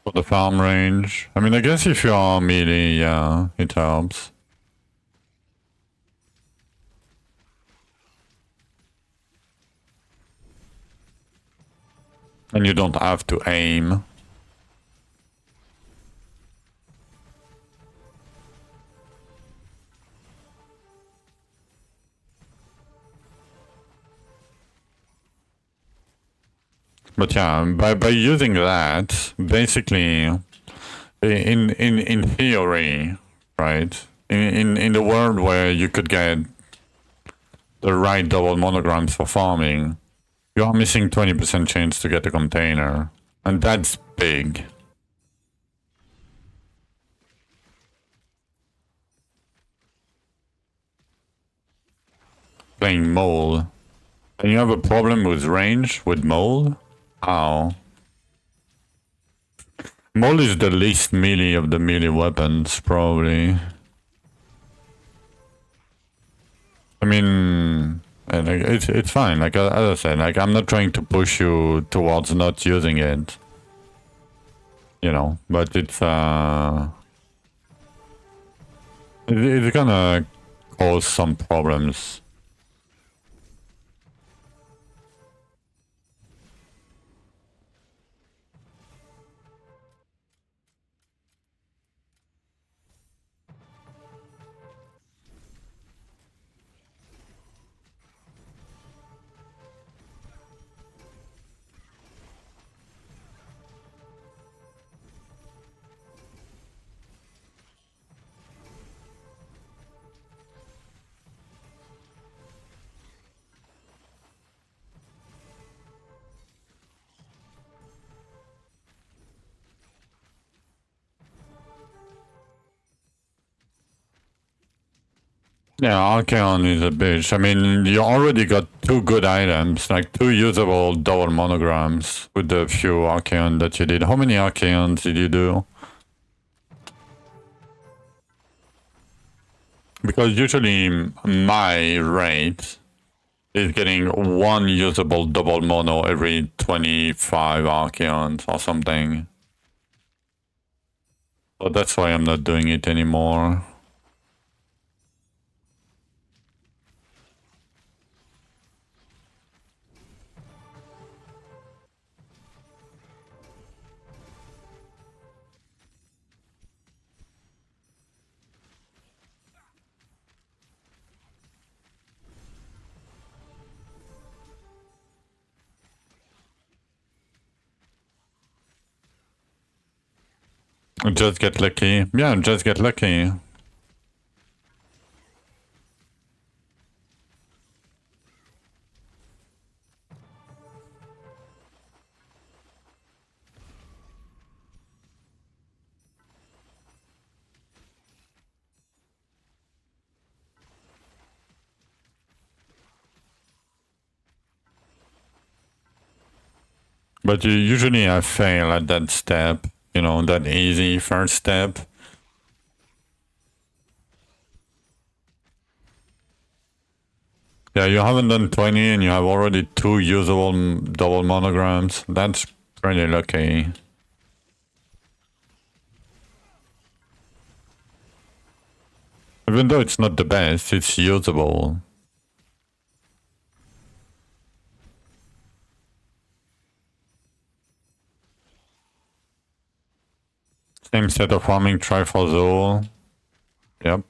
For the farm range. I mean, I guess if you are melee, yeah, it helps. And you don't have to aim. But yeah, by using that, basically, in theory, right? In the world where you could get the right double monograms for farming, you are missing 20% chance to get a container, and that's big. Playing mole, and you have a problem with range with mole. How? Mole is the least melee of the melee weapons, probably. I mean, it's fine. Like as I said, like I'm not trying to push you towards not using it. You know, but it's gonna cause some problems. Yeah, Archeon is a bitch. I mean, you already got 2 good items, like 2 usable double monograms with the few Archeon that you did. How many Archeons did you do? Because usually my rate is getting 1 usable double mono every 25 Archeons or something. So that's why I'm not doing it anymore. Just get lucky. Yeah, just get lucky. But you usually fail at that step, you know, that easy first step. Yeah, you haven't done 20 and you have already 2 usable double monograms. That's pretty lucky. Even though it's not the best, it's usable. Same set of farming, try for Zool. Yep.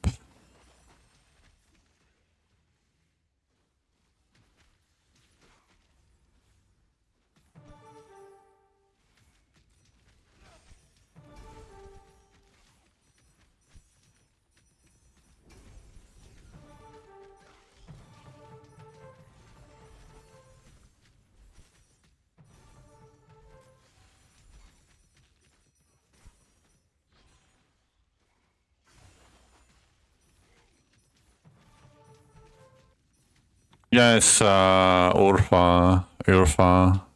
Yes, Urfa,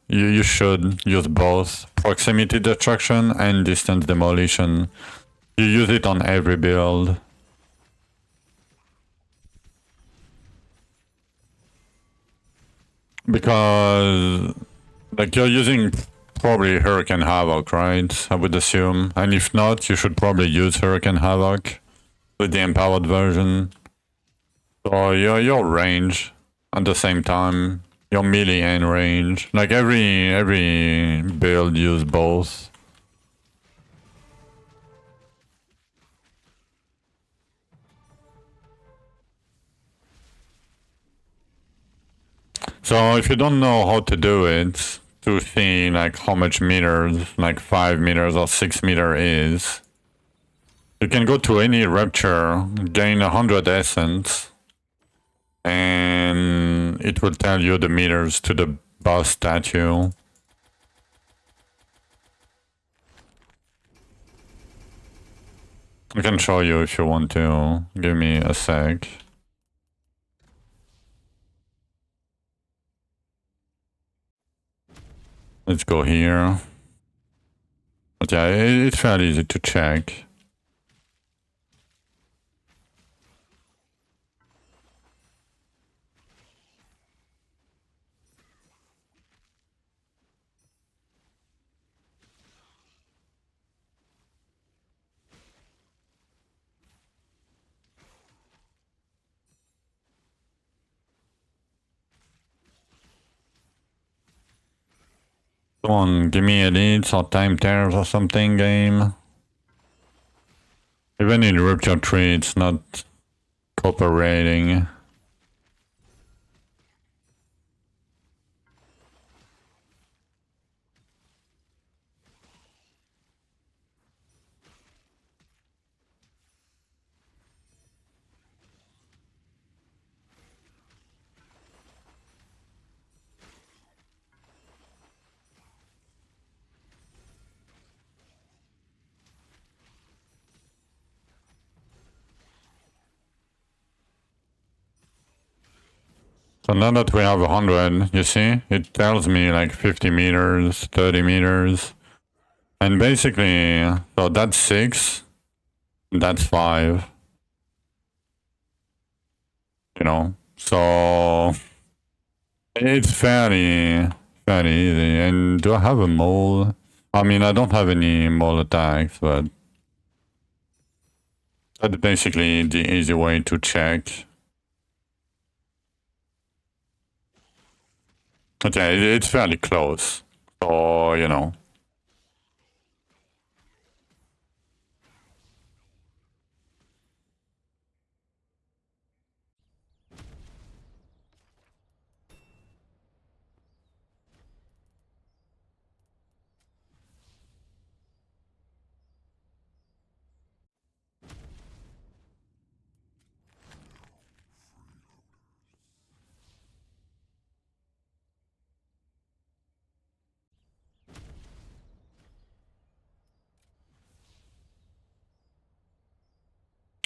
you should use both proximity destruction and distance demolition. You use it on every build. Because, like, you're using probably Hurricane Havoc, right? I would assume. And if not, you should probably use Hurricane Havoc with the empowered version. So your range at the same time, your melee and range. Like every build use both. So if you don't know how to do it, to see like how much meters, like 5 meters or 6 meter is, you can go to any rupture, gain 100 essence, and it will tell you the meters to the boss statue. I can show you if you want to. Give me a sec. Let's go here. But yeah, it's fairly easy to check. Come on, give me elites or time tears or something, game. Even in Rupture 3, it's not cooperating. So now that we have 100, you see, it tells me like 50 meters, 30 meters. And basically, so that's 6, that's 5. You know, so it's fairly easy. And do I have a mole? I mean, I don't have any mole attacks, but that's basically the easy way to check. But yeah, it's fairly close. So, you know.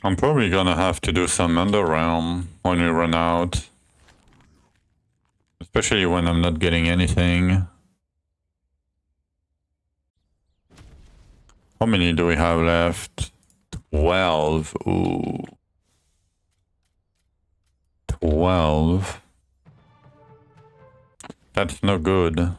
I'm probably gonna have to do some Underrealm when we run out. Especially when I'm not getting anything. How many do we have left? 12. Ooh. 12. That's no good.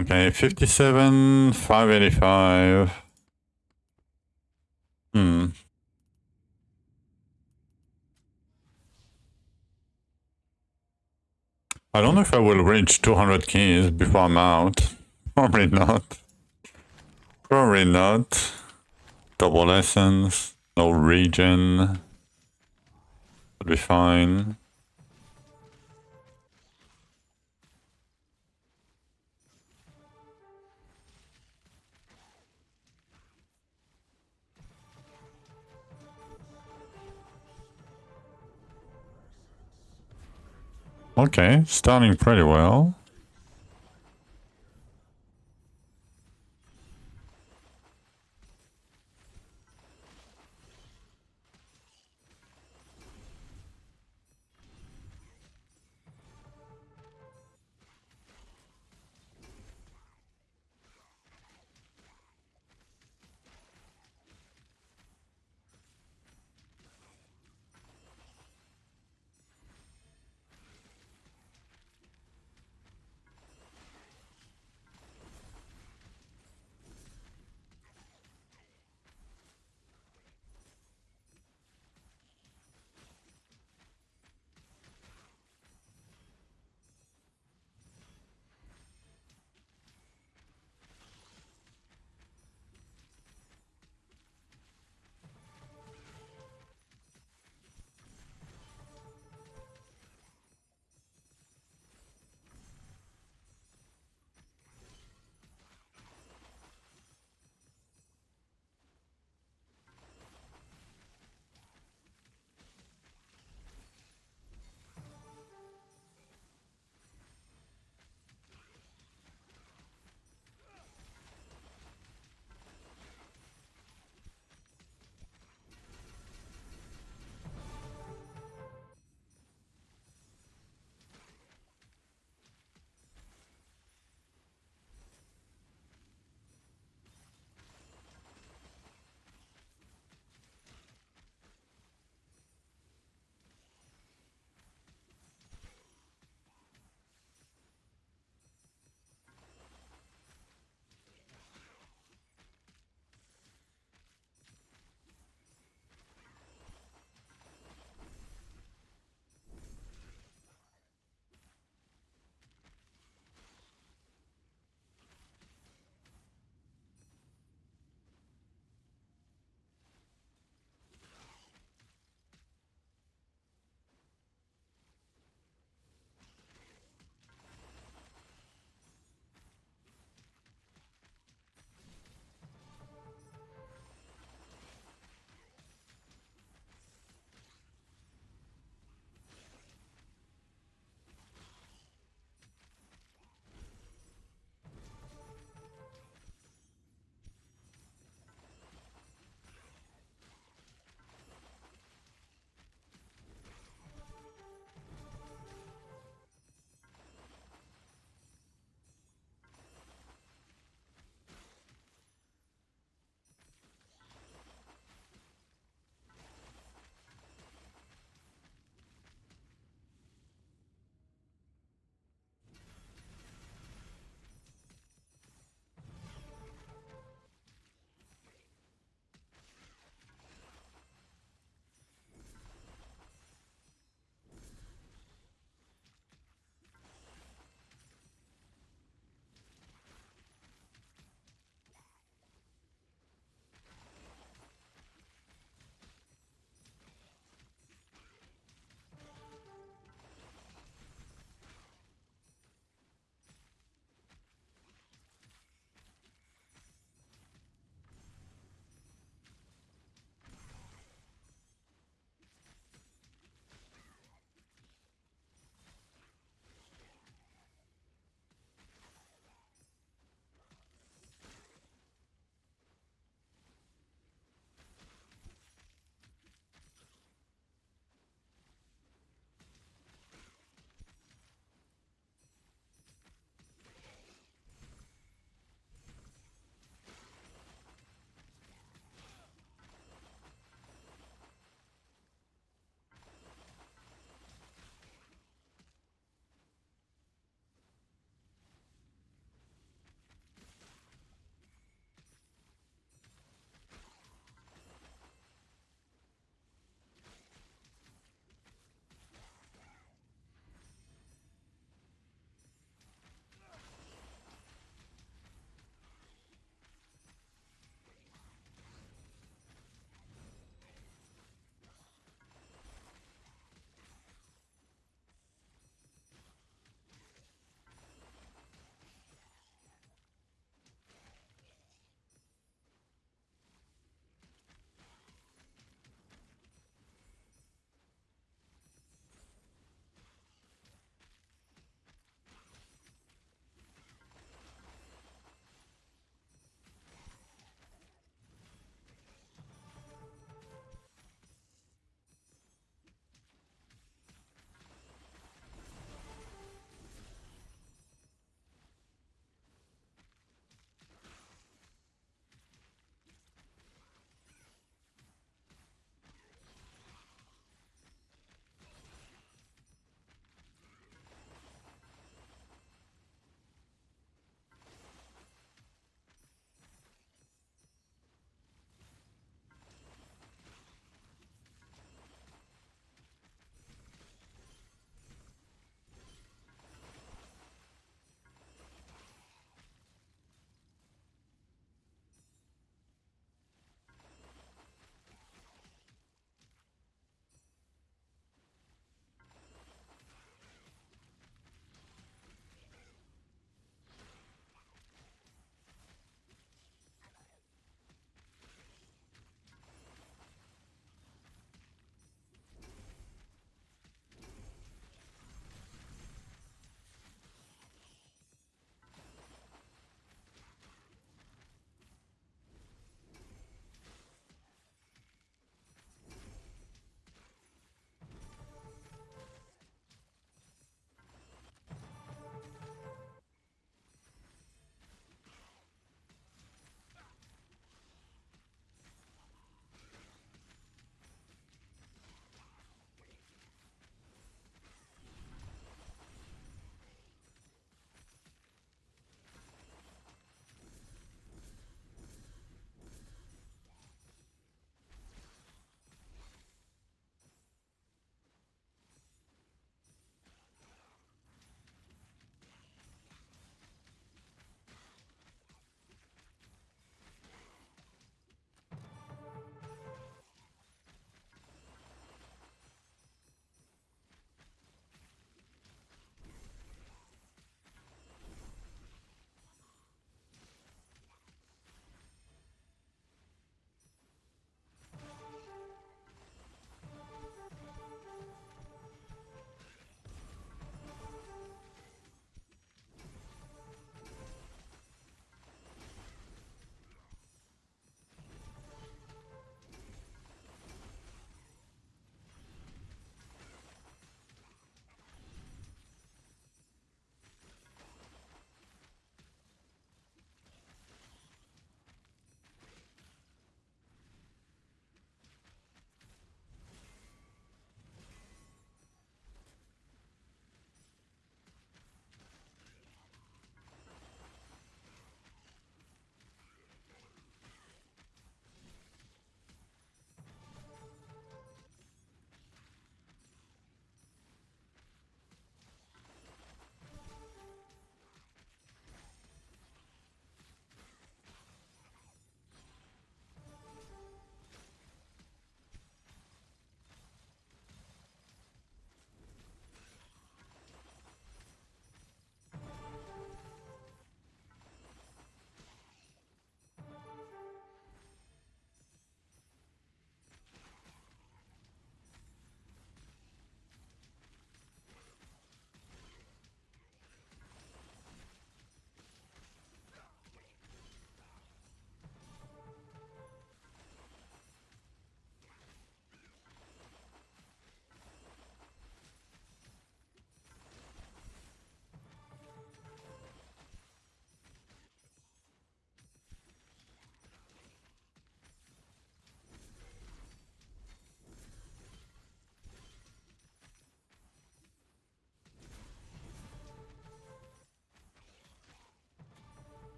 Okay, 57, 585. I don't know if I will reach 200 keys before I'm out. Probably not. Probably not. Double essence, no regen. Should be fine. Okay, starting pretty well.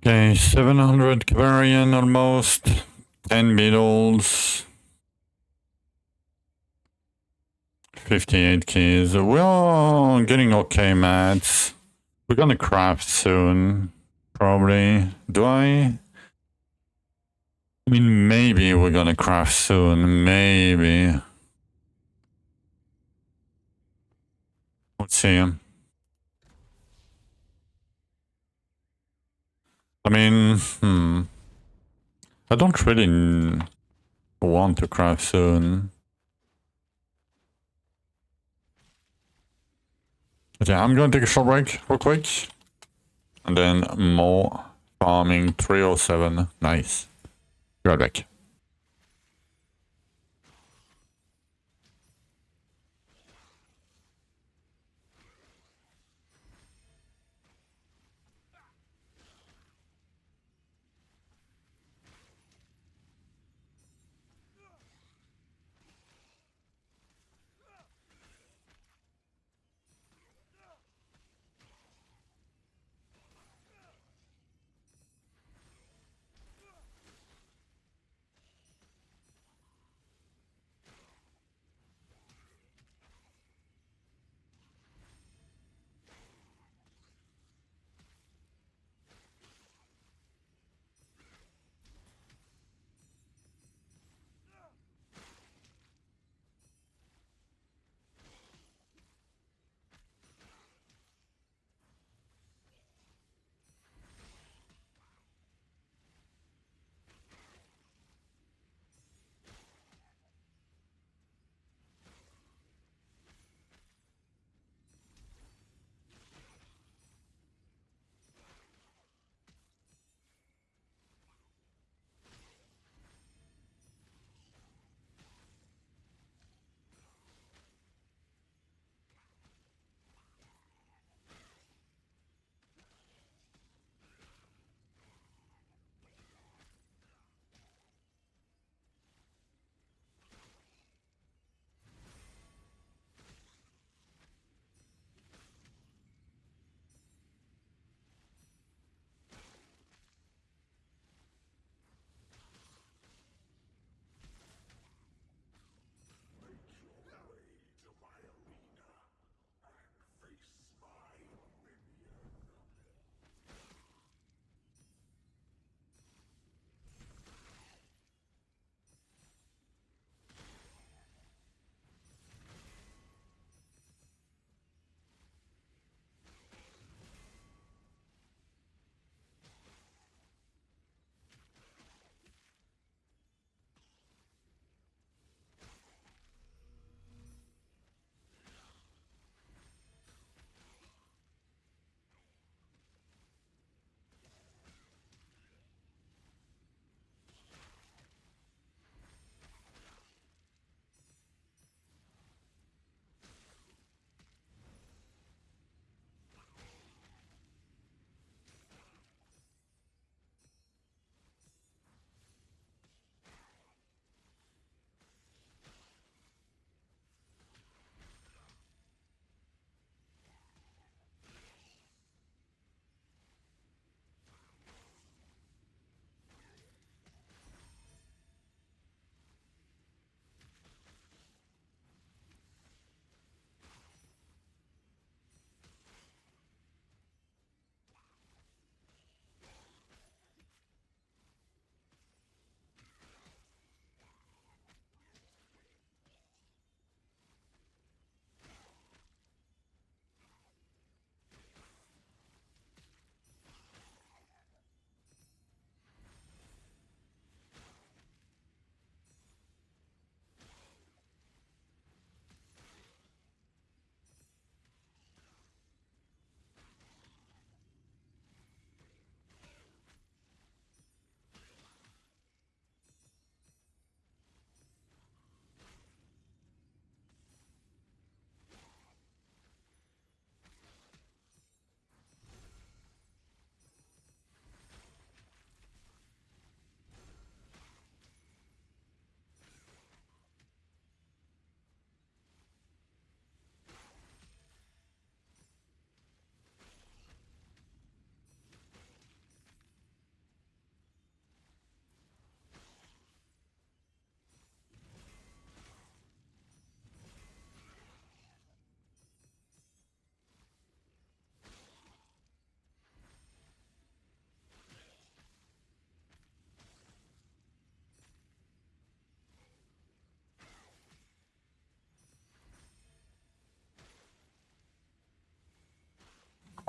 Okay, 700 Cavarian almost. 10 beetles. 58 keys. We're getting okay mats. We're gonna craft soon. Probably. Do I? I mean, maybe we're gonna craft soon. Maybe. Let's see. I mean, I don't really want to craft soon. But yeah, I'm gonna take a short break real quick. And then more farming 307. Nice. Be right back.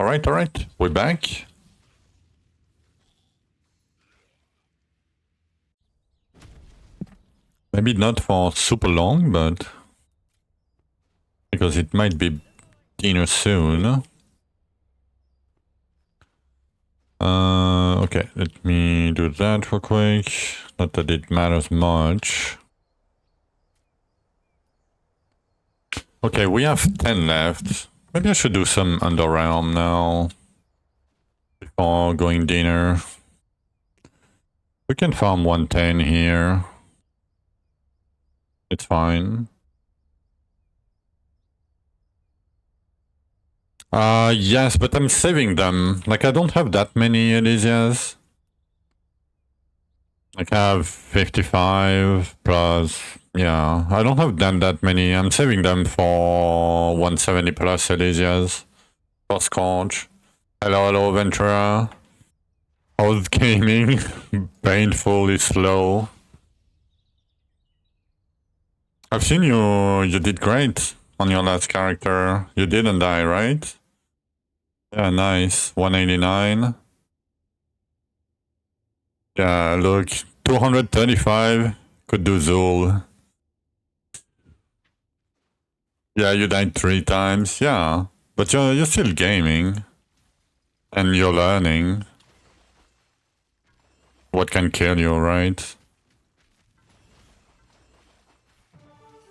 alright. We're back. Maybe not for super long, but... because it might be dinner soon. Okay, let me do that real quick. Not that it matters much. Okay, we have 10 left. Maybe I should do some Underrealm now. Before going dinner. We can farm 110 here. It's fine. Yes, but I'm saving them. Like, I don't have that many Elysias. Like, I have 55 plus... yeah, I don't have that many. I'm saving them for 170 plus Elysias. For Scorch. Hello, Ventura. How's gaming? Painfully slow. I've seen you did great on your last character. You didn't die, right? Yeah, nice. 189. Yeah, look. 235. Could do Zul. Yeah, you died 3 times. Yeah. But you're still gaming. And you're learning. What can kill you, right?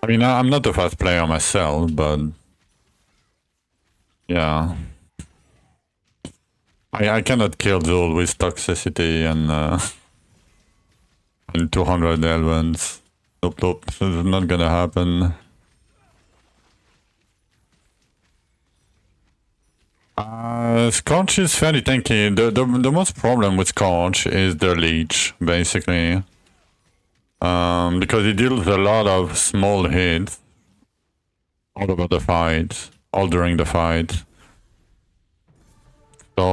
I mean, I'm not a fast player myself, but... yeah. I cannot kill Zul with Toxicity and 200 Elvens. Nope, this is not gonna happen. Scorch is fairly tanky. The most problem with Scorch is the leech, basically. Because it deals a lot of small hits all over the fight, all during the fight. So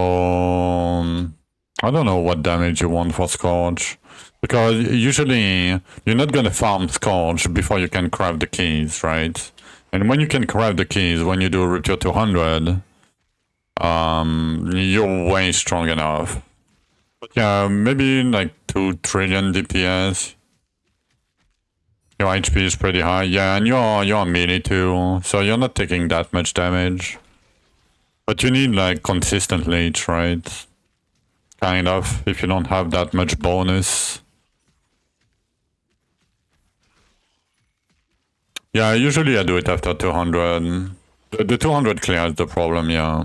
I don't know what damage you want for Scorch. Because usually you're not gonna farm Scorch before you can craft the keys, right? And when you can craft the keys, when you do Rupture 200, you're way strong enough. But yeah, maybe like 2 trillion DPS. Your HP is pretty high, yeah, and you're melee too, so you're not taking that much damage. But you need like consistent leech, right? Kind of, if you don't have that much bonus. Yeah, usually I do it after 200. The 200 clears the problem, yeah.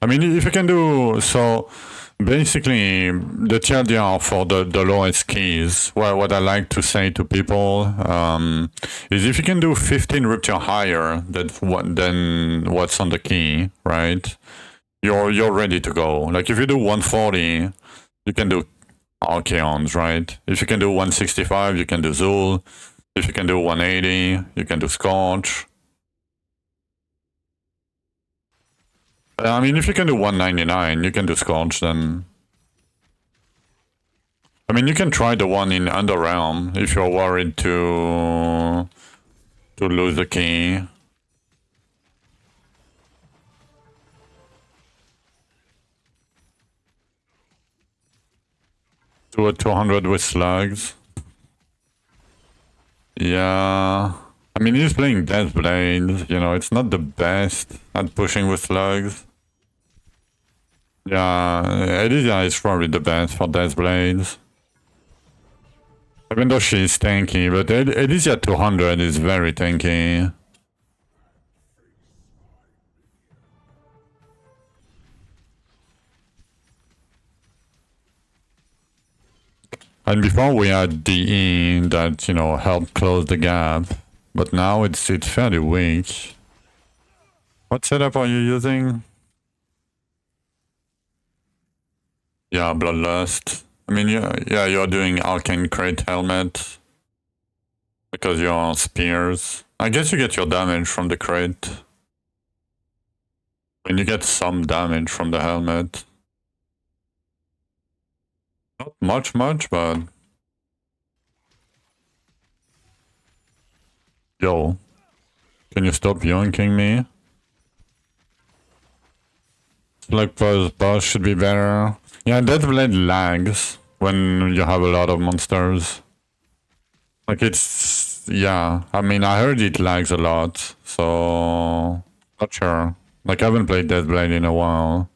I mean, if you can do... so, basically, the TLDR for the lowest keys, well, what I like to say to people is if you can do 15 rupture higher than what's on the key, right? You're ready to go. Like, if you do 140, you can do Archeons, right? If you can do 165, you can do Zul. If you can do 180, you can do Scorch. I mean, if you can do 199, you can do Scorch, then... I mean, you can try the one in Underrealm if you're worried to lose the key. Do a 200 with slugs. Yeah... I mean, he's playing Death Blade, you know, it's not the best at pushing with slugs. Yeah, Elysia is probably the best for Death Blades. Even though she's tanky, but Elysia 200 is very tanky. And before we had DE that, you know, helped close the gap. But now it's fairly weak. What setup are you using? Yeah, Bloodlust. I mean, yeah, you're doing Arcane Crate Helmet. Because you're Spears. I guess you get your damage from the crate. When you get some damage from the helmet. Not much, but... Yo. Can you stop yoinking me? Slug boss should be better. Yeah, Deathblade lags when you have a lot of monsters. Like it's... yeah, I mean, I heard it lags a lot, so... not sure. Like, I haven't played Deathblade in a while.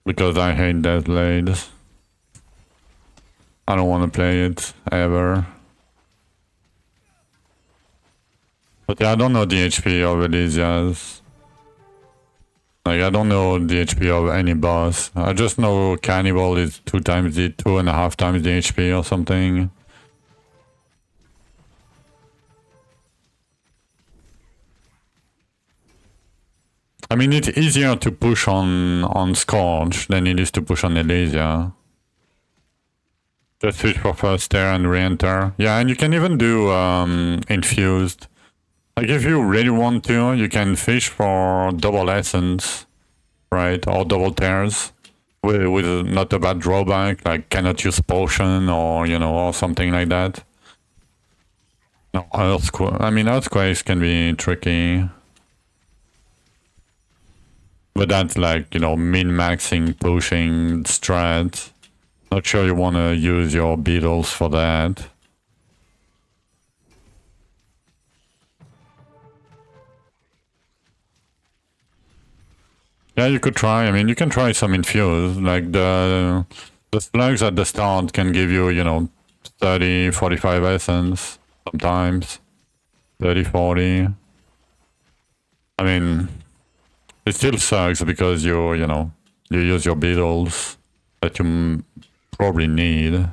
Because I hate Deathblade. I don't want to play it, ever. But yeah, I don't know the HP of Elysia's. Like, I don't know the HP of any boss. I just know Cannibal is 2.5 times the HP or something. I mean, it's easier to push on Scourge than it is to push on Elysia. Just switch for first there and re-enter. Yeah, and you can even do infused. Like, if you really want to, you can fish for double essence, right? Or double tears. With not a bad drawback, like cannot use potion or, you know, or something like that. No, I mean, earthquakes can be tricky. But that's like, you know, min-maxing, pushing strat. Not sure you want to use your beetles for that. Yeah, you could try. I mean, you can try some infuse. Like the slugs at the start can give you, you know, 30, 45 essence sometimes. 30, 40. I mean, it still sucks because you know, you use your beetles that you probably need.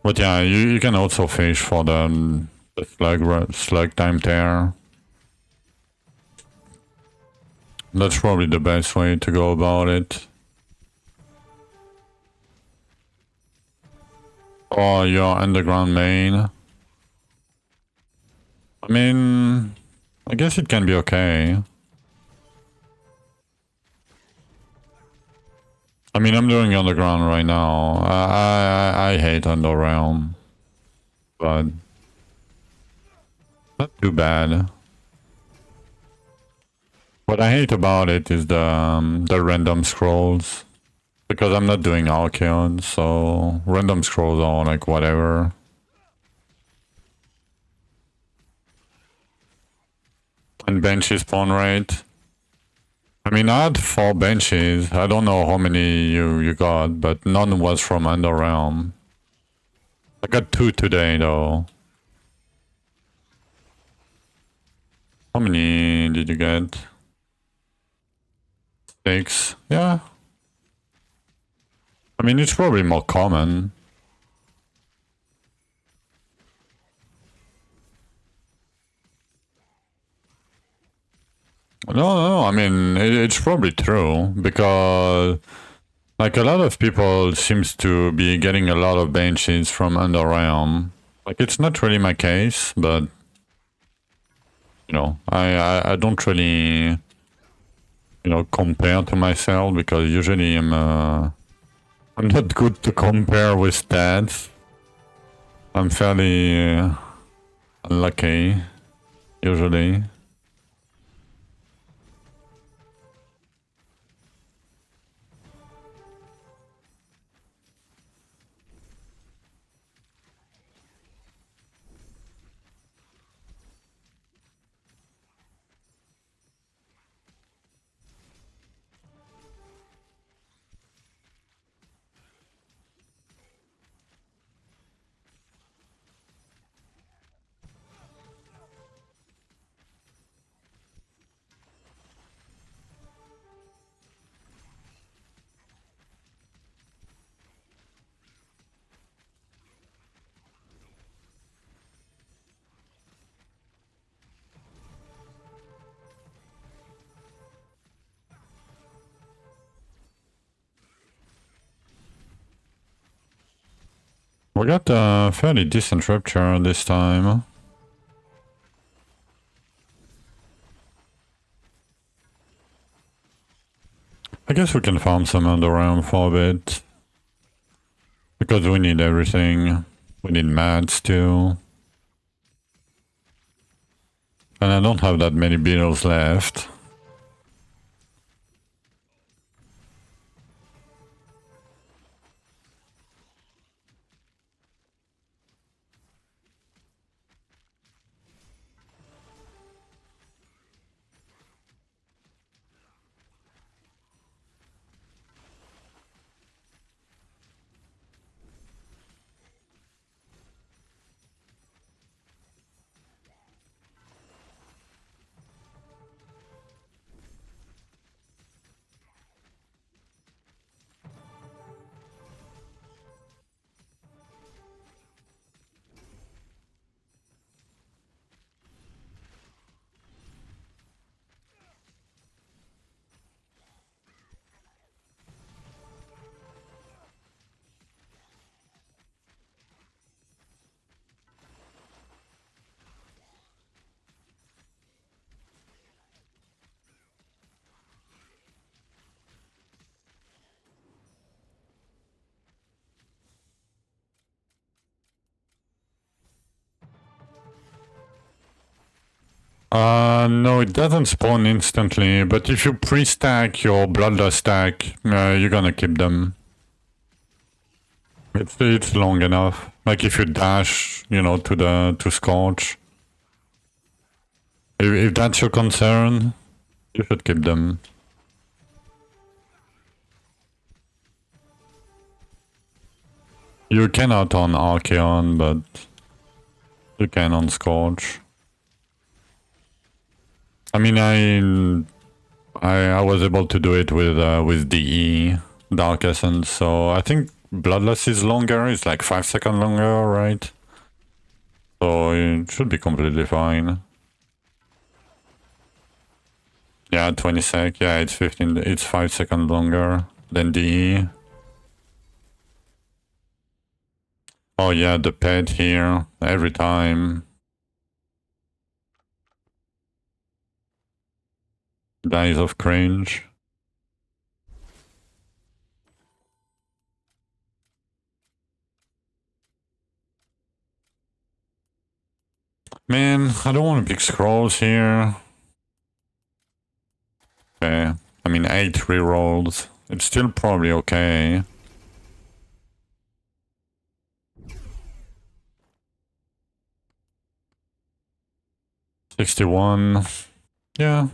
But yeah, you can also fish for the slug time tear. That's probably the best way to go about it. Or your underground main. I mean, I guess it can be okay. I mean, I'm doing underground right now. I hate Underrealm, but not too bad. What I hate about it is the random scrolls, because I'm not doing Archeon, so random scrolls are like whatever. And benches spawn rate. I mean, I had 4 benches. I don't know how many you got, but none was from Underrealm. I got 2 today, though. How many did you get? 6. Yeah. I mean, it's probably more common. No, I mean, it's probably true, because like a lot of people seems to be getting a lot of benches from Underrealm. Like, it's not really my case, but you know, I don't really, you know, compare to myself, because usually I'm not good to compare with stats. I'm fairly unlucky, usually. We got a fairly decent rupture this time. I guess we can farm some underarm for a bit. Because we need everything. We need mats too. And I don't have that many beetles left. No, it doesn't spawn instantly, but if you pre-stack your Bloodlust stack, you're gonna keep them. It's long enough. Like if you dash, you know, to Scorch. If that's your concern, you should keep them. You cannot on Archeon, but you can on Scorch. I mean, I was able to do it with DE, Dark Essence, so I think Bloodlust is longer, it's like 5 seconds longer, right? So it should be completely fine. Yeah, 20 sec, yeah, it's 5 seconds longer than DE. Oh yeah, the pet here, every time. Dies of cringe. Man, I don't want to pick scrolls here. Okay, I mean 8 rerolls. It's still probably okay. $61. Yeah.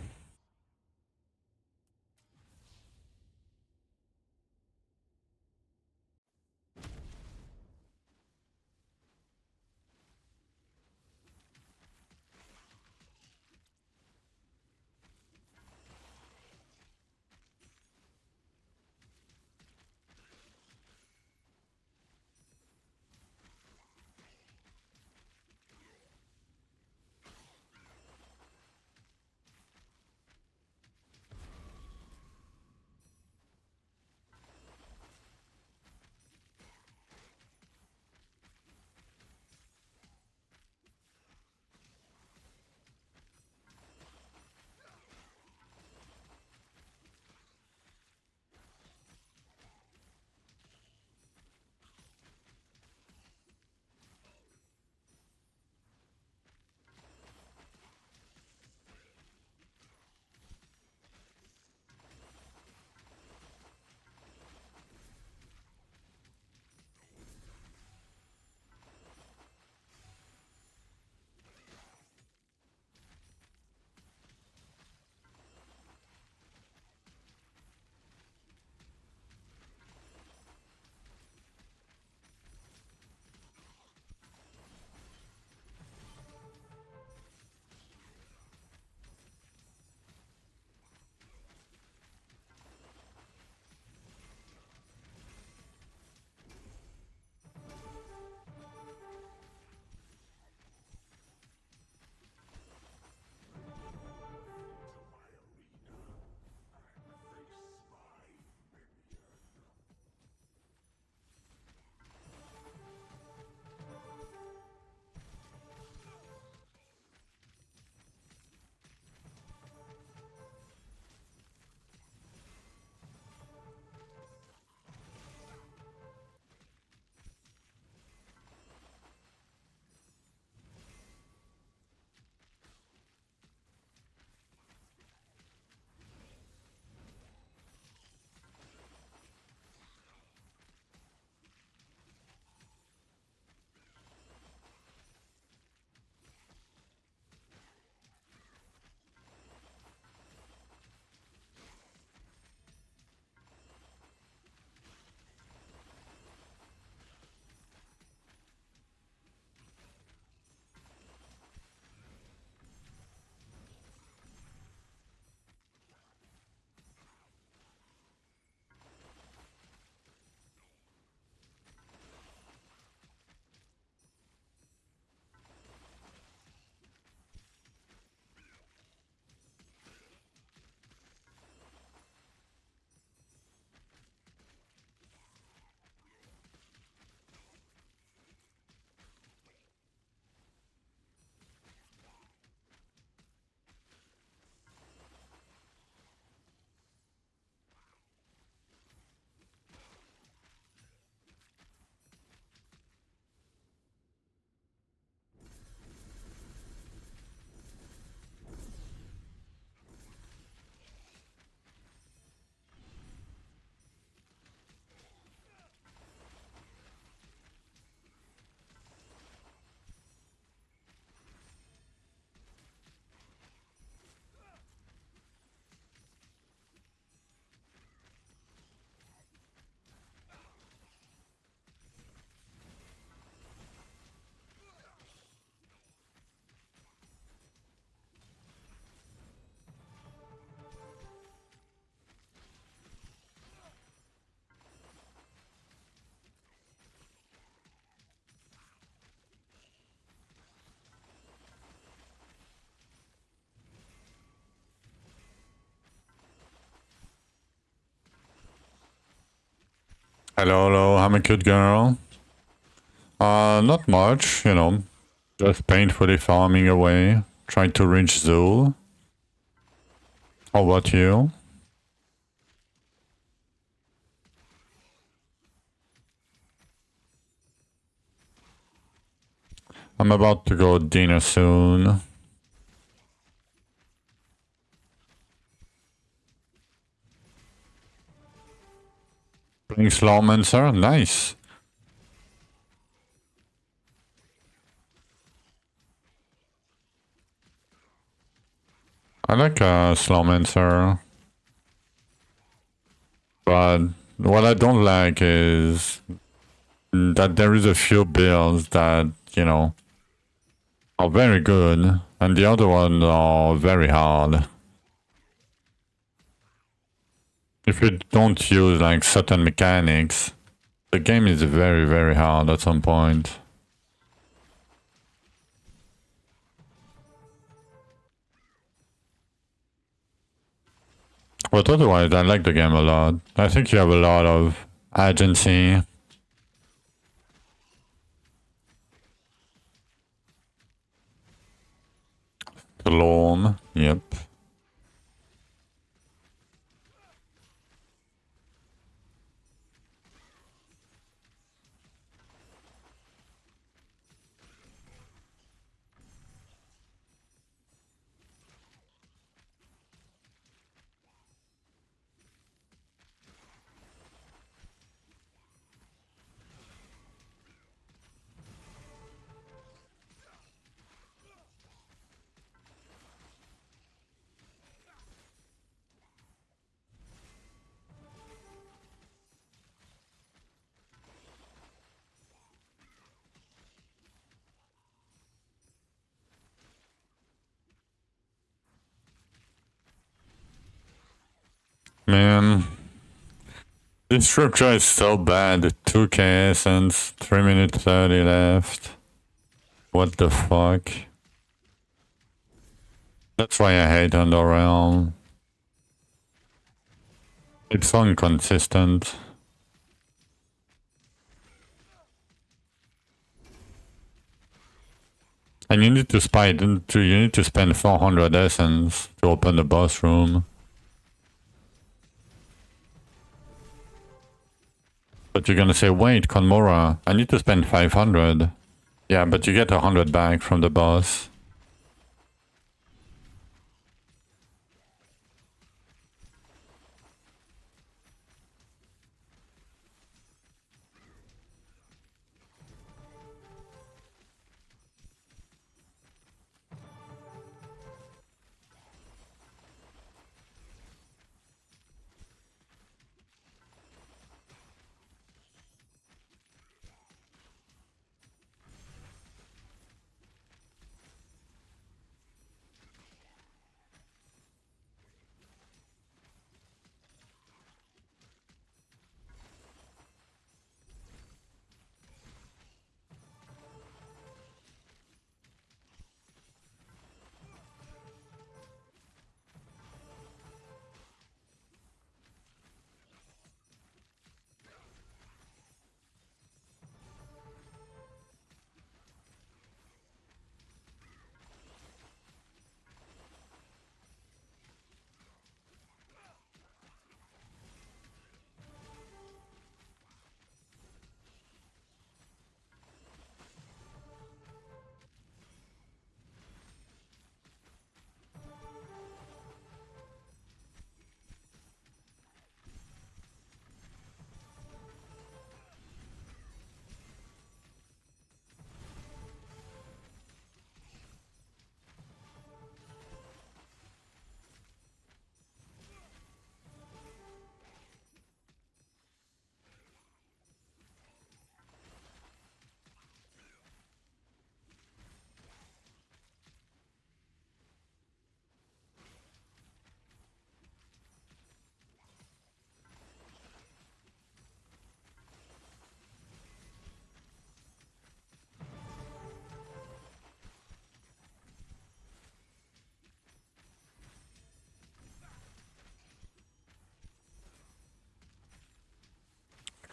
Hello, hello, I'm a cute girl. Not much, you know. Just painfully farming away, trying to reach Zul. How about you? I'm about to go dinner soon. Playing Slowmancer? Nice. I like Slowmancer. But what I don't like is that there is a few builds that, you know, are very good, and the other ones are very hard. If you don't use like certain mechanics, the game is very, very hard at some point. But otherwise, I like the game a lot. I think you have a lot of agency. Alone, yep. Man, this structure is so bad. 2k essence, 3 minutes 30 left. What the fuck? That's why I hate Underrealm. It's so inconsistent. And you need to you need to spend 400 essence to open the boss room. But you're gonna say, wait, Conmora, I need to spend 500. Yeah, but you get 100 back from the boss.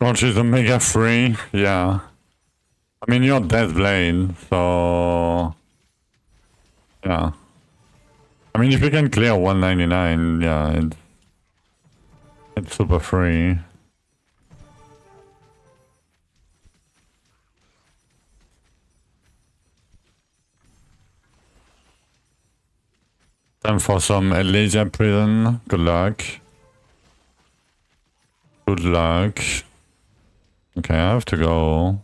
Oh, she's a mega free. Yeah. I mean, you're Deathblade, so yeah. I mean, if you can clear 199, yeah, it's super free. Time for some Elysia Prison. Good luck. Good luck. Okay, I have to go.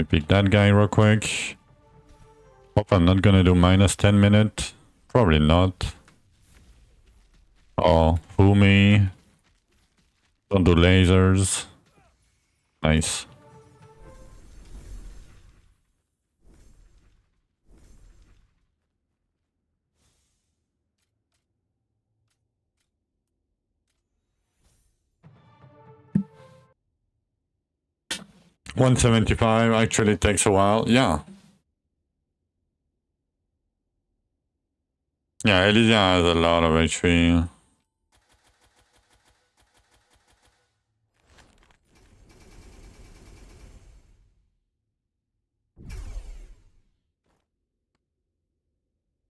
Pick that guy real quick. Hope I'm not gonna do minus 10 minute. Probably not. Oh, fool me. Don't do lasers. Nice. $175 actually takes a while. Yeah. Yeah, Elysia has a lot of HP.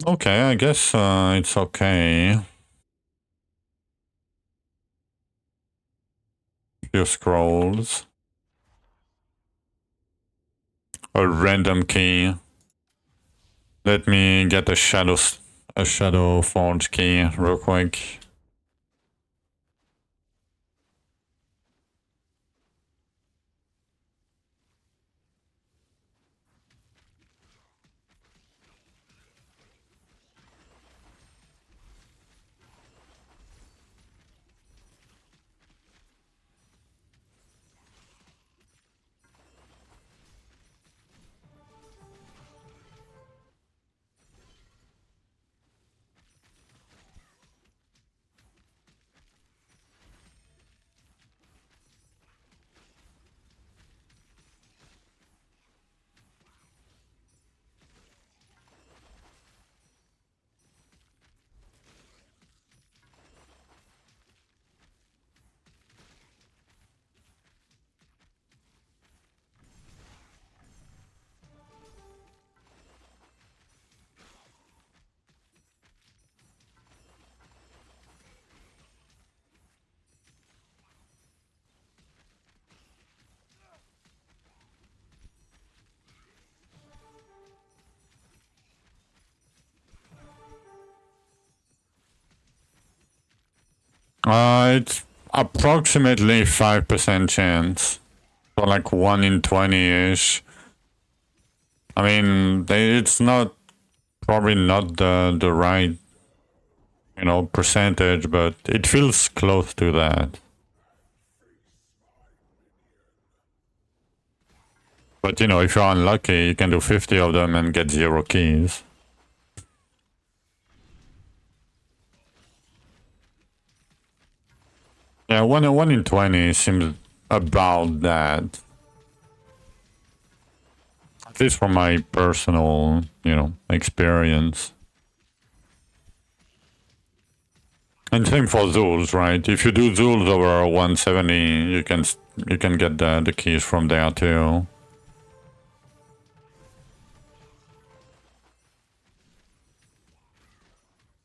Okay, I guess it's okay. Few scrolls. A random key. Let me get a shadow forge key real quick. It's approximately 5% chance. So like 1 in 20-ish. I mean, it's not probably not the right, percentage, but it feels close to that. But if you're unlucky, you can do 50 of them and get 0 keys. Yeah, 1 in 20 seems about that. At least from my personal, experience. And same for Zools, right? If you do Zools over 170, you can get the keys from there too.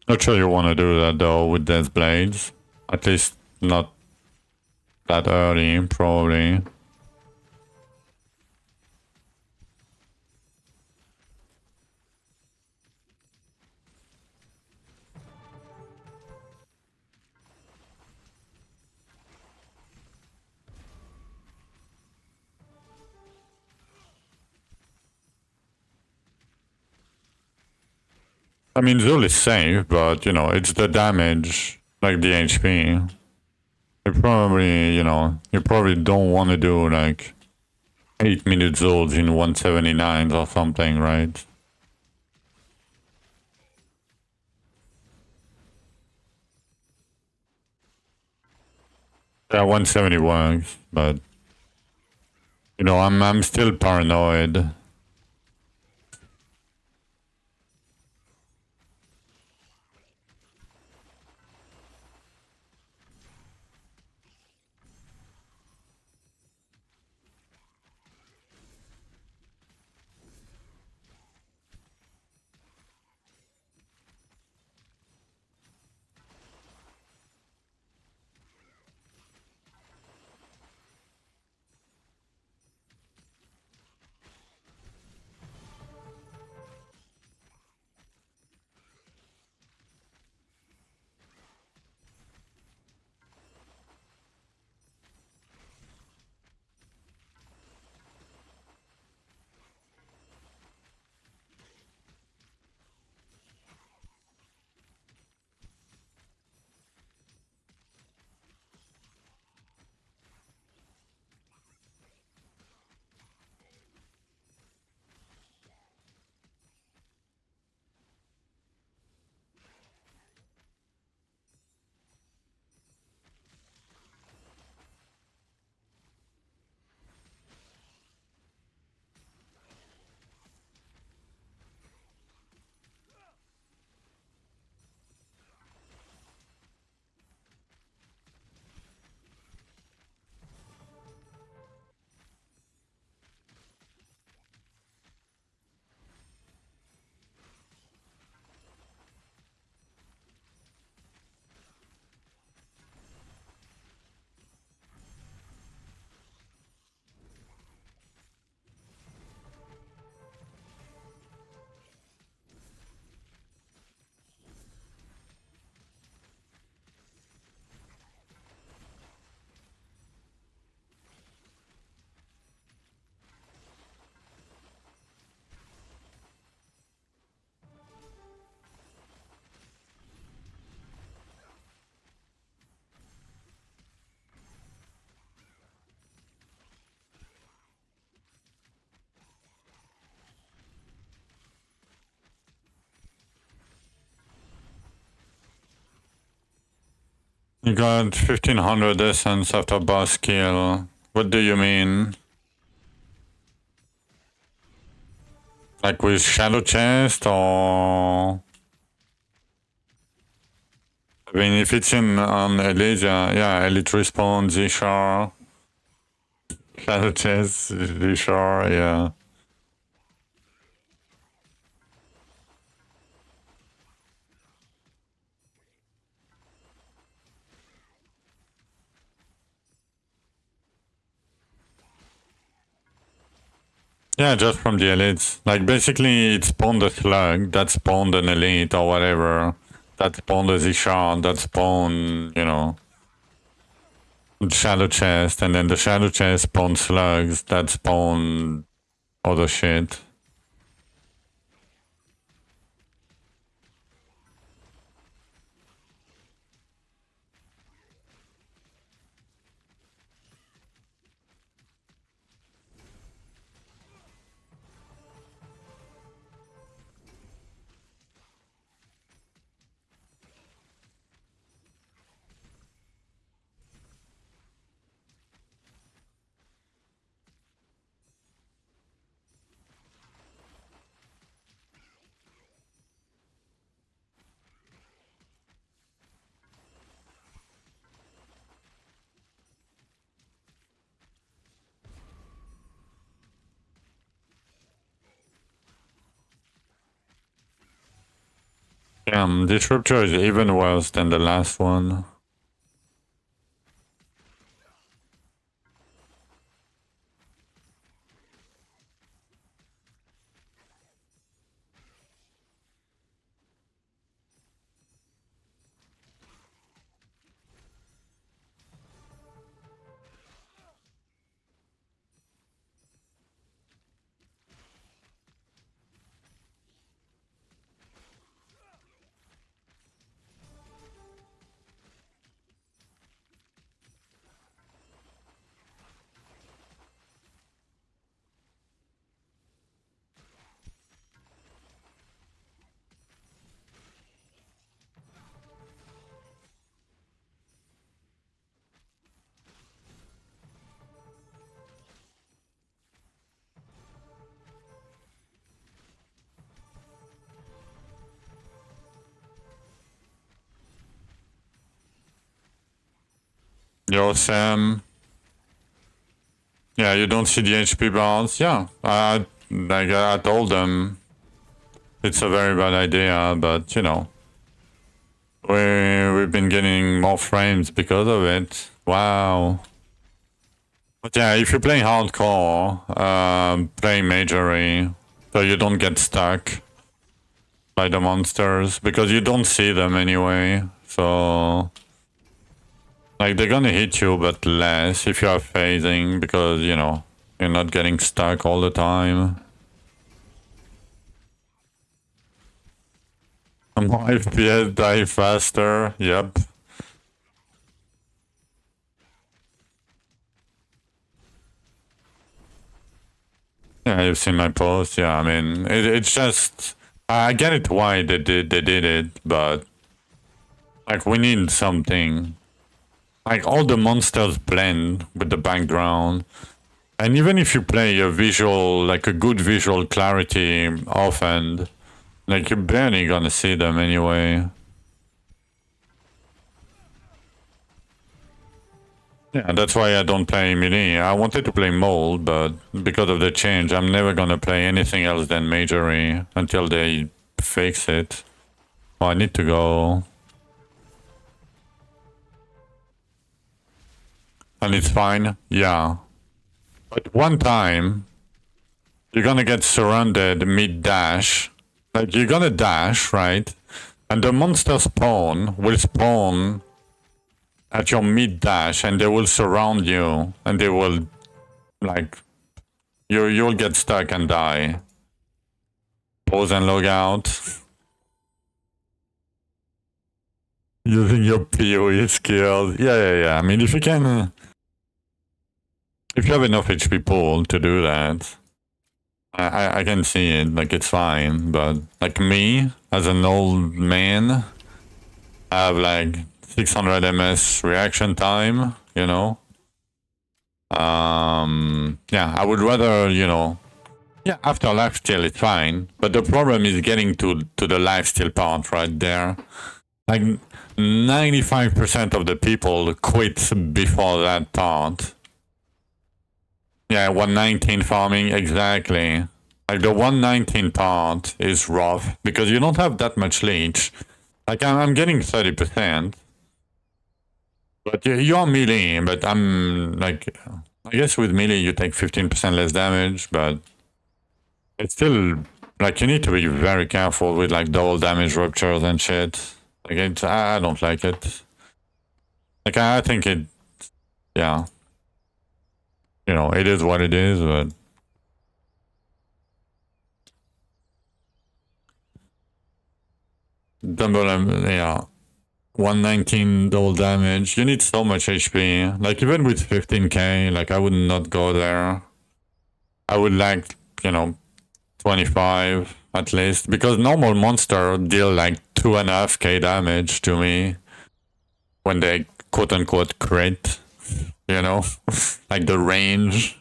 Not sure you want to do that though with Death Blades. At least not that early, probably. I mean, Zool is safe, but, it's the damage, like the HP. You probably, you probably don't want to do, like, 8-minute Zools in 179s or something, right? Yeah, 170 works, but, I'm still paranoid. You got 1500 essence after boss kill. What do you mean? Like with Shadow Chest or... I mean, if it's in on Elysia, yeah, Elite Respawn, Z-Shar, Shadow Chest, Z-Shar, yeah. Yeah, just from the elites. Like, basically, it spawned a slug, that spawned an elite or whatever. That spawned a Z-Shard, that spawned, you know, Shadow Chest, and then the Shadow Chest spawned slugs, that spawned other shit. Damn, this rupture is even worse than the last one. Yo, Sam. Yeah, you don't see the HP bars? Yeah, I told them it's a very bad idea, but you know, we've been getting more frames because of it. Wow. But yeah, if you're playing hardcore, play Magery, so you don't get stuck by the monsters, because you don't see them anyway, so... Like, they're gonna hit you, but less if you are phasing, because, you know, you're not getting stuck all the time. More FPS die faster, yep. Yeah, you've seen my post, yeah, I mean, it's just... I get it why they did it, but... Like, we need something. Like, all the monsters blend with the background. And even if you play a visual, like a good visual clarity offhand, like, you're barely gonna see them anyway. Yeah, that's why I don't play melee. I wanted to play mold, but because of the change, I'm never gonna play anything else than Magery until they fix it. Oh, I need to go. And it's fine? Yeah. But one time, you're gonna get surrounded mid-dash. Like, you're gonna dash, right? And the monster spawn will spawn at your mid-dash, and they will surround you, and they will, like, you'll get stuck and die. Pause and log out. Using your PoE skills. Yeah. I mean, if you can... if you have enough HP pool to do that, I can see it, like, it's fine, but, like, me, as an old man, I have, like, 600 ms reaction time, you know. Yeah, I would rather, you know, yeah, after lifesteal it's fine, but the problem is getting to the lifesteal part right there. Like 95% of the people quit before that part. Yeah, 119 farming, exactly. Like the 119 part is rough because you don't have that much leech. Like I'm getting 30%. But you're melee, but I'm like, I guess with melee you take 15% less damage, but it's still, like, you need to be very careful with like double damage ruptures and shit. Like, I don't like it. Like, I think it, yeah. You know, it is what it is, but... Double, yeah. 119 double damage. You need so much HP. Like, even with 15k, like, I would not go there. I would like, you know, 25 at least. Because normal monster deal like 2.5k damage to me when they quote-unquote crit, you know? Like the range.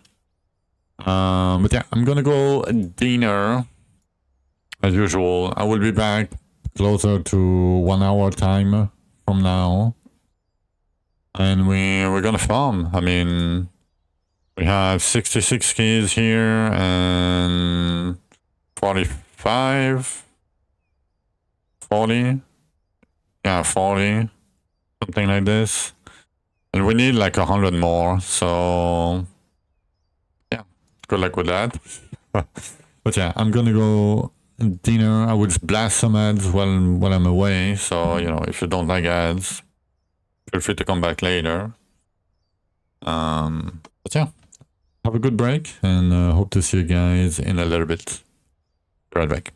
But yeah, I'm gonna go dinner as usual. I will be back closer to 1 hour time from now. And we're gonna farm. I mean, we have 66 keys here and 45, 40. Yeah, 40, something like this. And we need like 100 more, so yeah, good luck with that. But yeah, I'm gonna go dinner. I would blast some ads while I'm away, so you know, if you don't like ads, feel free to come back later. But yeah, have a good break, and hope to see you guys in a little bit. Be right back.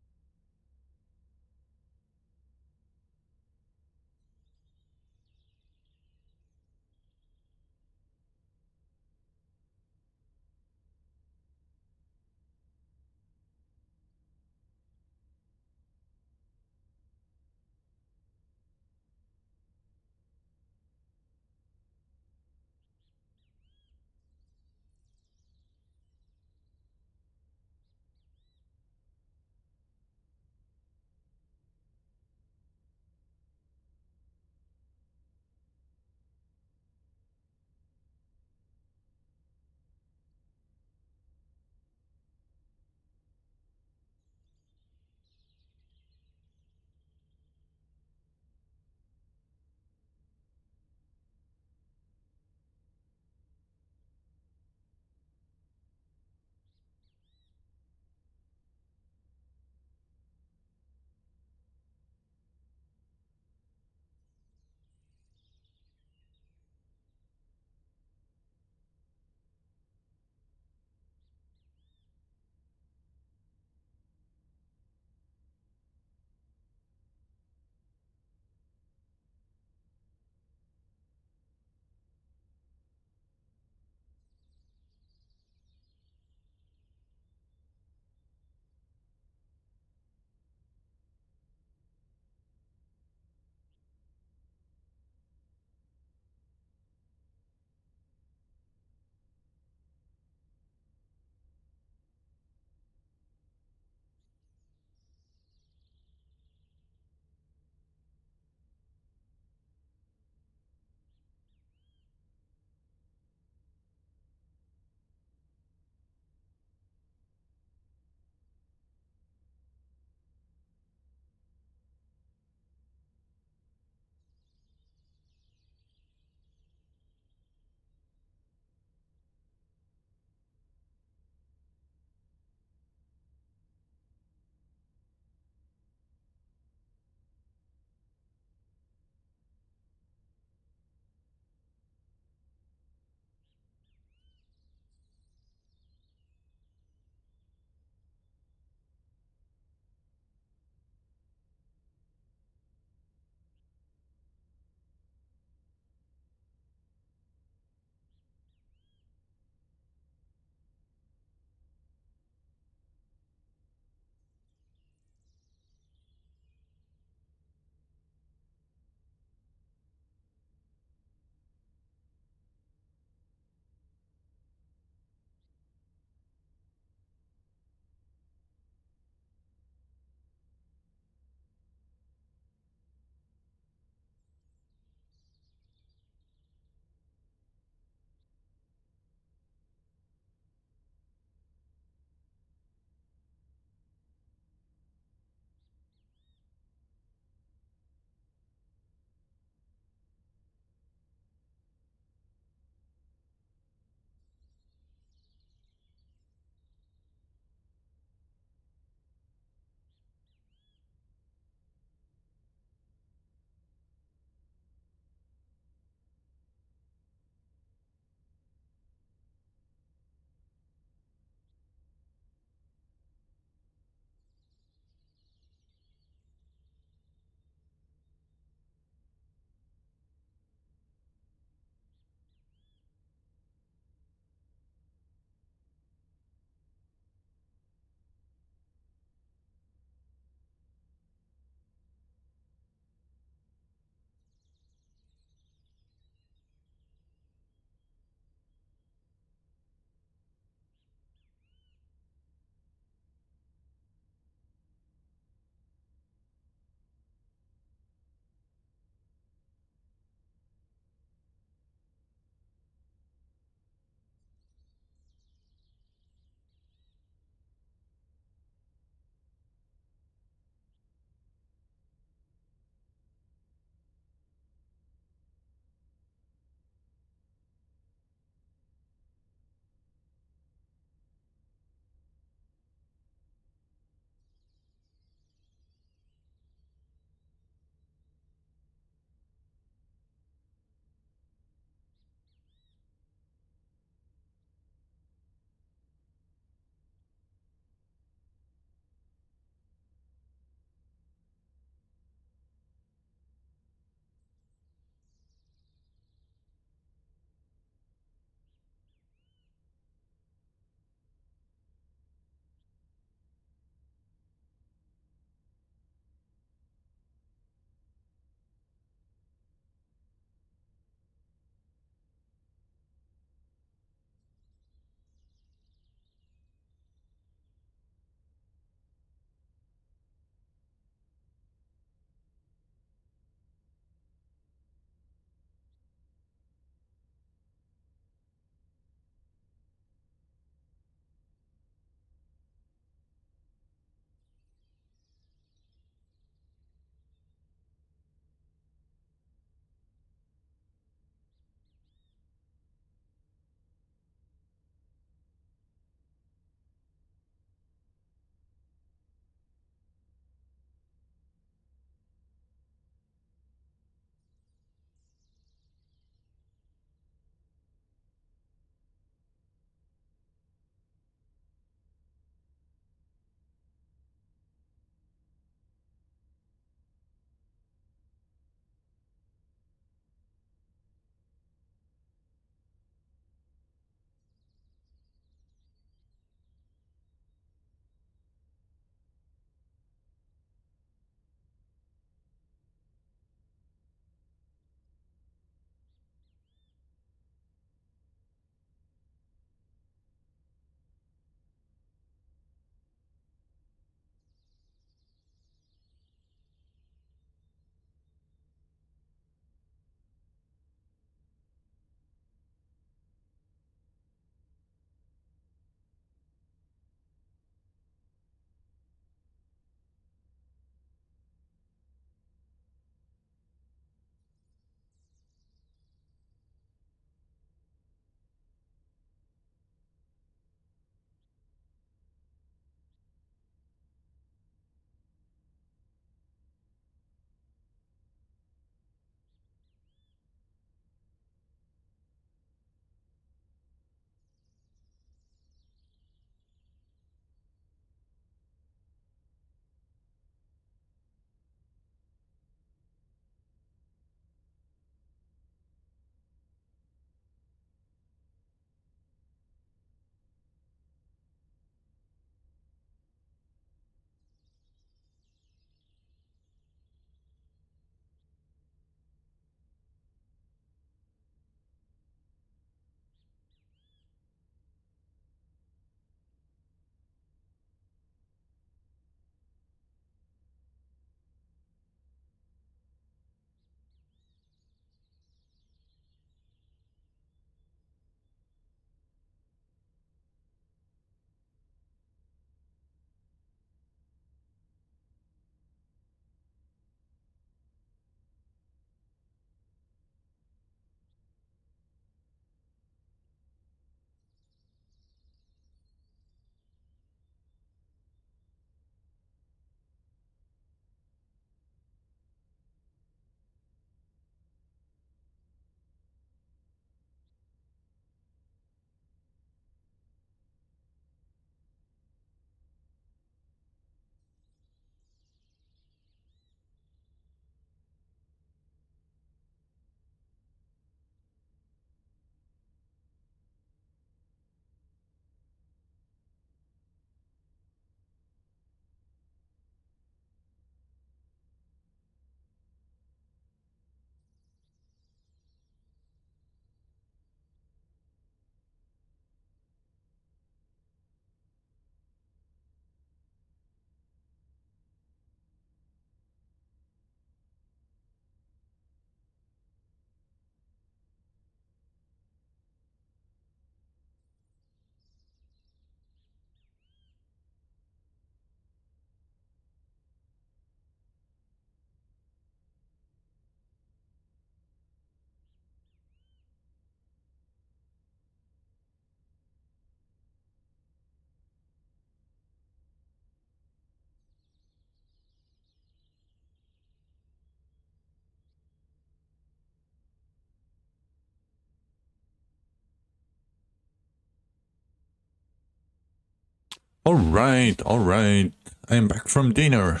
Alright, alright. I am back from dinner.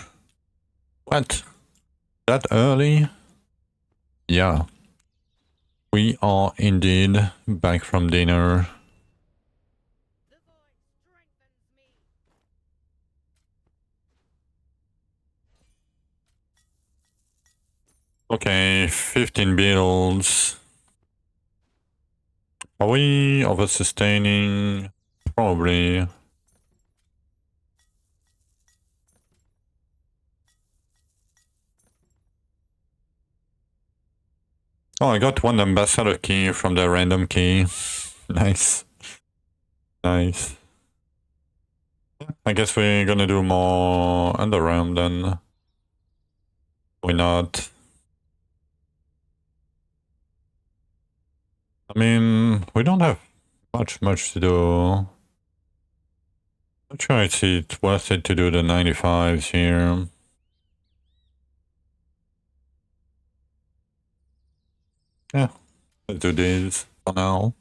What? That early? Yeah. We are indeed back from dinner. The void strengthens me. Okay, 15 builds. Are we over-sustaining? Probably. Oh, I got one ambassador key from the random key. Nice. Nice. I guess we're gonna do more underrealm then. Why not? I mean, we don't have much to do. Not sure it's worth it to do the 95s here. Yeah, let's do this for now.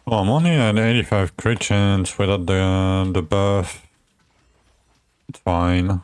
Oh, I'm only at 85 crit chance without the buff. It's fine.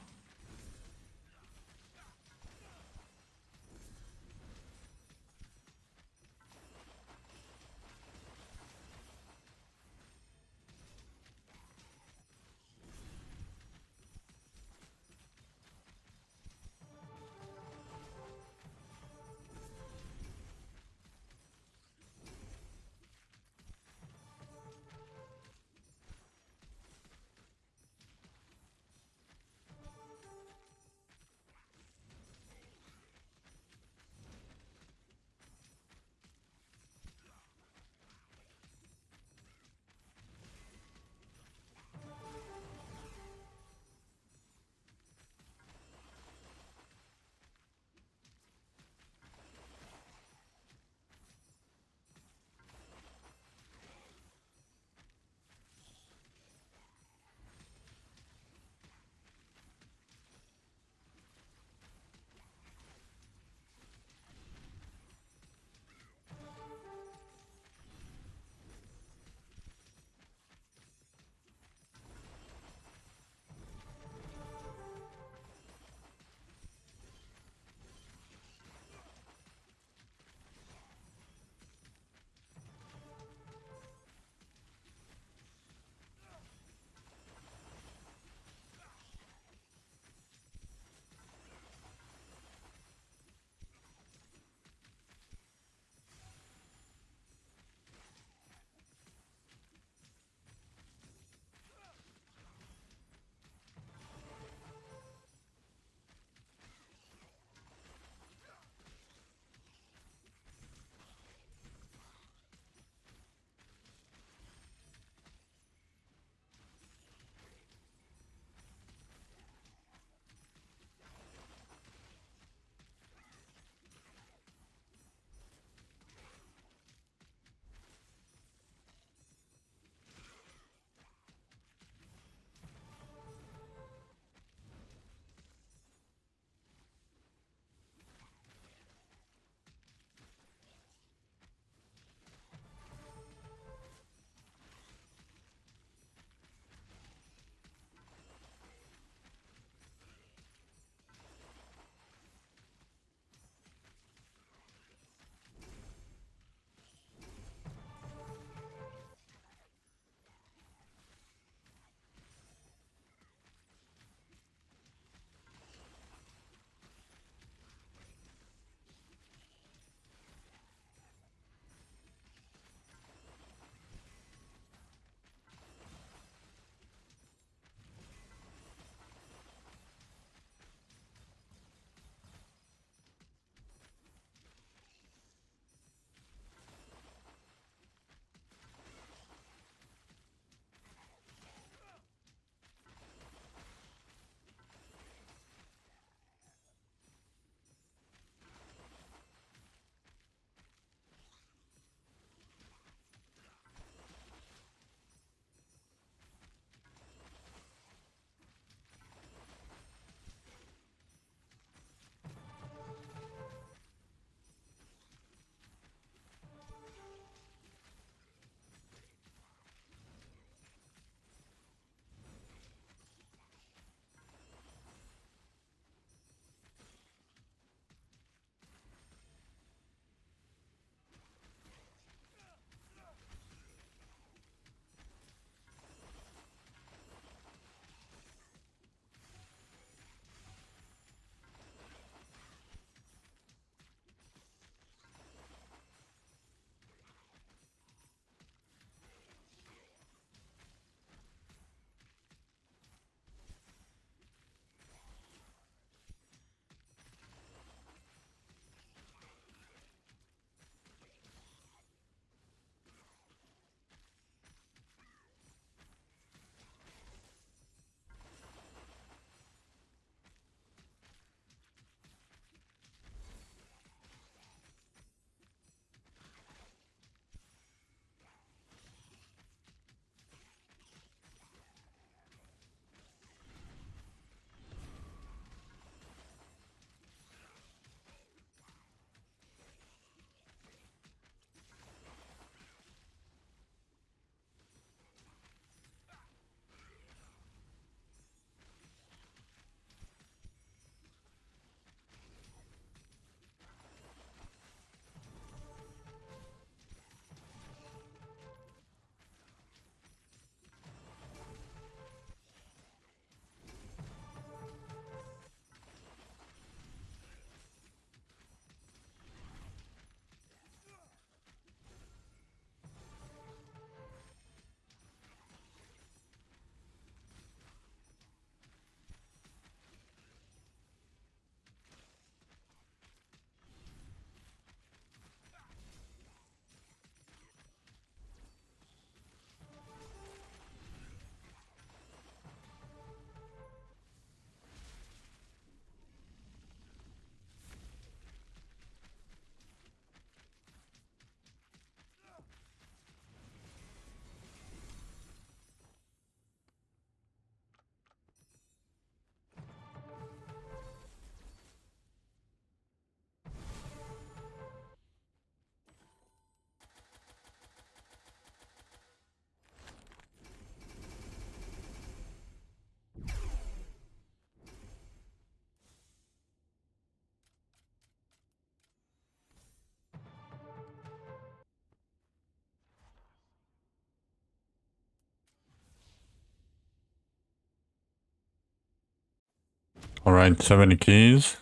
Alright, 70 keys.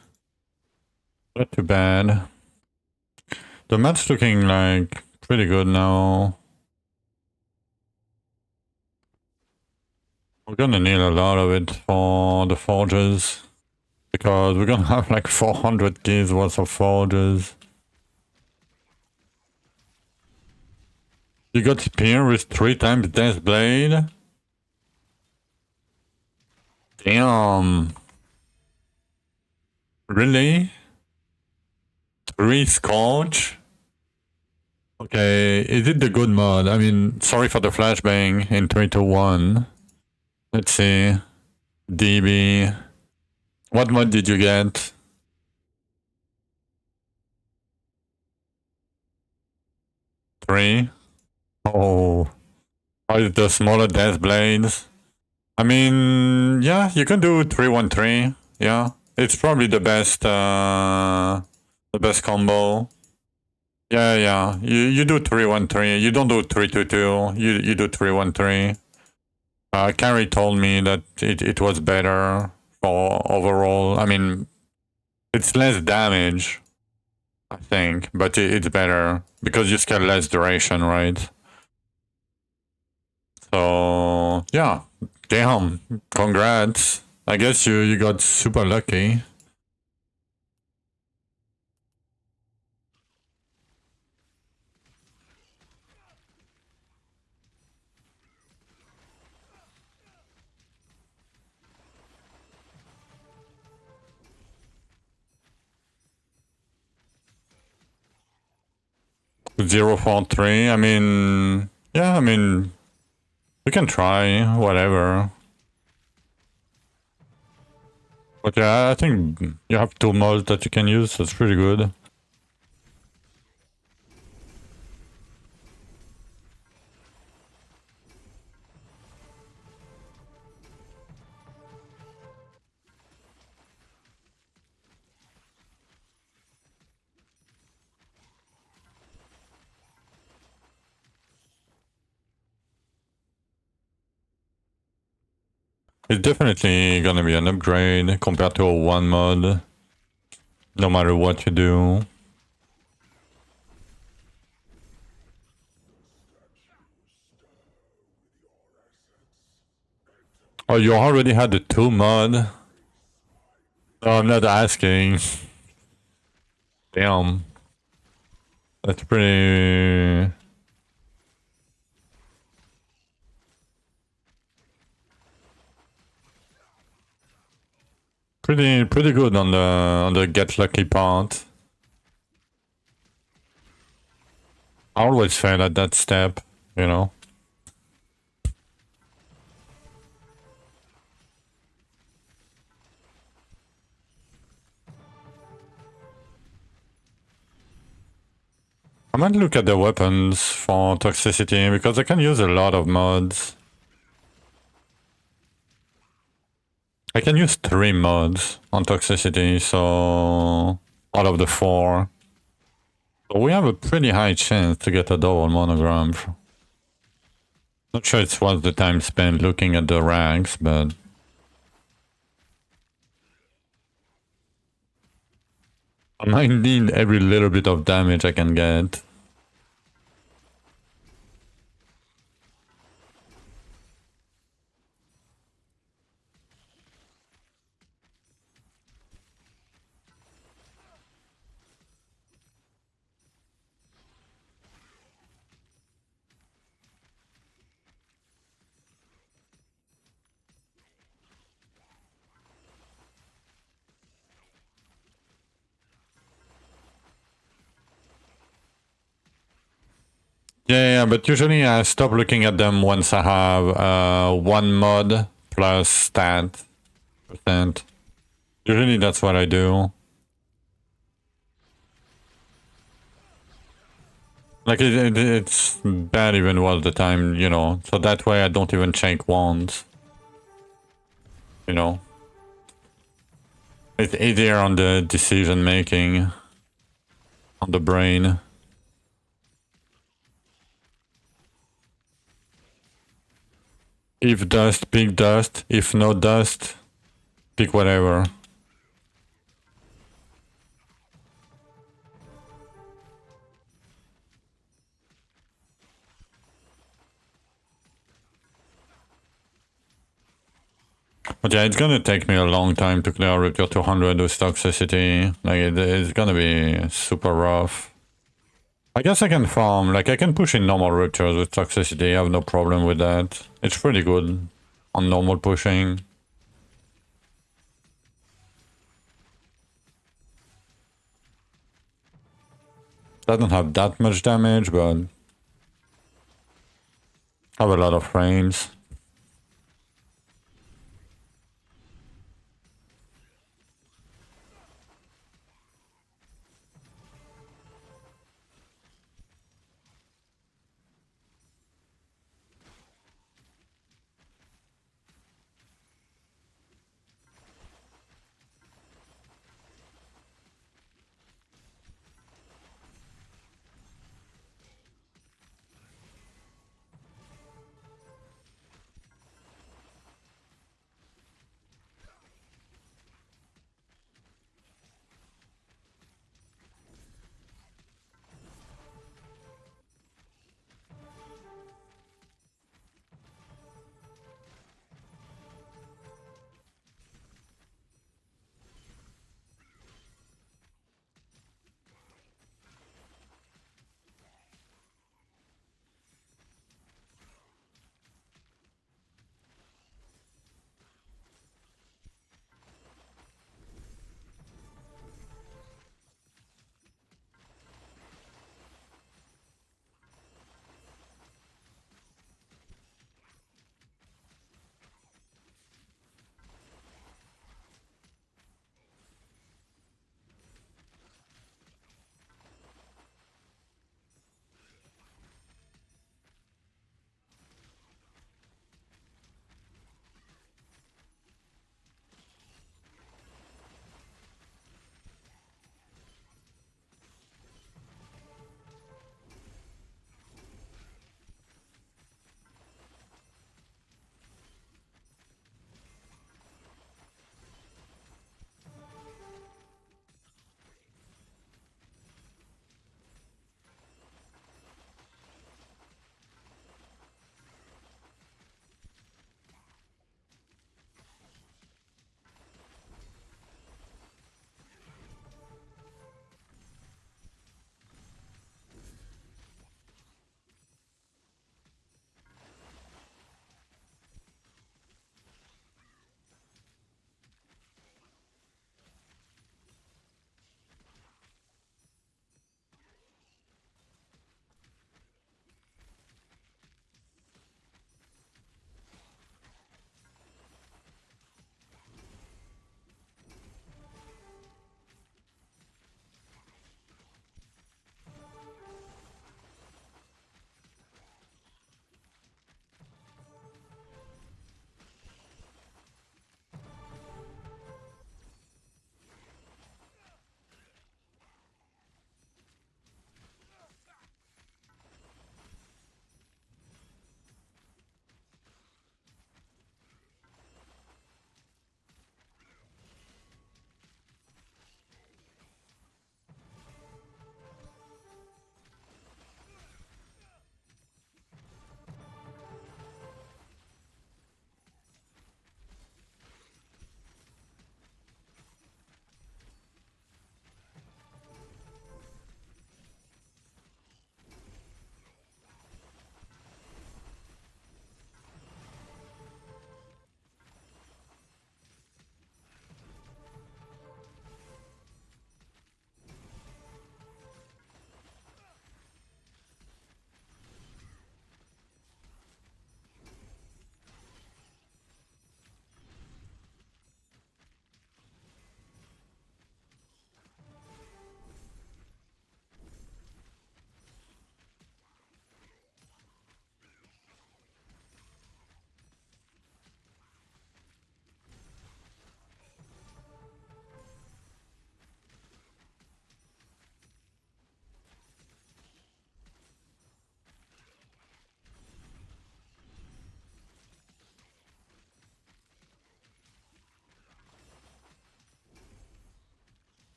Not too bad. The map's looking like pretty good now. We're gonna need a lot of it for the forges. Because we're gonna have like 400 keys worth of forges. You got spear with 3 times Death Blade? Damn. Really? 3 Scourge? Okay, is it the good mod? I mean, sorry for the flashbang in 3, 2, 1. Let's see. DB. What mod did you get? Three? Oh. Oh, the smaller Death Blades. I mean, yeah, you can do 3-1-3. Yeah. It's probably the best combo. Yeah, yeah. You do 3-1-3. You don't do 3-2-2. You do 3-1-3. Carrie told me that it was better for overall. I mean, it's less damage, I think, but it's better because you scale less duration, right? So yeah, damn, congrats. I guess you got super lucky. Zero 4-3. I mean, yeah, I mean, we can try whatever. But yeah, I think you have 2 mods that you can use. That's pretty good. It's definitely gonna be an upgrade compared to a 1 mod, no matter what you do. Oh, you already had the 2 mod? No, I'm not asking. Damn. That's pretty... Pretty good on the get lucky part. I always fail at that step, you know. I might look at the weapons for toxicity because I can use a lot of mods. I can use 3 mods on toxicity, so out of the 4. So we have a pretty high chance to get a double monogram. Not sure it's worth the time spent looking at the ranks, but... I might need every little bit of damage I can get. Yeah, but usually I stop looking at them once I have 1 mod plus stat percent. Usually that's what I do. Like it's bad even all the time, you know. So that way I don't even check wands. You know. It's easier on the decision making. On the brain. If dust, pick dust. If no dust, pick whatever. But yeah, it's gonna take me a long time to clear Rupture 200 with Toxicity. Like, it's gonna be super rough. I guess I can farm, like I can push in normal Ruptures with Toxicity, I have no problem with that. It's pretty good on normal pushing. Doesn't have that much damage, but have a lot of frames.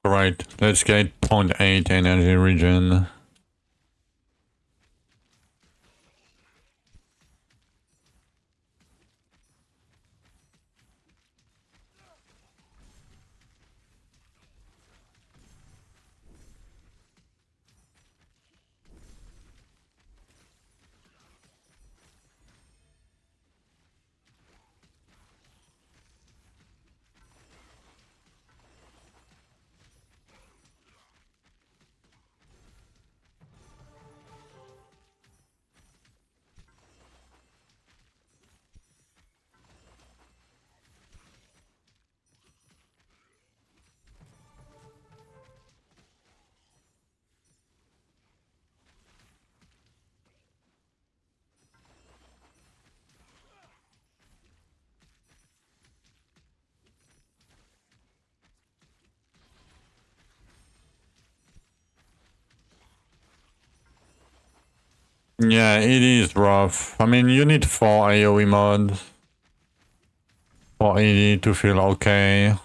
Alright, let's get 0.8 energy regen. Yeah, it is rough. I mean, you need 4 AoE mods for AD to feel okay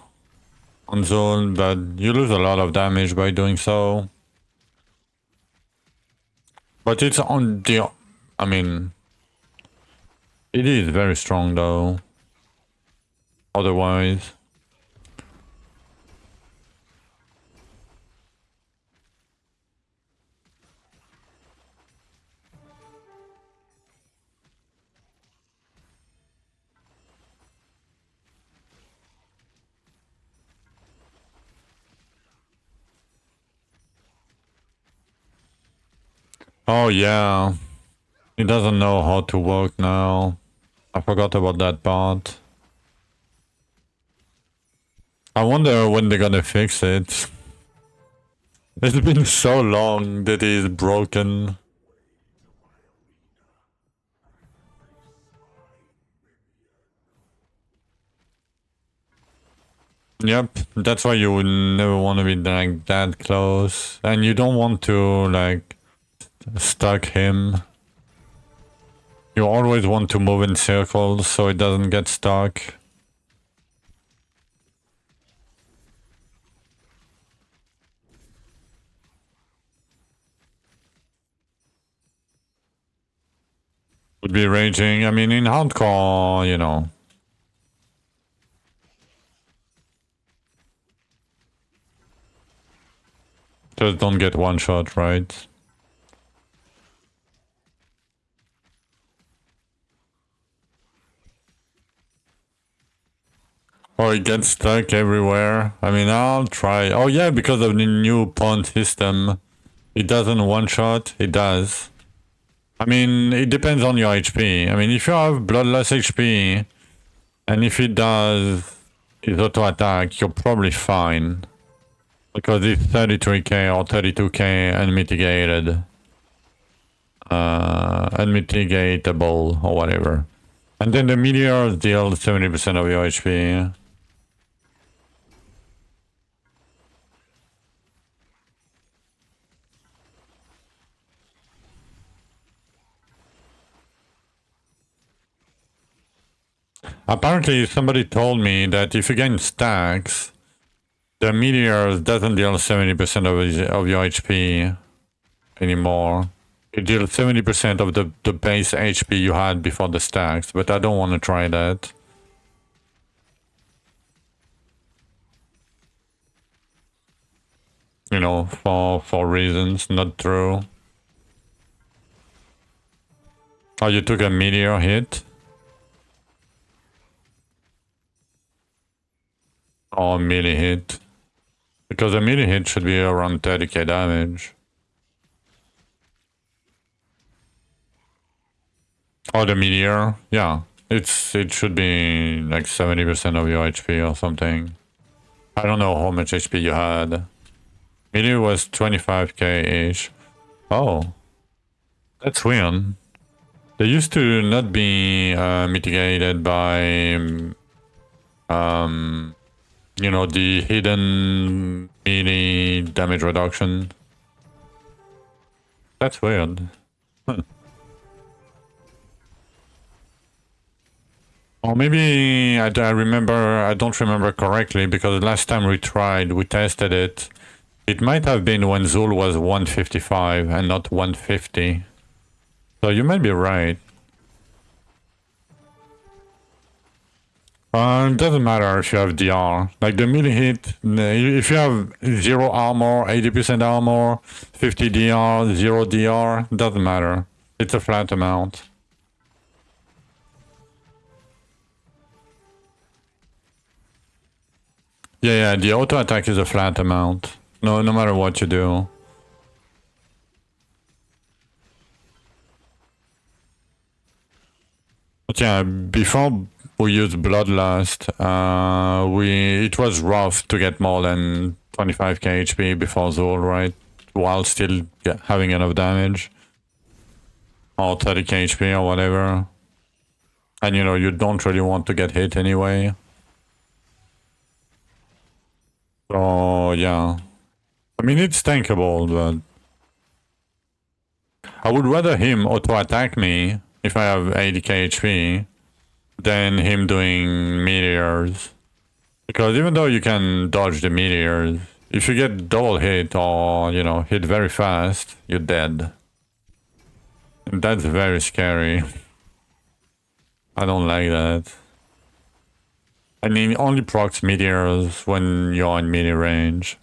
on zone, but you lose a lot of damage by doing so. But it's on the... I mean... It is very strong though. Otherwise... Oh yeah. He doesn't know how to work now. I forgot about that part. I wonder when they're gonna fix it. It's been so long that he's broken. Yep, that's why you would never want to be like that close. And you don't want to like stuck him. You always want to move in circles so it doesn't get stuck. Would be raging. I mean, in hardcore, you know. Just don't get one shot, right? Or it gets stuck everywhere. I mean, I'll try. Oh yeah, because of the new pawn system. It doesn't one shot, it does. I mean, it depends on your HP. I mean, if you have bloodless HP, and if it does his auto attack, you're probably fine. Because it's 33k or 32k unmitigated. Unmitigatable or whatever. And then the meteors deal 70% of your HP. Apparently, somebody told me that if you gain stacks, the meteor doesn't deal 70% of your HP anymore. It deals 70% of the base HP you had before the stacks, but I don't want to try that. You know, for reasons not true. Oh, you took a meteor hit? Or a melee hit? Because a melee hit should be around 30k damage. Oh, the meteor? Yeah. It should be like 70% of your HP or something. I don't know how much HP you had. Meteor was 25k-ish. Oh. That's weird. They used to not be mitigated by... you know, the hidden melee damage reduction. That's weird. Huh. Or maybe I don't remember correctly, because last time we tested it. It might have been when Zul was 155 and not 150. So you might be right. It doesn't matter if you have DR. Like the melee hit, if you have 0 armor, 80% armor, 50 DR, 0 DR, doesn't matter. It's a flat amount. Yeah, the auto attack is a flat amount. No matter what you do. But yeah, before we used Bloodlust, it was rough to get more than 25k HP before Zul, right? While still having enough damage. Or 30k HP or whatever. And you know, you don't really want to get hit anyway. So yeah. I mean, it's tankable, but I would rather him auto-attack me if I have 80k HP than him doing meteors. Because even though you can dodge the meteors, if you get double hit or, you know, hit very fast, you're dead. And that's very scary. I don't like that. I mean, only procs meteors when you're in melee range.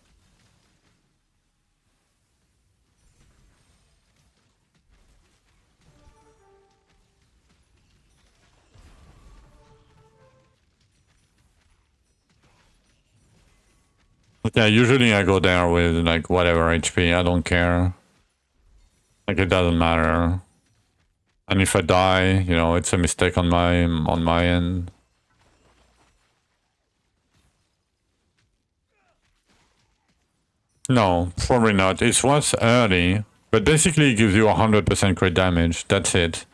But yeah, usually I go there with like whatever HP, I don't care. Like it doesn't matter. And if I die, you know, it's a mistake on my end. No, probably not. It was early, but basically it gives you 100% crit damage. That's it.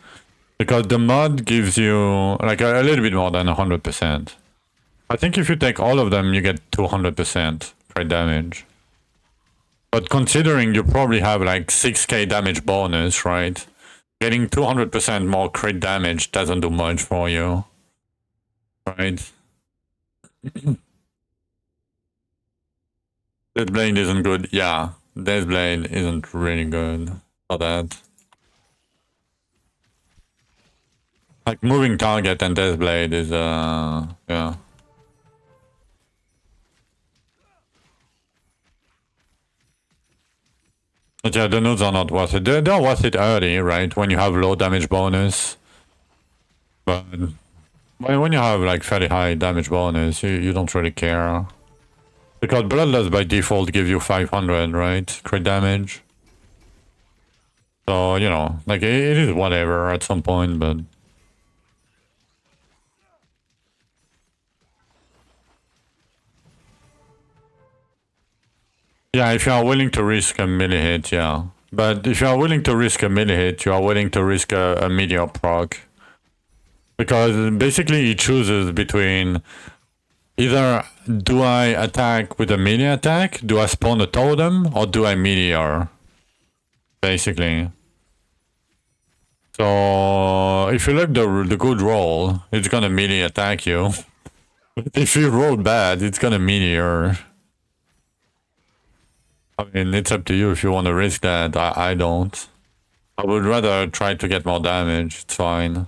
Because the mod gives you like a little bit more than 100%. I think if you take all of them, you get 200% crit damage. But considering you probably have like 6k damage bonus, right? Getting 200% more crit damage doesn't do much for you. Right? Death Blade isn't good. Yeah, Death Blade isn't really good for that. Like moving target and Death Blade is yeah. But yeah, the nodes are not worth it. They're worth it early, right? When you have low damage bonus. But when you have like fairly high damage bonus, you don't really care. Because Bloodlust by default give you 500, right? Crit damage. So, you know, like it is whatever at some point, but... Yeah, if you are willing to risk a melee hit, yeah. But if you are willing to risk a melee hit, you are willing to risk a meteor proc. Because basically he chooses between either do I attack with a melee attack, do I spawn a totem, or do I meteor? Basically. So if you look the good roll, it's gonna melee attack you. If you roll bad, it's gonna meteor. I mean, it's up to you if you want to risk that. I don't. I would rather try to get more damage. It's fine.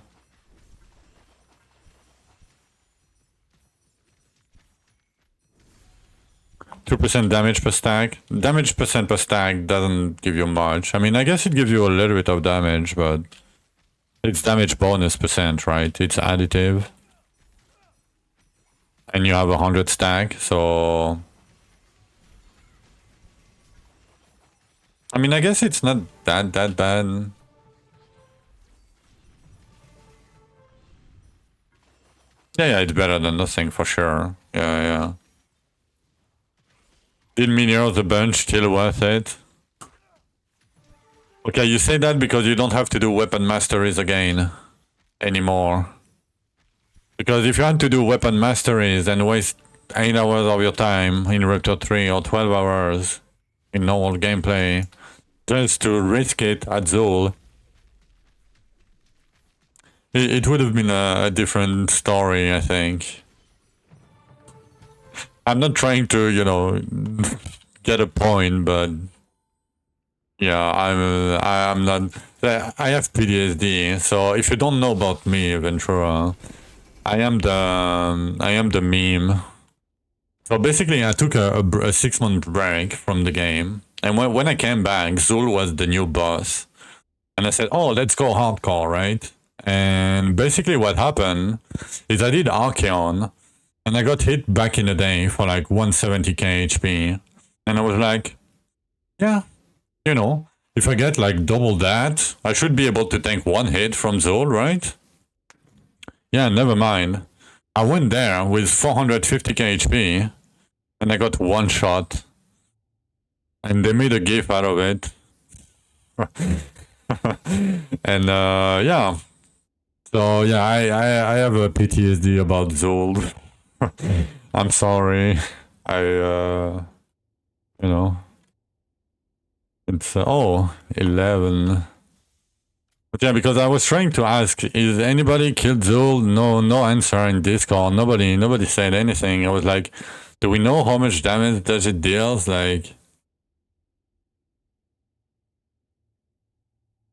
%2 damage per stack. Damage percent per stack doesn't give you much. I mean, I guess it gives you a little bit of damage, but it's damage bonus percent, right? It's additive. And you have 100 stack, so... I mean, I guess it's not that bad. Yeah, it's better than nothing for sure. Yeah. Did Meteor the bunch still worth it? Okay, you say that because you don't have to do weapon masteries again anymore. Because if you had to do weapon masteries and waste 8 hours of your time in Raptor 3 or 12 hours in normal gameplay just to risk it at Zul, it would have been a different story, I think. I'm not trying to, you know, get a point, but yeah, I'm not. I have PTSD, so if you don't know about me, Ventura, I am the meme. So basically, I took a 6-month break from the game, and when I came back, Zul was the new boss, and I said, "Oh, let's go hardcore, right?" And basically, what happened is I did Archeon, and I got hit back in the day for like 170k HP, and I was like, "Yeah, you know, if I get like double that, I should be able to tank one hit from Zul, right?" Yeah, never mind. I went there with 450k HP, and I got one shot, and they made a gif out of it. And yeah, so yeah, I have a PTSD about Zul. I'm sorry. I you know, it's oh 11. But yeah, because I was trying to ask, is anybody killed Zul? No answer in Discord. Nobody said anything. I was like, do we know how much damage does it deals? Like,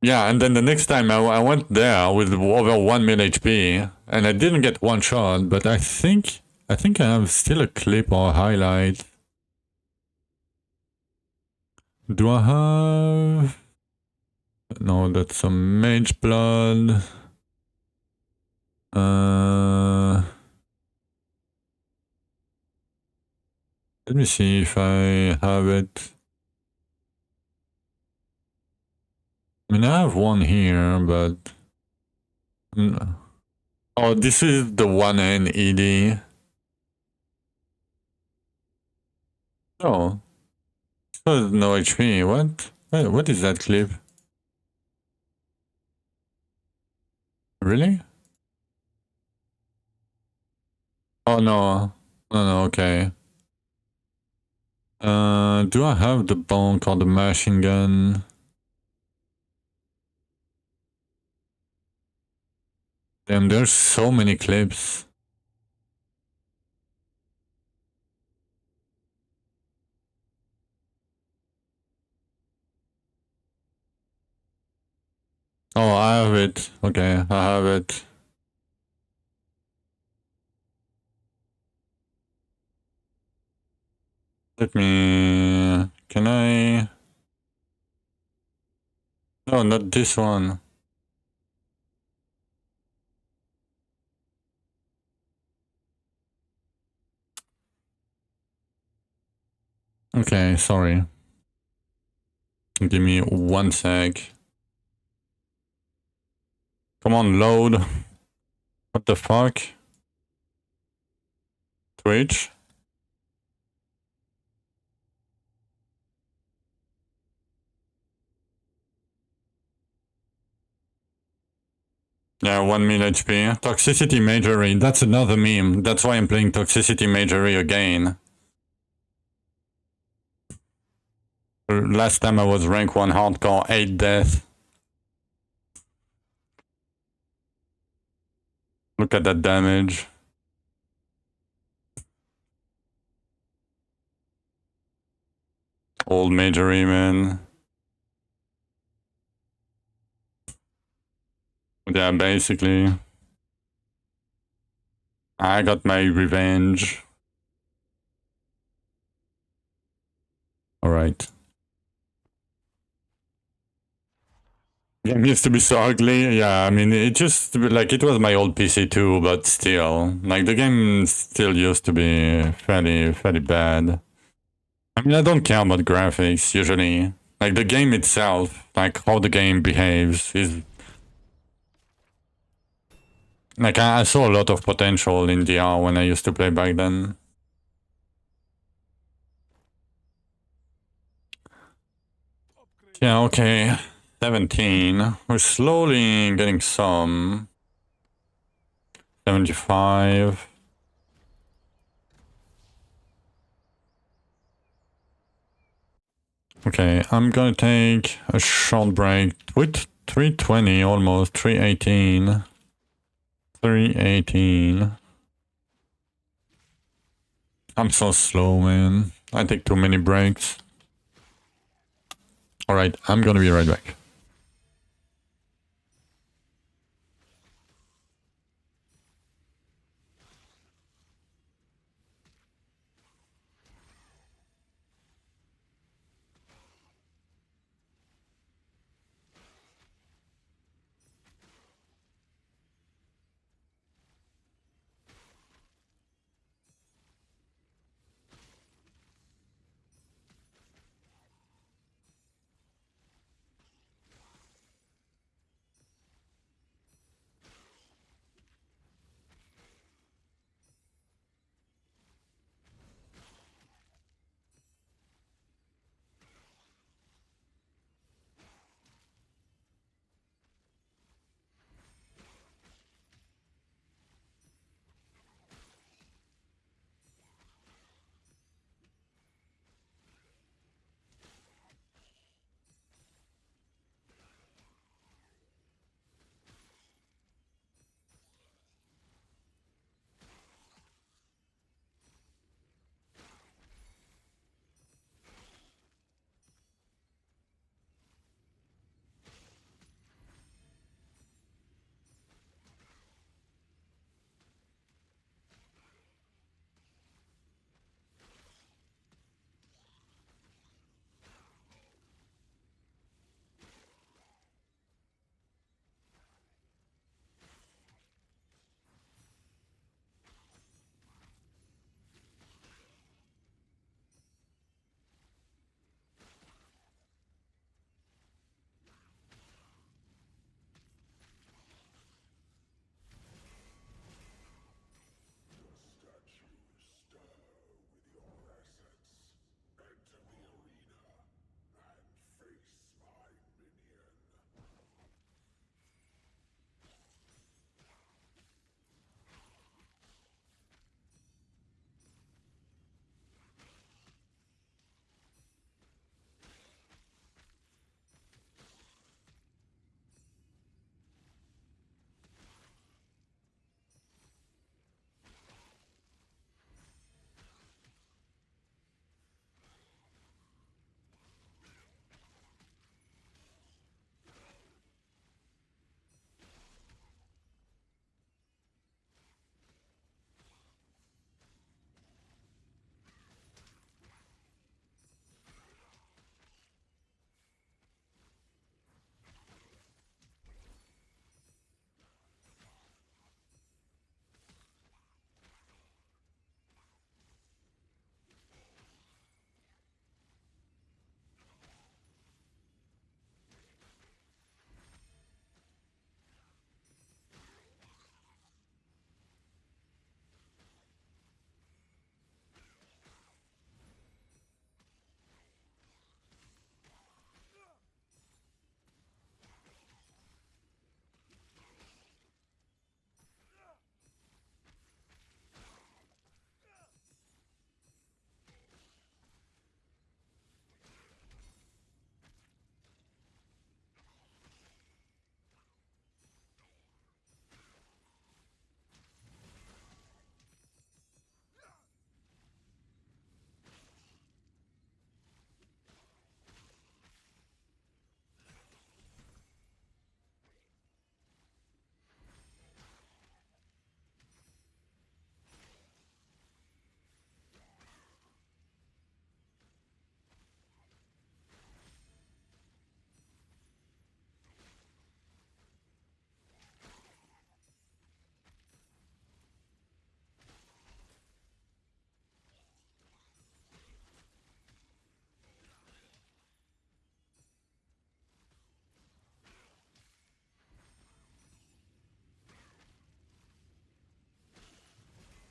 yeah, and then the next time I went there with over 1 mil HP, and I didn't get one shot, but I think I have still a clip or a highlight. Do I have? No, that's some mage blood. Let me see if I have it. I mean, I have one here, but... Oh, this is the 1N ED. Oh. So no HP, what? Wait, what is that clip? Really? Oh no. No, okay. Do I have the bonk or the machine gun? Damn, there's so many clips. Oh, I have it. Okay, I have it. Let me... Can I... No, not this one. Okay, sorry. Give me 1 sec. Come on, load. What the fuck? Twitch? Yeah, 1 mil HP. Toxicity Magery, that's another meme. That's why I'm playing Toxicity Magery again. Last time I was rank 1 hardcore, 8 death. Look at that damage. Old Magery, man. Yeah, basically. I got my revenge. Alright. Game used to be so ugly. Yeah, I mean, it just, like, it was my old PC too, but still. Like, the game still used to be fairly bad. I mean, I don't care about graphics, usually. Like, the game itself, like, how the game behaves is... Like, I saw a lot of potential in DR when I used to play back then. Yeah, okay. 17. We're slowly getting some. 75. Okay, I'm gonna take a short break with 320 almost, 318. 318. I'm so slow, man. I take too many breaks. Alright, I'm gonna be right back.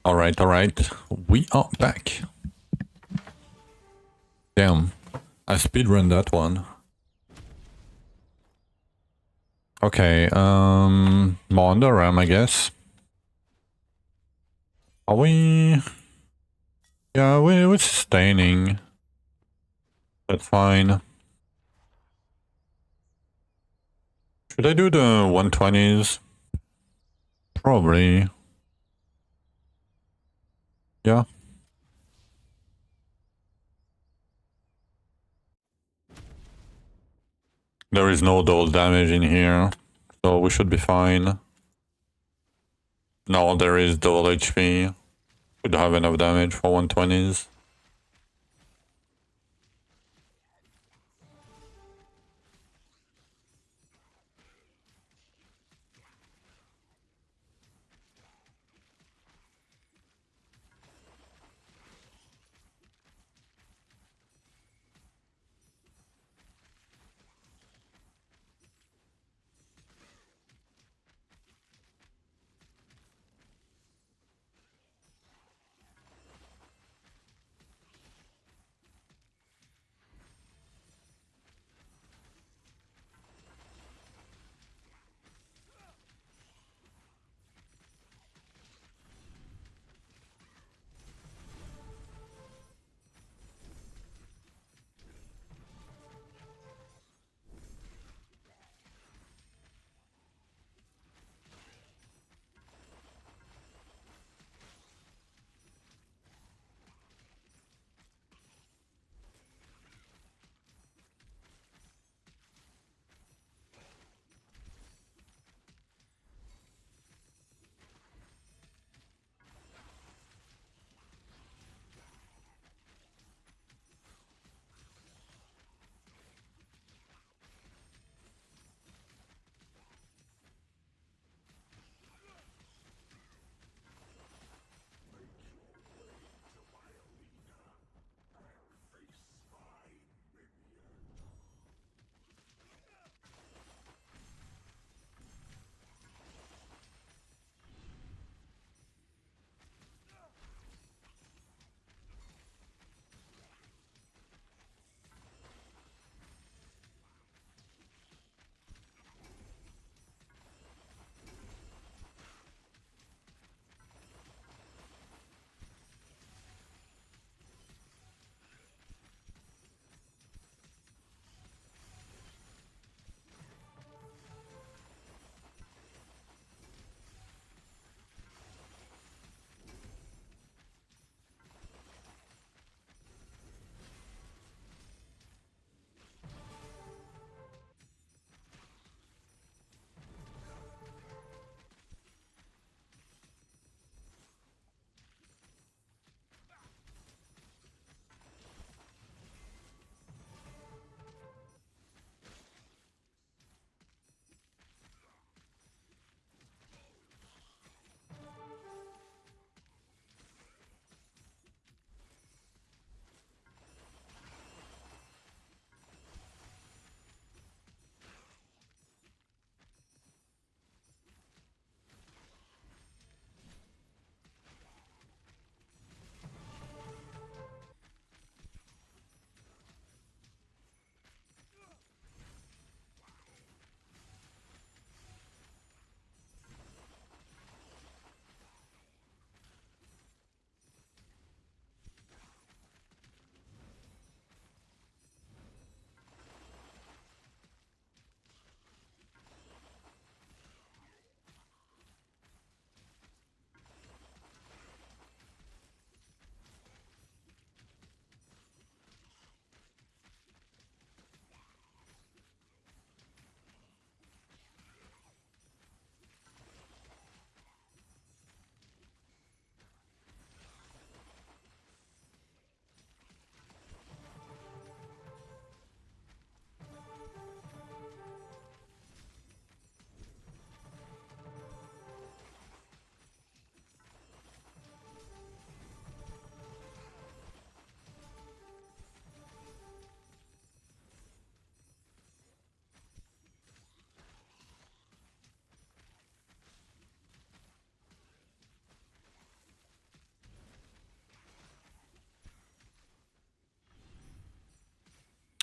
Alright, alright. We are back. Damn. I speedrun that one. Okay, more on the RAM, I guess. Are we... Yeah, we're sustaining. That's fine. Should I do the 120s? Probably. Yeah. There is no double damage in here, so we should be fine. No, there is double HP. Should have enough damage for 120s.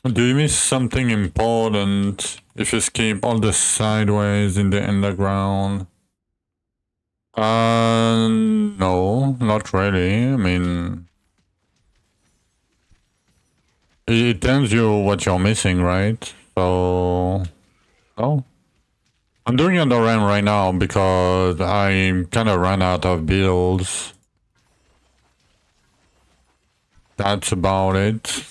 Do you miss something important if you skip all the sideways in the underground? No, not really. I mean, it tells you what you're missing, right? So, oh, I'm doing Endoran right now because I kind of ran out of builds. That's about it.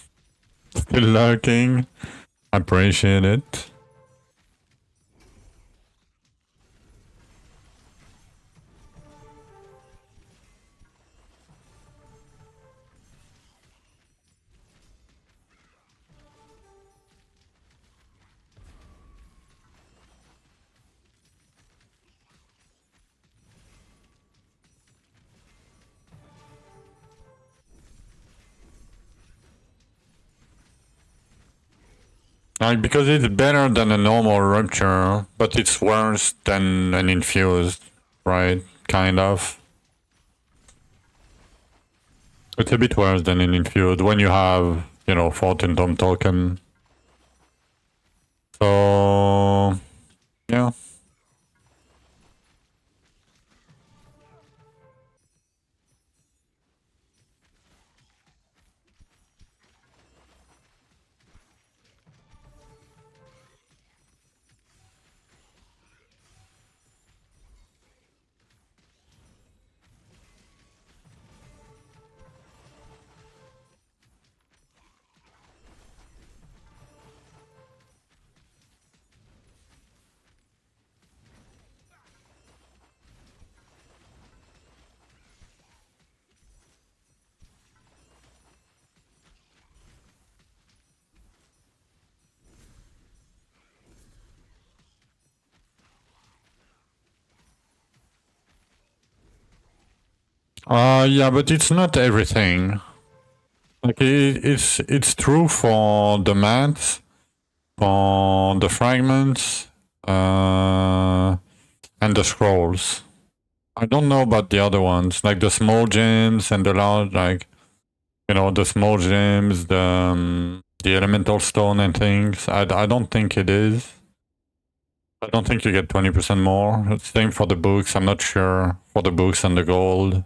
Still lurking. I appreciate it. Like, because it's better than a normal rupture, but it's worse than an infused, right? Kind of. It's a bit worse than an infused when you have, you know, 14 Tom token. So, yeah. Yeah, but it's not everything. Like, it's true for the mats, for the fragments, and the scrolls. I don't know about the other ones, like the small gems and the large, like, you know, the small gems, the elemental stone and things. I don't think it is. I don't think you get 20% more. Same for the books. I'm not sure for the books and the gold.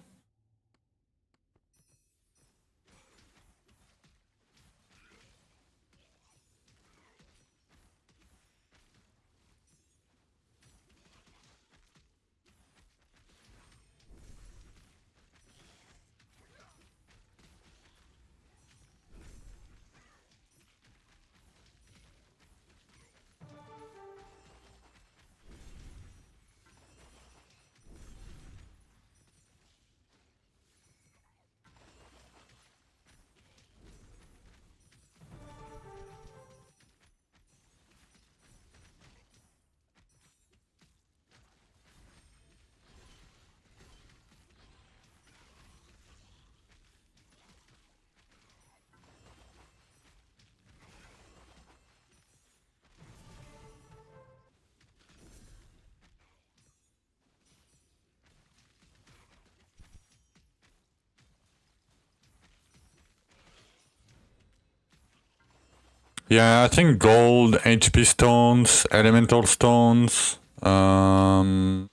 Yeah, I think gold, HP stones, elemental stones, and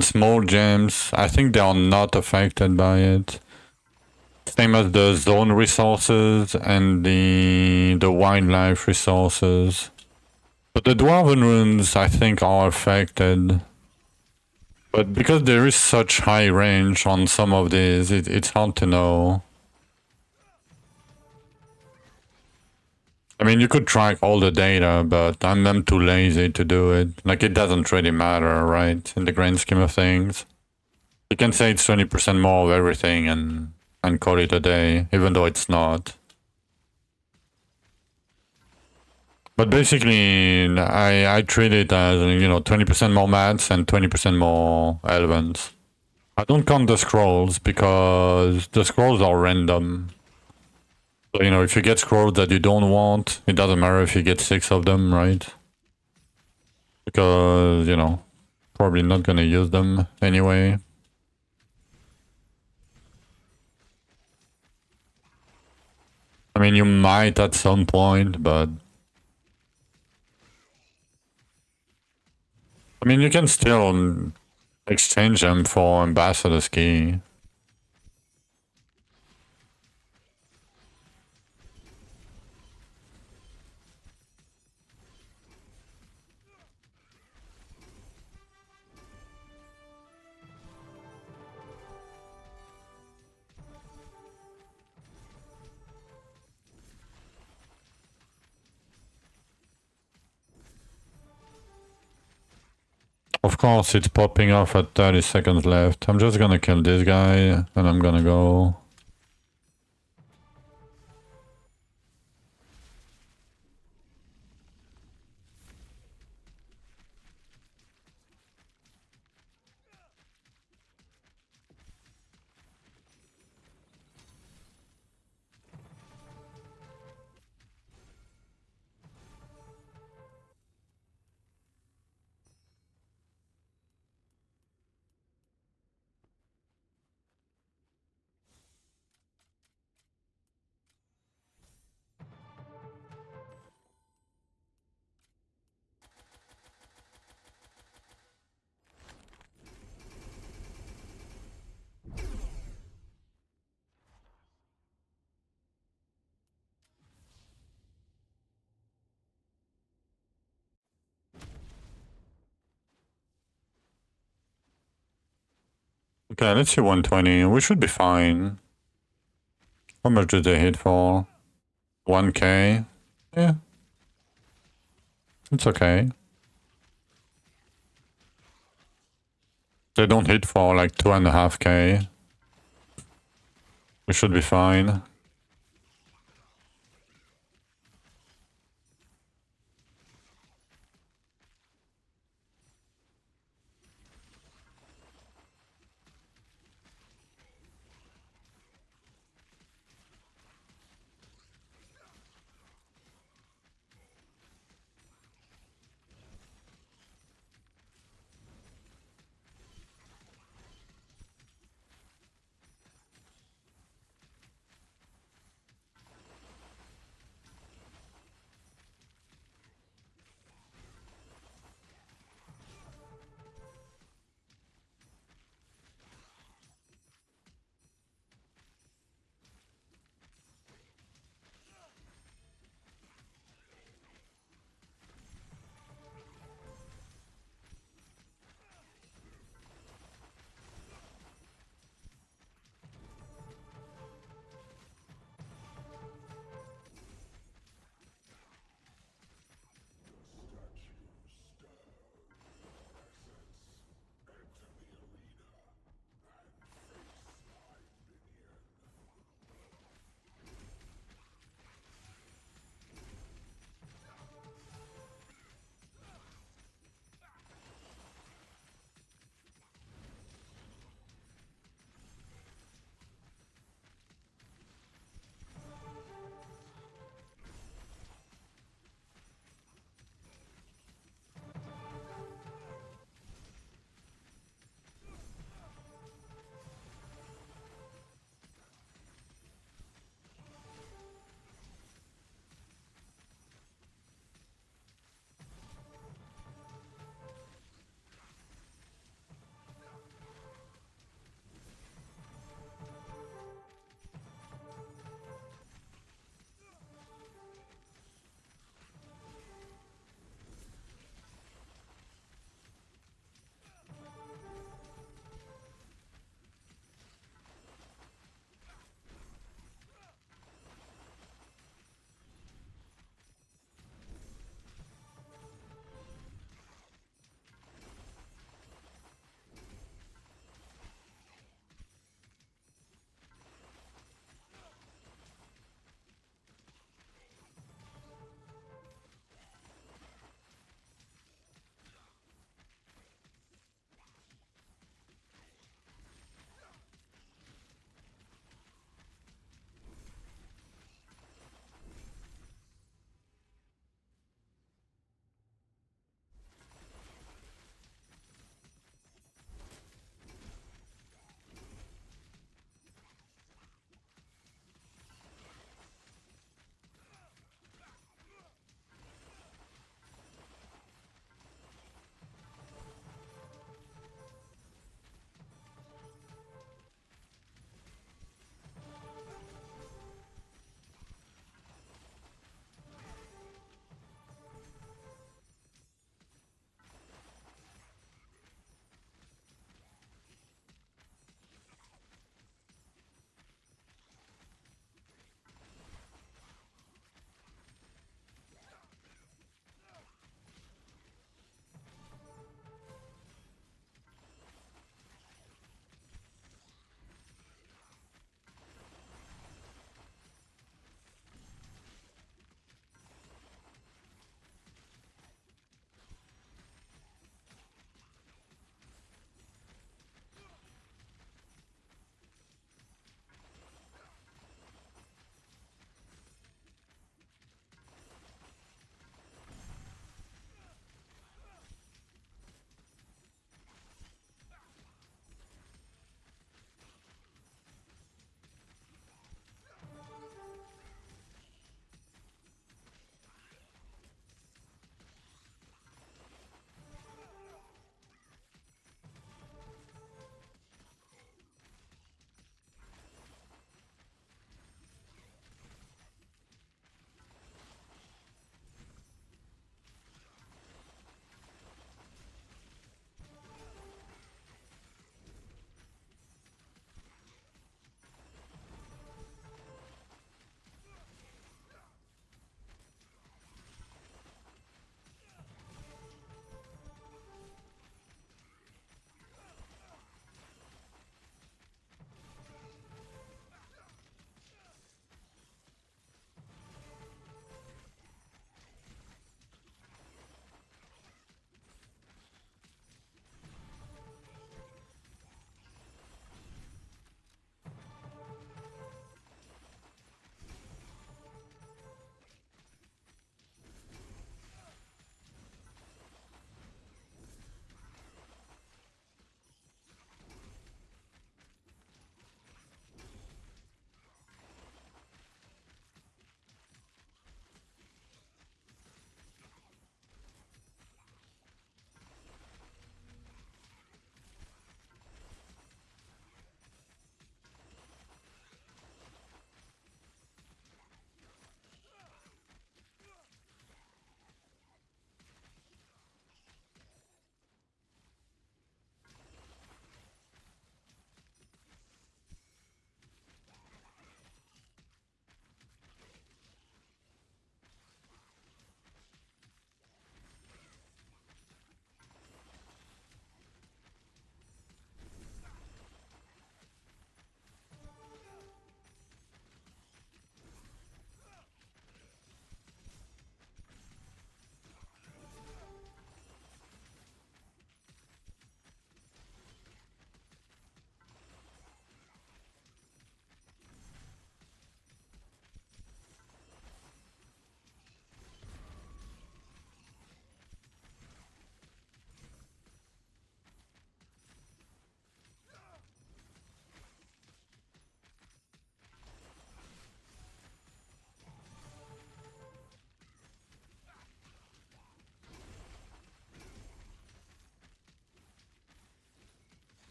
small gems, I think they are not affected by it. Same as the zone resources and the wildlife resources. But the dwarven runes, I think, are affected. But because there is such high range on some of these, it's hard to know. I mean, you could track all the data, but I'm too lazy to do it. Like, it doesn't really matter, right? In the grand scheme of things. You can say it's 20% more of everything and call it a day, even though it's not. But basically, I treat it as, you know, 20% more mats and 20% more elements. I don't count the scrolls because the scrolls are random. So, you know, if you get scrolls that you don't want, it doesn't matter if you get 6 of them, right? Because, you know, probably not gonna use them anyway. I mean, you might at some point, but... I mean, you can still exchange them for Ambassador's Key. Of course, it's popping off at 30 seconds left. I'm just gonna kill this guy, and I'm gonna go. Okay, let's see 120. We should be fine. How much did they hit for? 1k? Yeah. It's okay. They don't hit for like 2.5k. We should be fine.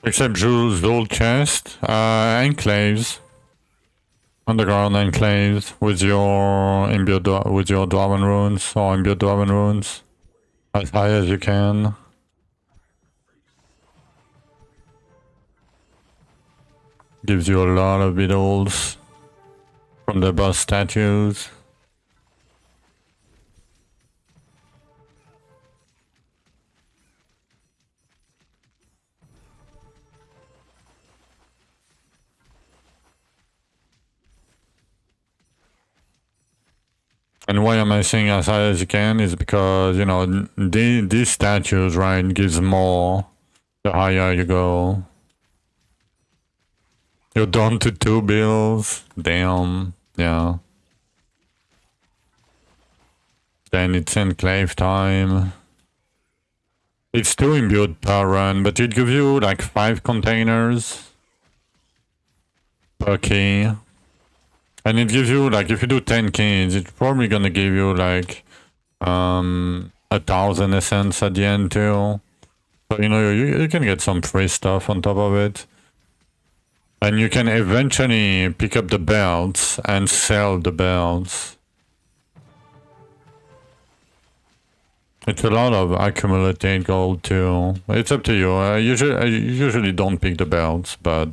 Except Jules' old chest. Enclaves. Underground enclaves with your with your Dwarven runes or imbued Dwarven runes. As high as you can. Gives you a lot of beetles from the boss statues. And why am I saying as high as you can is because, you know, these statues, right, gives more the higher you go. You're down to 2 bills. Damn. Yeah. Then it's enclave time. It's 2 imbued per run, but it gives you like 5 containers per key. And it gives you like, if you do 10 keys, it's probably gonna give you like 1,000 essence at the end too. So, you know, you can get some free stuff on top of it. And you can eventually pick up the belts and sell the belts. It's a lot of accumulated gold too. It's up to you. I usually don't pick the belts, but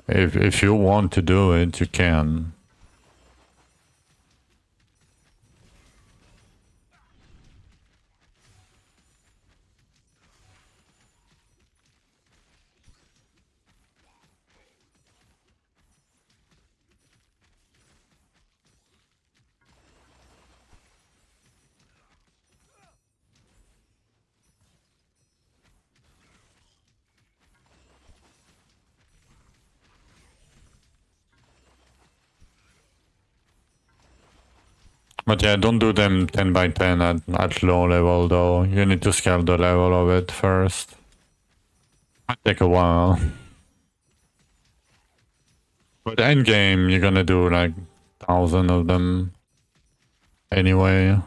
if you want to do it, you can. But yeah, don't do them 10 by 10 at low level though. You need to scale the level of it first. Might take a while. But endgame, you're gonna do like 1,000 of them anyway.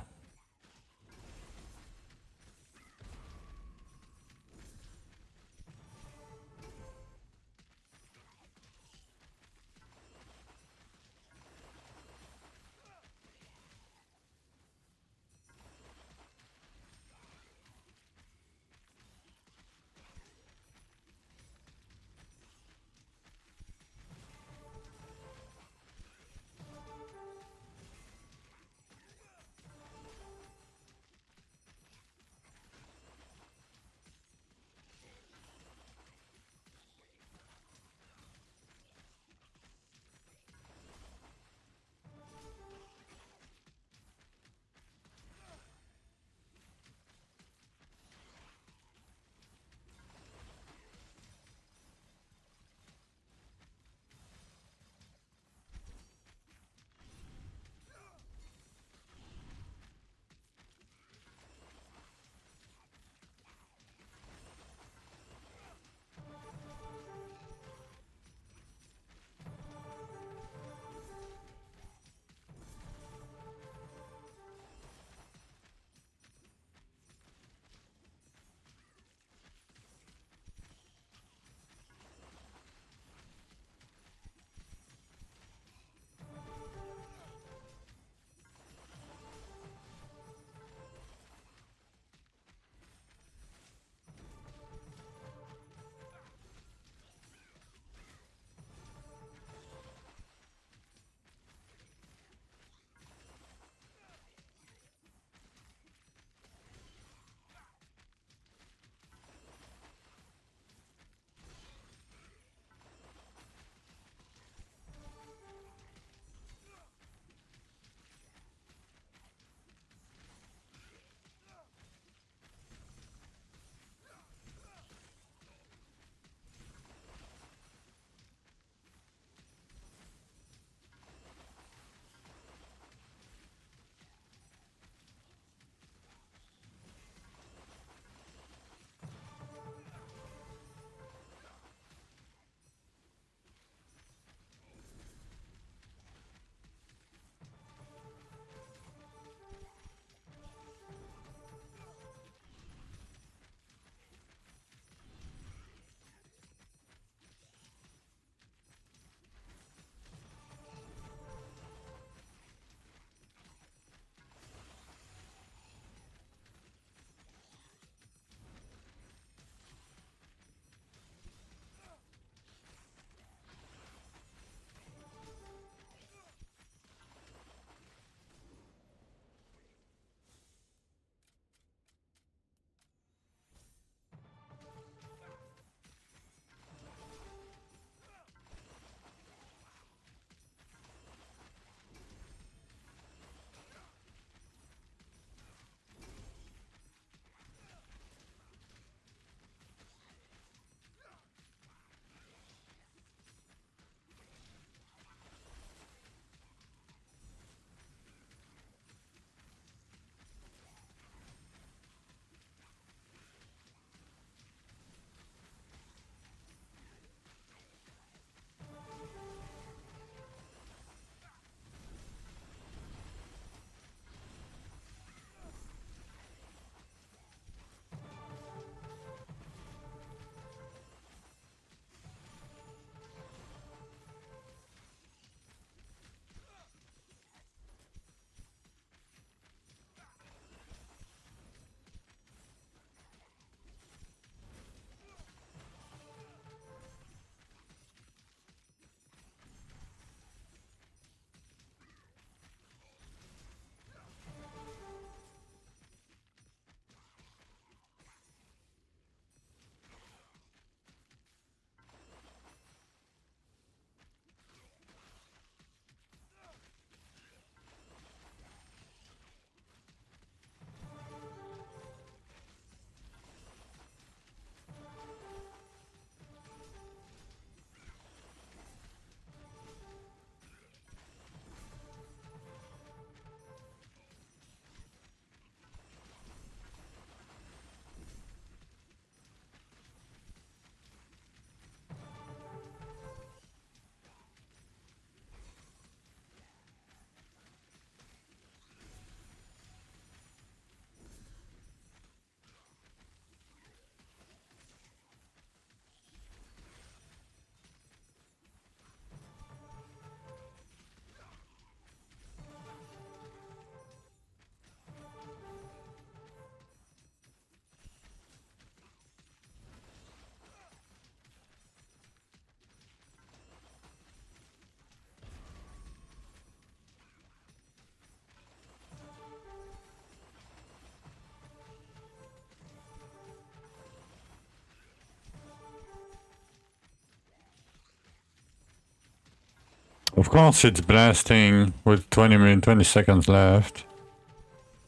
Of course it's blasting with 20 seconds left.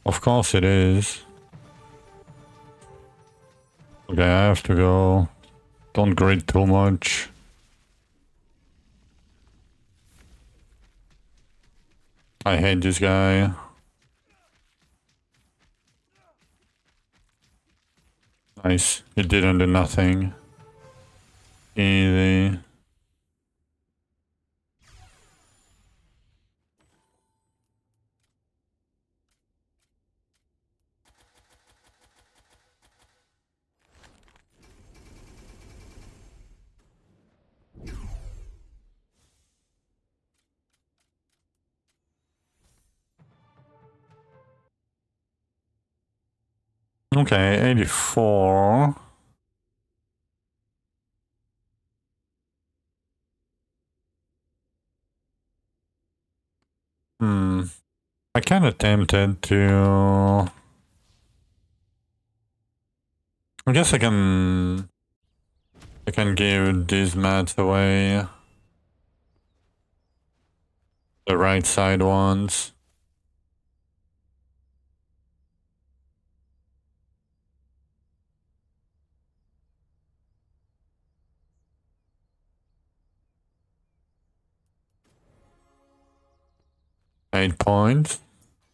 Of course it is. Okay, I have to go. Don't grid too much. I hate this guy. Nice. He didn't do nothing. Easy. Okay, 84. I kinda tempted to... I guess I can give these mats away. The right side ones. Eight points.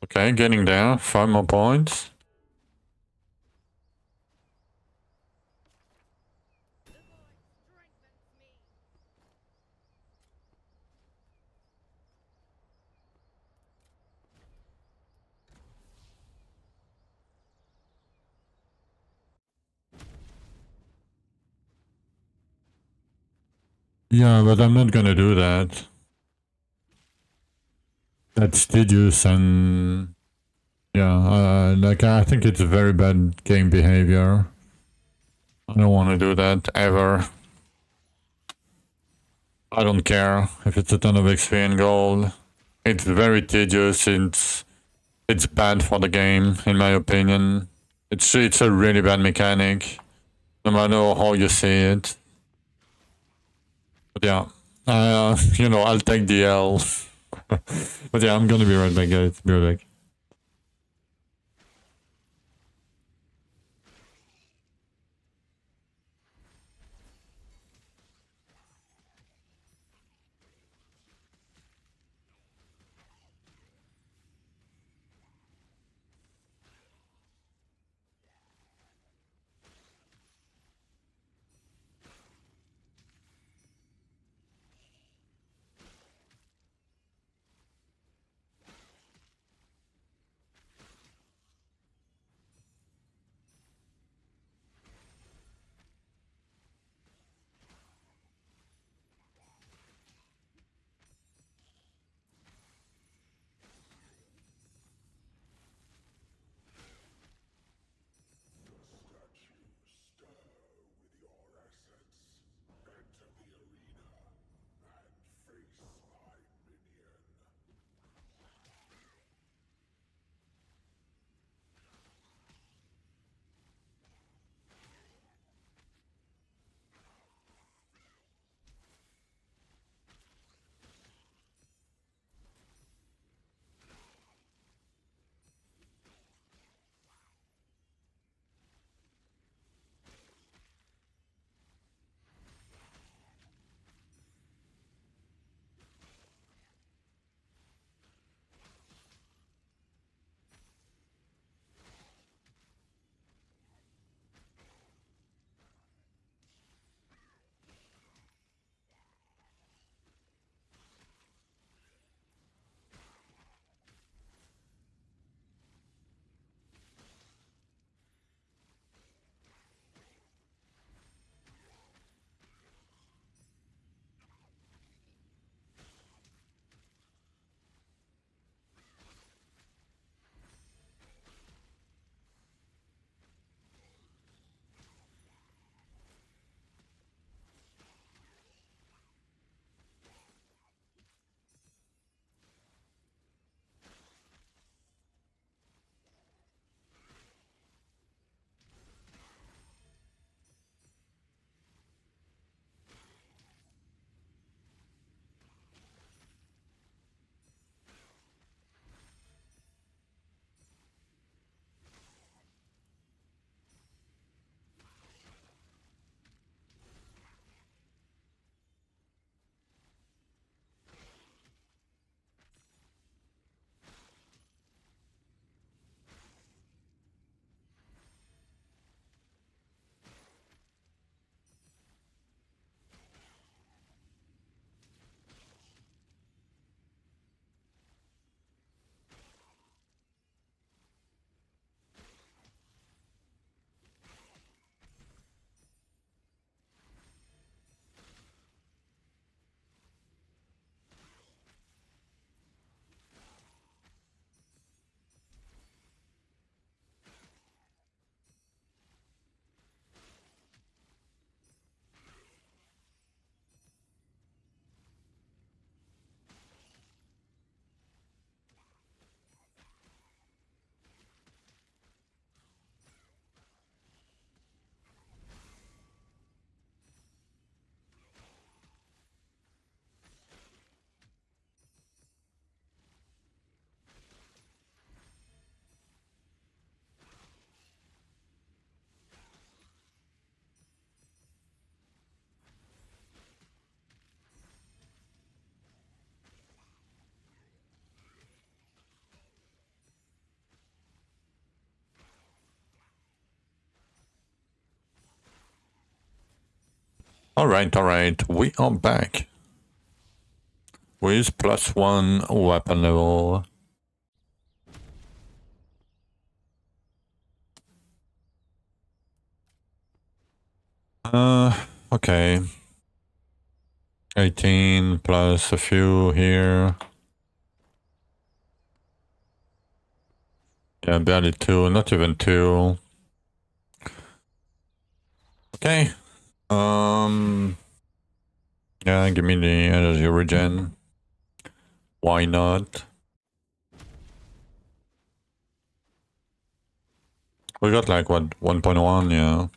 Okay, getting there. 5 more points. Yeah, but I'm not gonna do that. That's tedious and... Yeah, like I think it's a very bad game behavior. I don't want to do that ever. I don't care if it's a ton of XP and gold. It's very tedious. It's bad for the game, in my opinion. It's a really bad mechanic, no matter how you see it. But yeah, you know, I'll take the L. But yeah, I'm gonna be right back, guys. Be right back. Alright, we are back. With +1 weapon level. Okay. 18 plus a few here. Yeah, barely 2, not even 2. Okay. Yeah, give me the energy regen. Why not? We got like what, 1.1, yeah.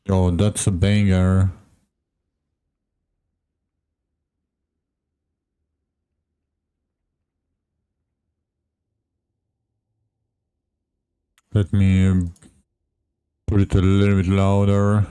Yo, that's a banger. Let me put it a little bit louder.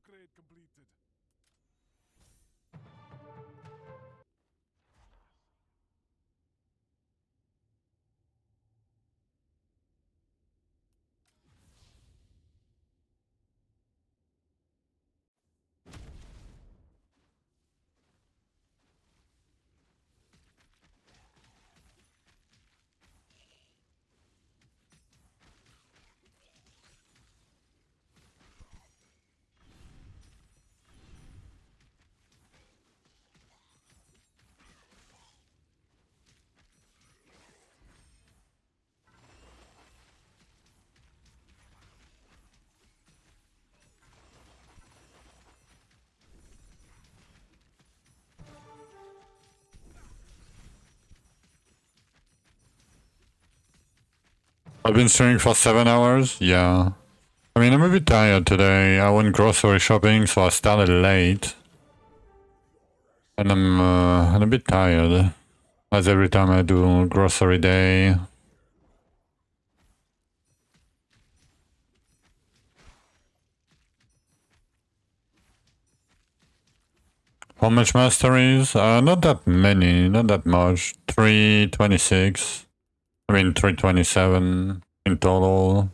Upgrade completed. I've been streaming for 7 hours. Yeah. I mean, I'm a bit tired today. I went grocery shopping, so I started late. And I'm a bit tired. As every time I do grocery day. How much masteries? Not that many, not that much. 326. I mean, 327 in total.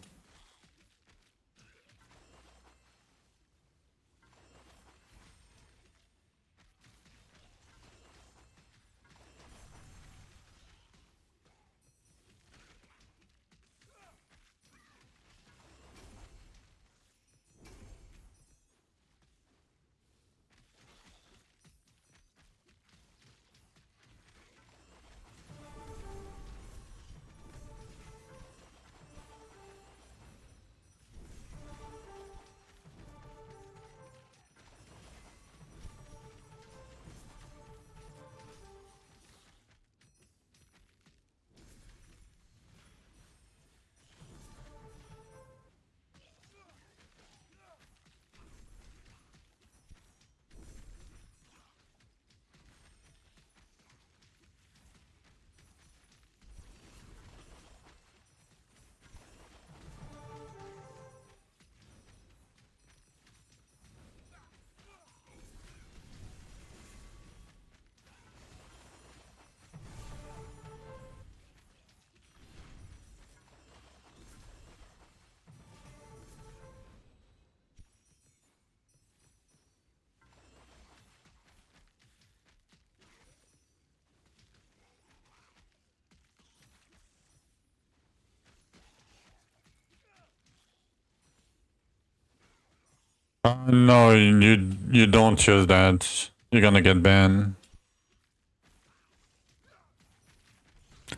No, you don't use that. You're gonna get banned.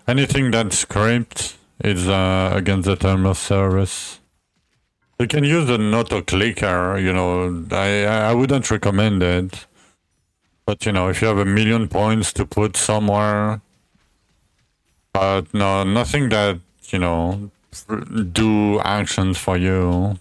Anything that's script is against the term of service. You can use an auto clicker, you know, I wouldn't recommend it. But you know, if you have 1,000,000 points to put somewhere, but no, nothing that, you know, do actions for you.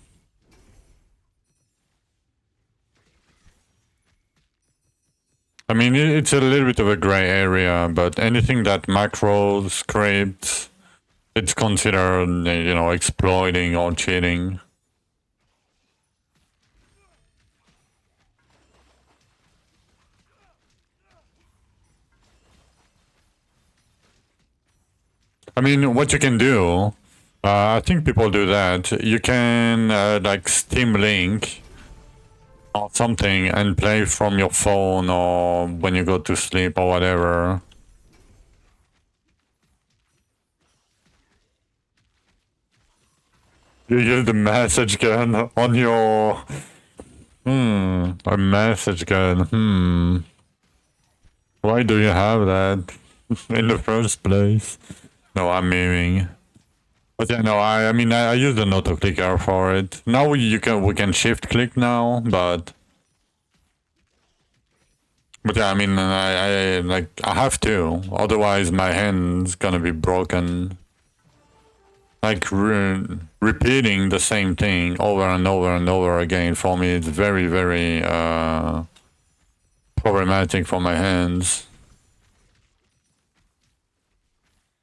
I mean, it's a little bit of a gray area, but anything that macro scripts, it's considered, you know, exploiting or cheating. I mean, what you can do, I think people do that. You can like Steam Link or something and play from your phone or when you go to sleep or whatever. You use the message gun on your... a message gun, Why do you have that in the first place? No, I'm memeing. But yeah, no, I mean, I use the auto clicker for it. Now we can shift click now, but yeah, I mean, I have to, otherwise my hand's gonna be broken. Like repeating the same thing over and over and over again for me, it's very, very problematic for my hands.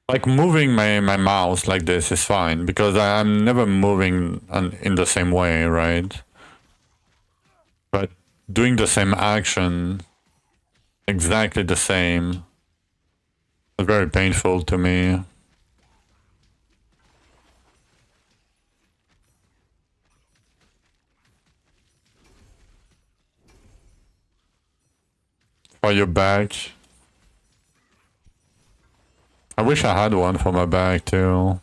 Like moving my mouse like this is fine because I'm never moving in the same way, right? doing the same action, exactly the same. It's very painful to me. For your back. I wish I had one for my back too.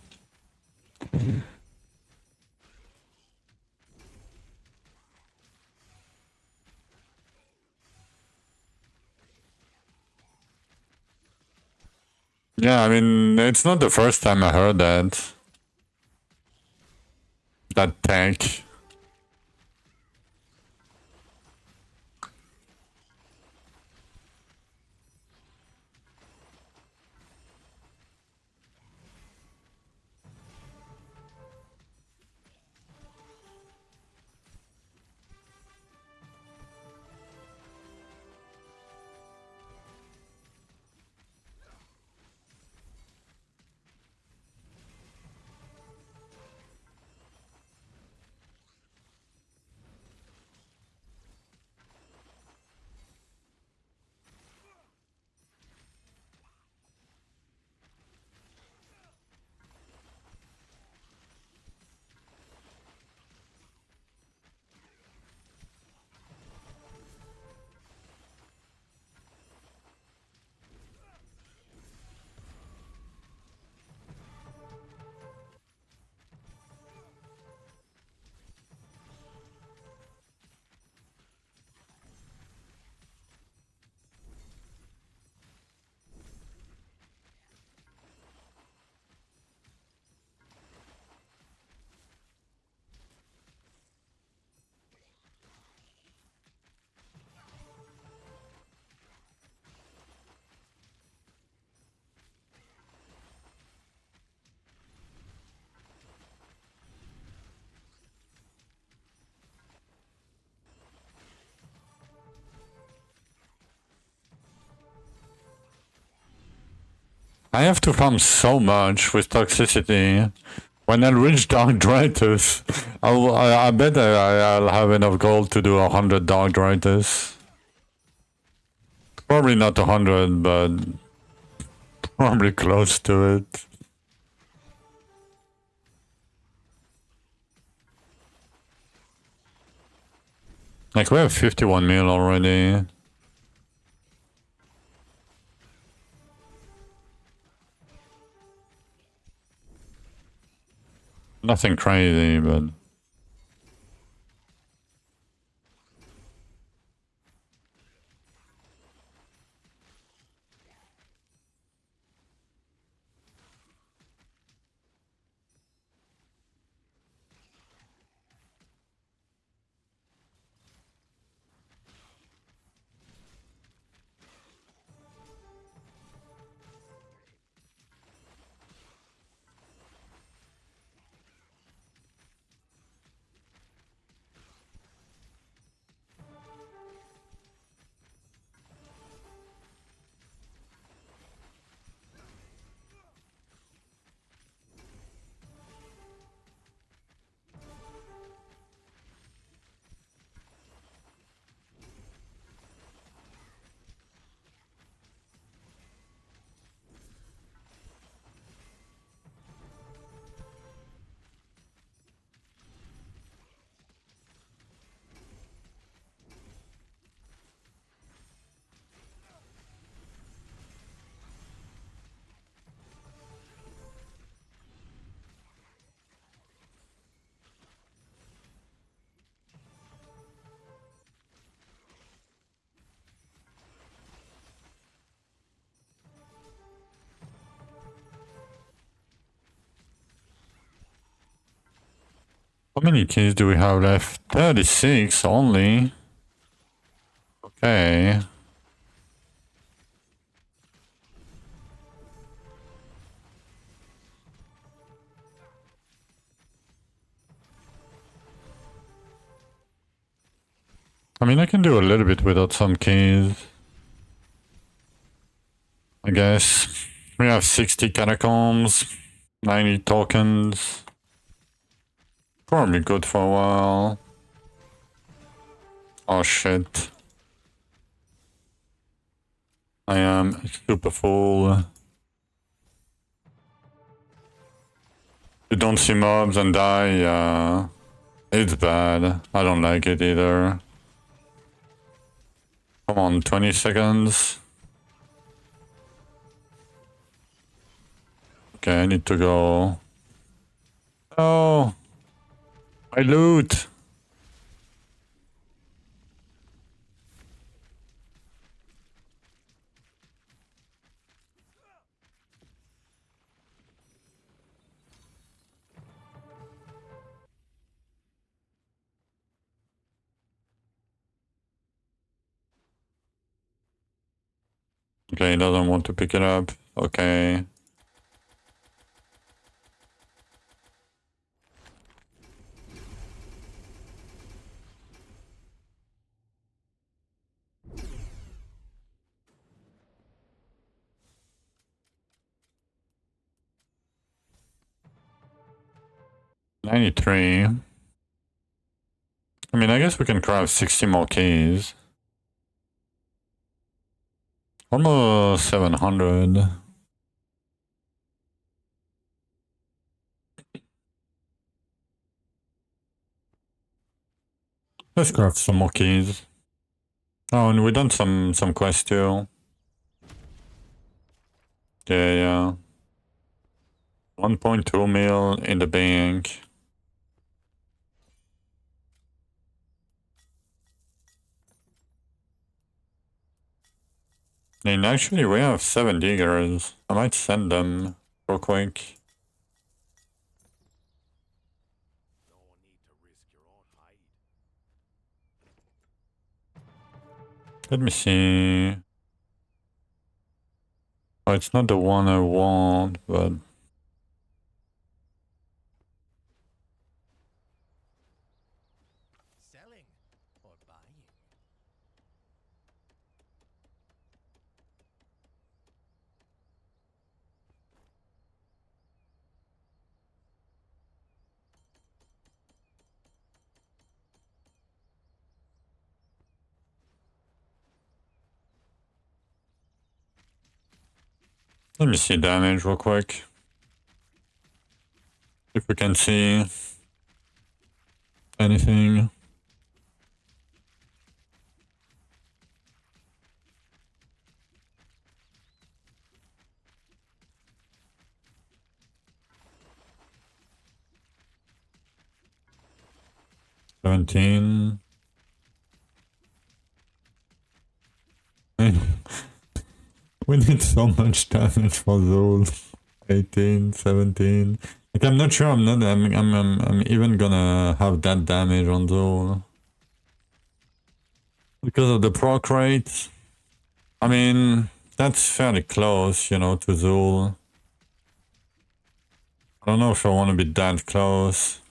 Yeah, I mean, it's not the first time I heard that. That tech. I have to farm so much with toxicity. When I reach Dark Drythus, I bet I'll have enough gold to do 100 Dark Drythus. Probably not 100, but probably close to it. Like, we have 51 mil already. Nothing crazy, but... How many keys do we have left? 36 only. Okay. I mean, I can do a little bit without some keys. I guess. We have 60 catacombs, 90 tokens. Probably good for a while. Oh shit. I am super full. You don't see mobs and die, yeah. It's bad. I don't like it either. Come on, 20 seconds. Okay, I need to go. Oh! My loot! Okay, he doesn't want to pick it up. Okay. $93. I mean, I guess we can craft 60 more keys. Almost 700. Let's craft some more keys. Oh, and we done some quests too. Yeah. 1.2 mil in the bank. And actually, we have 7 diggers. I might send them real quick. Let me see. Oh, it's not the one I want, but... Selling or buying? Let me see damage real quick. If we can see anything. $17. We need so much damage for those. 18, 17. Like, I'm not sure I'm even gonna have that damage on Zul. Because of the proc rate. I mean, that's fairly close, you know, to Zul. I don't know if I want to be that close.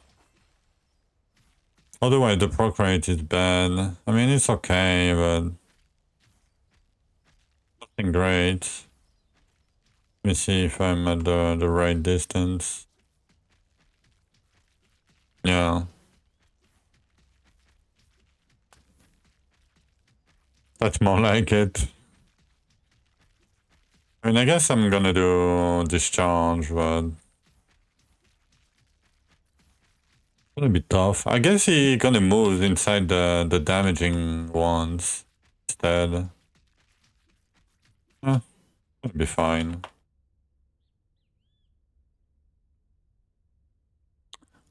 Otherwise, the proc rate is bad. I mean, it's okay, but... nothing great. Let me see if I'm at the right distance. Yeah. That's more like it. I mean, I guess I'm gonna do discharge, but... it's gonna be tough. I guess he gonna move inside the damaging ones instead. It'll be fine.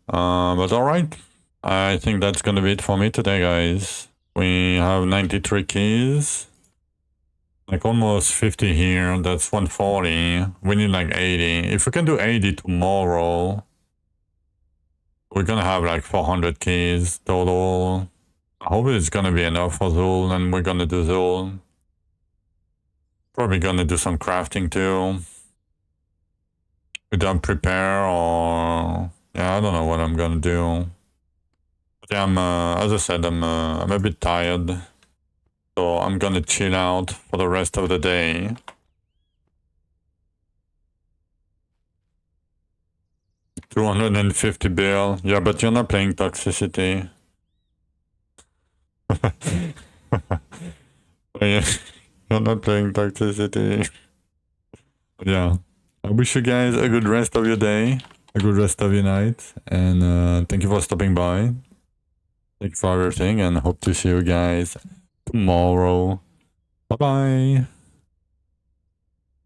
But alright. I think that's gonna be it for me today, guys. We have 93 keys. Like almost 50 here, that's 140. We need like 80. If we can do 80 tomorrow, we're gonna have like 400 keys total. I hope it's gonna be enough for Zul, and we're gonna do Zul. Probably gonna do some crafting too. Without prepare or... yeah, I don't know what I'm gonna do. But yeah, as I said, I'm a bit tired. So I'm gonna chill out for the rest of the day. $250 bill. Yeah, but you're not playing Toxicity. You're not playing Toxicity. Yeah. I wish you guys a good rest of your day, a good rest of your night, and thank you for stopping by. Thank you for everything, and hope to see you guys tomorrow. Bye bye.